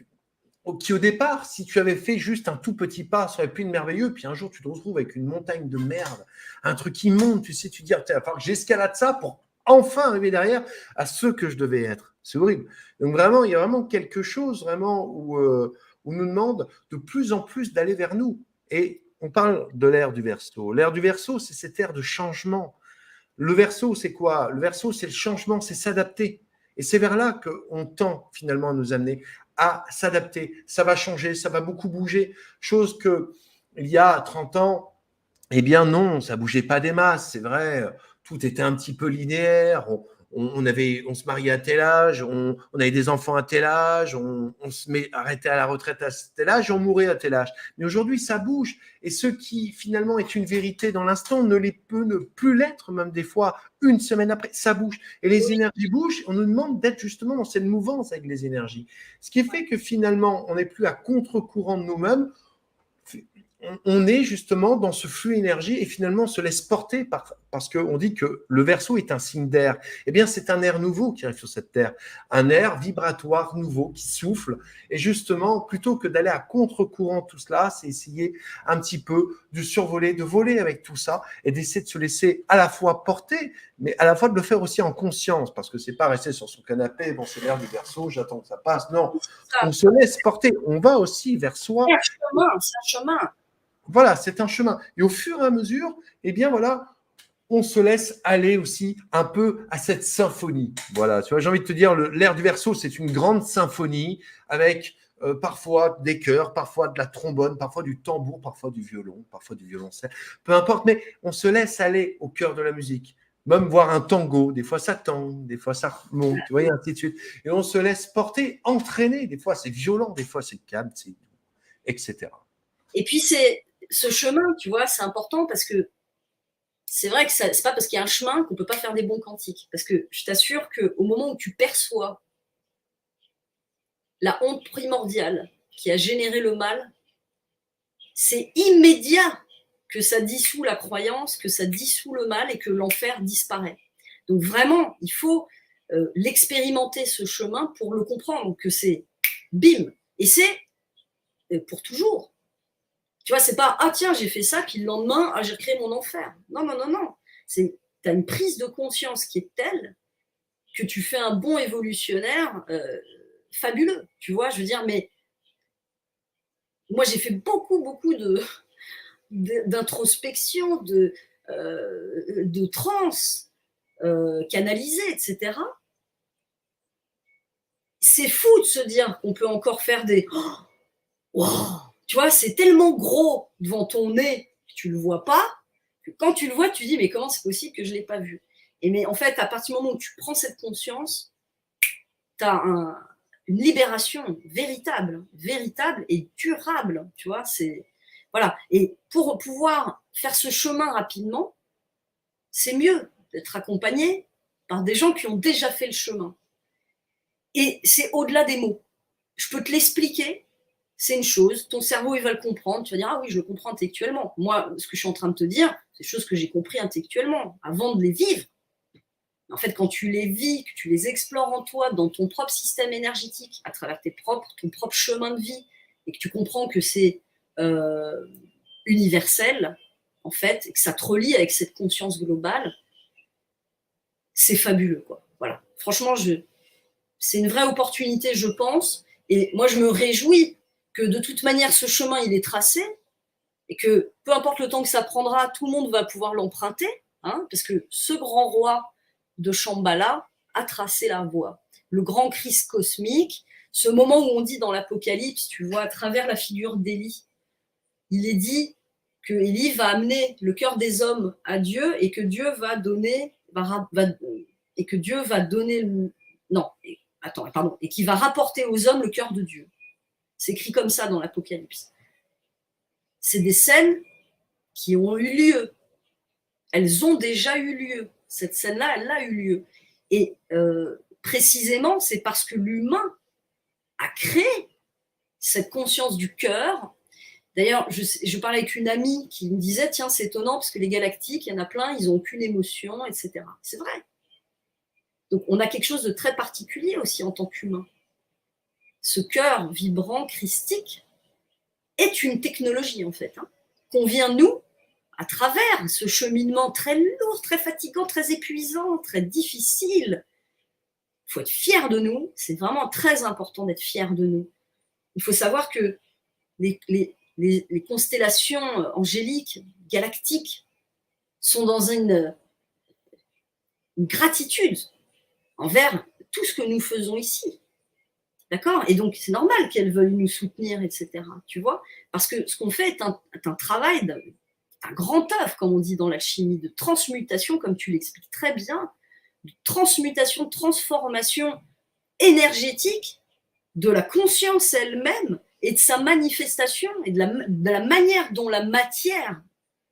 qui au départ, si tu avais fait juste un tout petit pas, ça aurait pu être merveilleux. Puis un jour, tu te retrouves avec une montagne de merde, un truc qui monte, tu sais, tu te dis, il va falloir que j'escalade ça pour enfin arriver derrière à ce que je devais être. C'est horrible. Donc vraiment, il y a vraiment quelque chose vraiment où on nous demande de plus en plus d'aller vers nous. Et on parle de l'ère du Verseau. L'ère du Verseau, c'est cette ère de changement. Le Verseau, c'est quoi? Le Verseau, c'est le changement, c'est s'adapter. Et c'est vers là qu'on tend finalement à nous amener, à s'adapter. Ça va changer, ça va beaucoup bouger. Chose que il y a 30 ans, eh bien non, ça bougeait pas des masses, c'est vrai. Tout était un petit peu linéaire. On se mariait à tel âge, on avait des enfants à tel âge, on se arrêtait à la retraite à tel âge et on mourait à tel âge. Mais aujourd'hui, ça bouge. Et ce qui finalement est une vérité dans l'instant ne peut ne plus l'être, même des fois, une semaine après, ça bouge. Et les énergies bougent, on nous demande d'être justement dans cette mouvance avec les énergies. Ce qui fait que finalement, on n'est plus à contre-courant de nous-mêmes, on est justement dans ce flux énergie et finalement on se laisse porter parce qu'on dit que le Verseau est un signe d'air. Eh bien, c'est un air nouveau qui arrive sur cette terre, un air vibratoire nouveau qui souffle. Et justement, plutôt que d'aller à contre-courant tout cela, c'est essayer un petit peu de survoler, de voler avec tout ça et d'essayer de se laisser à la fois porter, mais à la fois de le faire aussi en conscience, parce que c'est pas rester sur son canapé, bon, c'est l'air du Verseau, j'attends que ça passe. Non, on se laisse porter. On va aussi vers soi. C'est un chemin. Voilà, c'est un chemin. Et au fur et à mesure, eh bien voilà, on se laisse aller aussi un peu à cette symphonie. Voilà, tu vois, j'ai envie de te dire, l'air du Verseau, c'est une grande symphonie avec parfois des chœurs, parfois de la trombone, parfois du tambour, parfois du violon, parfois du violoncelle. Peu importe, mais on se laisse aller au cœur de la musique. Même voir un tango, des fois ça tangue, des fois ça monte, tu vois, et ainsi de suite. Et on se laisse porter, entraîner. Des fois c'est violent, des fois c'est calme, etc. Et puis, c'est ce chemin, tu vois, c'est important parce que c'est vrai que c'est pas parce qu'il y a un chemin qu'on peut pas faire des bons cantiques. Parce que je t'assure qu'au moment où tu perçois la honte primordiale qui a généré le mal, c'est immédiat que ça dissout la croyance, que ça dissout le mal et que l'enfer disparaît. Donc vraiment, il faut l'expérimenter, ce chemin, pour le comprendre, que c'est bim. Et c'est pour toujours. Tu vois, c'est pas, ah tiens, j'ai fait ça, puis le lendemain, ah, j'ai recréé mon enfer. Non, non, non, non. Tu as une prise de conscience qui est telle que tu fais un bond évolutionnaire fabuleux. Tu vois, je veux dire, mais moi, j'ai fait beaucoup, beaucoup d'introspection, de trance canalisée, etc. C'est fou de se dire qu'on peut encore faire des... Oh, wow. Tu vois, c'est tellement gros devant ton nez que tu ne le vois pas, que quand tu le vois, tu dis, mais comment c'est possible que je ne l'ai pas vu? Et mais en fait, à partir du moment où tu prends cette conscience, tu as une libération véritable, véritable et durable, tu vois, c'est... Voilà. Et pour pouvoir faire ce chemin rapidement, c'est mieux d'être accompagné par des gens qui ont déjà fait le chemin. Et c'est au-delà des mots. Je peux te l'expliquer, c'est une chose, ton cerveau, il va le comprendre, tu vas dire, ah oui, je le comprends intellectuellement. Moi, ce que je suis en train de te dire, c'est des choses que j'ai compris intellectuellement, avant de les vivre. En fait, quand tu les vis, que tu les explores en toi, dans ton propre système énergétique, à travers ton propre chemin de vie, et que tu comprends que c'est universel, en fait, et que ça te relie avec cette conscience globale, c'est fabuleux, quoi. Voilà. Franchement, c'est une vraie opportunité, je pense, et moi, je me réjouis que de toute manière, ce chemin, il est tracé, et que peu importe le temps que ça prendra, tout le monde va pouvoir l'emprunter, hein, parce que ce grand roi de Shambhala a tracé la voie. Le grand Christ cosmique, ce moment où on dit dans l'Apocalypse, tu vois, à travers la figure d'Élie, il est dit que Élie va amener le cœur des hommes à Dieu et que Dieu va donner, et que Dieu va donner, non, attends, pardon, et qui va rapporter aux hommes le cœur de Dieu. C'est écrit comme ça dans l'Apocalypse. C'est des scènes qui ont eu lieu. Elles ont déjà eu lieu. Cette scène-là, elle a eu lieu. Et précisément, c'est parce que l'humain a créé cette conscience du cœur. D'ailleurs, je parlais avec une amie qui me disait, tiens, c'est étonnant parce que les galactiques, il y en a plein, ils n'ont aucune émotion, etc. C'est vrai. Donc, on a quelque chose de très particulier aussi en tant qu'humain. Ce cœur vibrant, christique, est une technologie, en fait, hein, qu'on vient, nous, à travers ce cheminement très lourd, très fatigant, très épuisant, très difficile. Il faut être fier de nous. C'est vraiment très important d'être fier de nous. Il faut savoir que les constellations angéliques, galactiques, sont dans une gratitude envers tout ce que nous faisons ici. D'accord? Et donc, c'est normal qu'elles veuillent nous soutenir, etc. Tu vois? Parce que ce qu'on fait est un travail, un grand œuvre, comme on dit dans la chimie, de transmutation, comme tu l'expliques très bien, de transmutation, de transformation énergétique de la conscience elle-même et de sa manifestation et de la manière dont la matière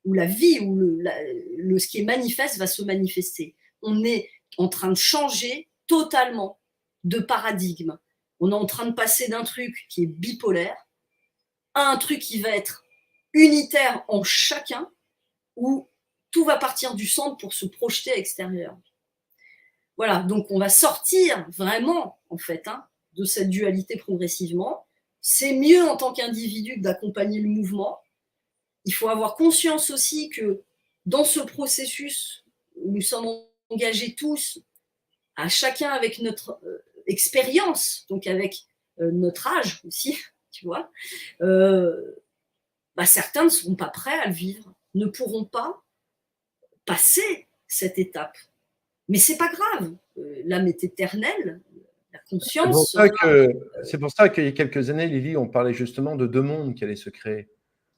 ou la vie ou ce qui est manifeste va se manifester. On est en train de changer totalement de paradigme. On est en train de passer d'un truc qui est bipolaire à un truc qui va être unitaire en chacun, où tout va partir du centre pour se projeter à l'extérieur. Voilà, donc on va sortir vraiment, en fait, de cette dualité progressivement. C'est mieux en tant qu'individu d'accompagner le mouvement. Il faut avoir conscience aussi que dans ce processus où nous sommes engagés tous, à chacun avec notre expérience, donc avec notre âge aussi, tu vois, certains ne seront pas prêts à le vivre, ne pourront pas passer cette étape. Mais c'est pas grave, l'âme est éternelle, la conscience. C'est pour ça qu'il y a quelques années, Lily, on parlait justement de deux mondes qui allaient se créer.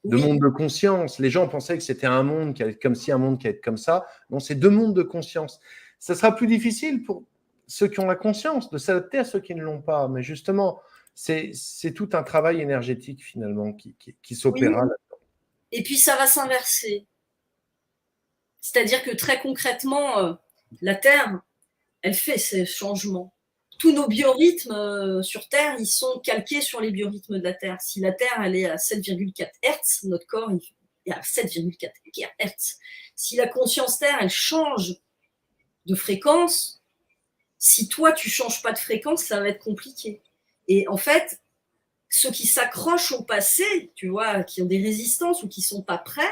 Deux Oui. mondes de conscience. Les gens pensaient que c'était un monde qui allait être comme ci, un monde qui allait être comme ça. Non, c'est deux mondes de conscience. Ça sera plus difficile pour ceux qui ont la conscience de s'adapter à ceux qui ne l'ont pas. Mais justement, c'est tout un travail énergétique finalement qui s'opérera Oui. là-dedans. Et puis ça va s'inverser. C'est-à-dire que très concrètement, la Terre, elle fait ces changements. Tous nos biorhythmes sur Terre, ils sont calqués sur les biorhythmes de la Terre. Si la Terre, elle est à 7,4 Hz, notre corps est à 7,4 Hz. Si la conscience Terre, elle change de fréquence, si toi, tu ne changes pas de fréquence, ça va être compliqué. Et en fait, ceux qui s'accrochent au passé, tu vois, qui ont des résistances ou qui ne sont pas prêts,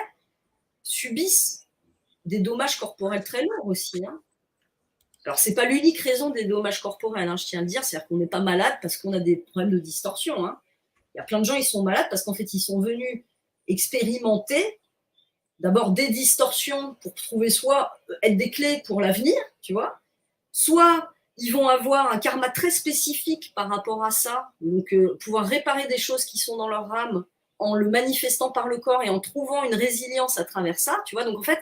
subissent des dommages corporels très lourds aussi. Alors, ce n'est pas l'unique raison des dommages corporels, je tiens à le dire, c'est-à-dire qu'on n'est pas malade parce qu'on a des problèmes de distorsion. Il y a plein de gens, ils sont malades parce qu'en fait, ils sont venus expérimenter d'abord des distorsions pour trouver soit être des clés pour l'avenir, tu vois, soit ils vont avoir un karma très spécifique par rapport à ça, donc pouvoir réparer des choses qui sont dans leur âme en le manifestant par le corps et en trouvant une résilience à travers ça, tu vois, donc en fait,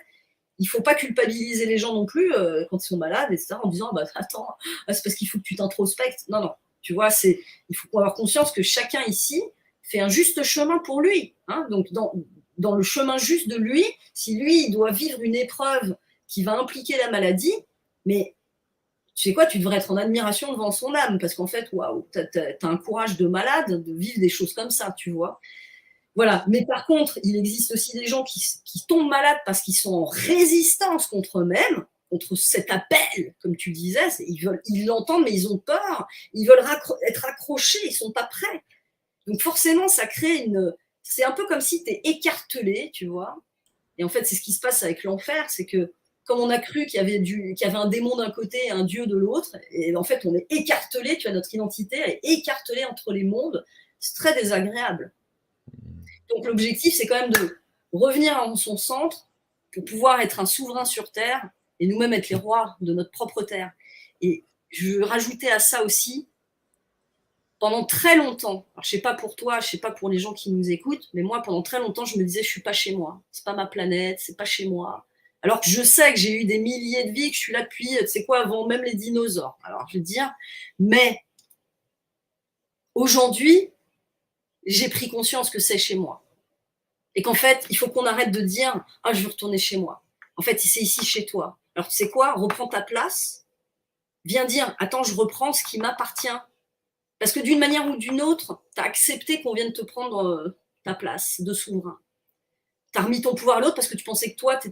il ne faut pas culpabiliser les gens non plus quand ils sont malades, etc., en disant attends, c'est parce qu'il faut que tu t'introspectes. Non, non, tu vois, il faut avoir conscience que chacun ici fait un juste chemin pour lui. Donc, dans le chemin juste de lui, si lui, il doit vivre une épreuve qui va impliquer la maladie, mais tu sais quoi, tu devrais être en admiration devant son âme, parce qu'en fait, waouh, t'as un courage de malade de vivre des choses comme ça, tu vois. Voilà. Mais par contre, il existe aussi des gens qui tombent malades parce qu'ils sont en résistance contre eux-mêmes, contre cet appel, comme tu disais. Ils l'entendent, mais ils ont peur. Ils veulent être accrochés, ils ne sont pas prêts. Donc forcément, ça crée c'est un peu comme si tu es écartelé, tu vois. Et en fait, c'est ce qui se passe avec l'enfer, c'est que comme on a cru qu'il y avait un démon d'un côté et un dieu de l'autre, et en fait, on est écartelé, tu vois, notre identité elle est écartelée entre les mondes. C'est très désagréable. Donc l'objectif, c'est quand même de revenir en son centre pour pouvoir être un souverain sur Terre et nous-mêmes être les rois de notre propre Terre. Et je veux rajouter à ça aussi, pendant très longtemps, alors je ne sais pas pour toi, je ne sais pas pour les gens qui nous écoutent, mais moi, pendant très longtemps, je me disais, je ne suis pas chez moi. Ce n'est pas ma planète, ce n'est pas chez moi. Alors que je sais que j'ai eu des milliers de vies, que je suis là depuis, tu sais quoi, avant même les dinosaures. Alors je veux dire, mais aujourd'hui, j'ai pris conscience que c'est chez moi. Et qu'en fait, il faut qu'on arrête de dire « Ah, je veux retourner chez moi ». En fait, c'est ici chez toi. Alors, tu sais quoi, reprends ta place. Viens dire « Attends, je reprends ce qui m'appartient ». Parce que d'une manière ou d'une autre, tu as accepté qu'on vienne te prendre ta place de souverain. Tu as remis ton pouvoir à l'autre parce que tu pensais que toi, tu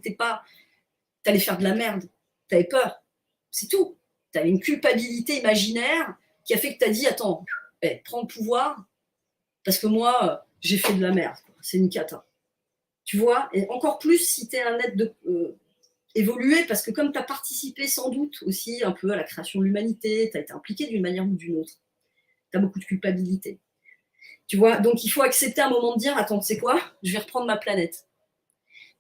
allais faire de la merde. Tu avais peur. C'est tout. Tu avais une culpabilité imaginaire qui a fait que tu as dit « Attends, prends le pouvoir parce que moi, j'ai fait de la merde. C'est une cata. » Tu vois, et encore plus si tu es un être évolué, parce que comme tu as participé sans doute aussi un peu à la création de l'humanité, tu as été impliqué d'une manière ou d'une autre, tu as beaucoup de culpabilité. Tu vois, donc il faut accepter un moment de dire, attends, tu sais quoi, je vais reprendre ma planète.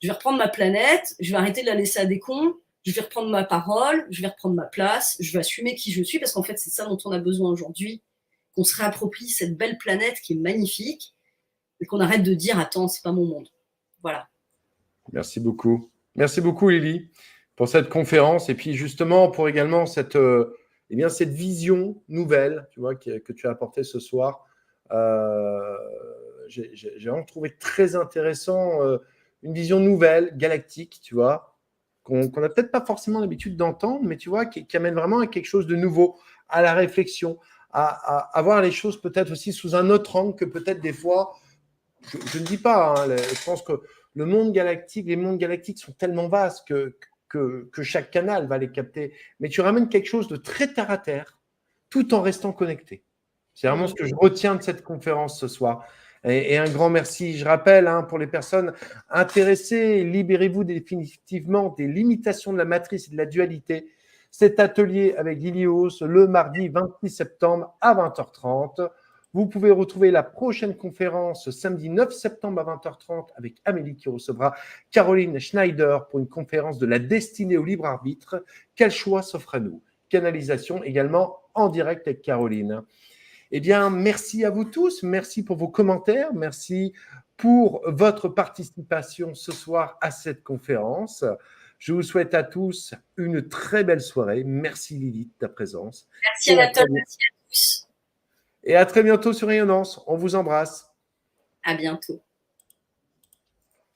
Je vais reprendre ma planète, je vais arrêter de la laisser à des cons, je vais reprendre ma parole, je vais reprendre ma place, je vais assumer qui je suis, parce qu'en fait, c'est ça dont on a besoin aujourd'hui, qu'on se réapproprie cette belle planète qui est magnifique et qu'on arrête de dire « Attends, c'est pas mon monde ». Voilà. Merci beaucoup. Merci beaucoup, Lily, pour cette conférence et puis justement pour également cette vision nouvelle, tu vois, que tu as apportée ce soir. J'ai vraiment trouvé très intéressant une vision nouvelle, galactique, tu vois, qu'on n'a peut-être pas forcément l'habitude d'entendre, mais tu vois, qui amène vraiment à quelque chose de nouveau, à la réflexion, à voir les choses peut-être aussi sous un autre angle que peut-être des fois, je ne dis pas, hein, je pense que le monde galactique, les mondes galactiques sont tellement vastes que chaque canal va les capter. Mais tu ramènes quelque chose de très terre à terre, tout en restant connecté. C'est vraiment ce que je retiens de cette conférence ce soir. Et un grand merci. Je rappelle, hein, pour les personnes intéressées, libérez-vous définitivement des limitations de la matrice et de la dualité. Cet atelier avec Lilios le mardi 26 septembre à 20h30. Vous pouvez retrouver la prochaine conférence samedi 9 septembre à 20h30 avec Amélie qui recevra Caroline Schneider pour une conférence de la destinée au libre arbitre. Quel choix s'offre à nous? Canalisation également en direct avec Caroline. Eh bien, merci à vous tous. Merci pour vos commentaires. Merci pour votre participation ce soir à cette conférence. Je vous souhaite à tous une très belle soirée. Merci Lily de ta présence. Merci Anatole, merci à tous. Et à très bientôt sur Rayonnance. On vous embrasse. À bientôt.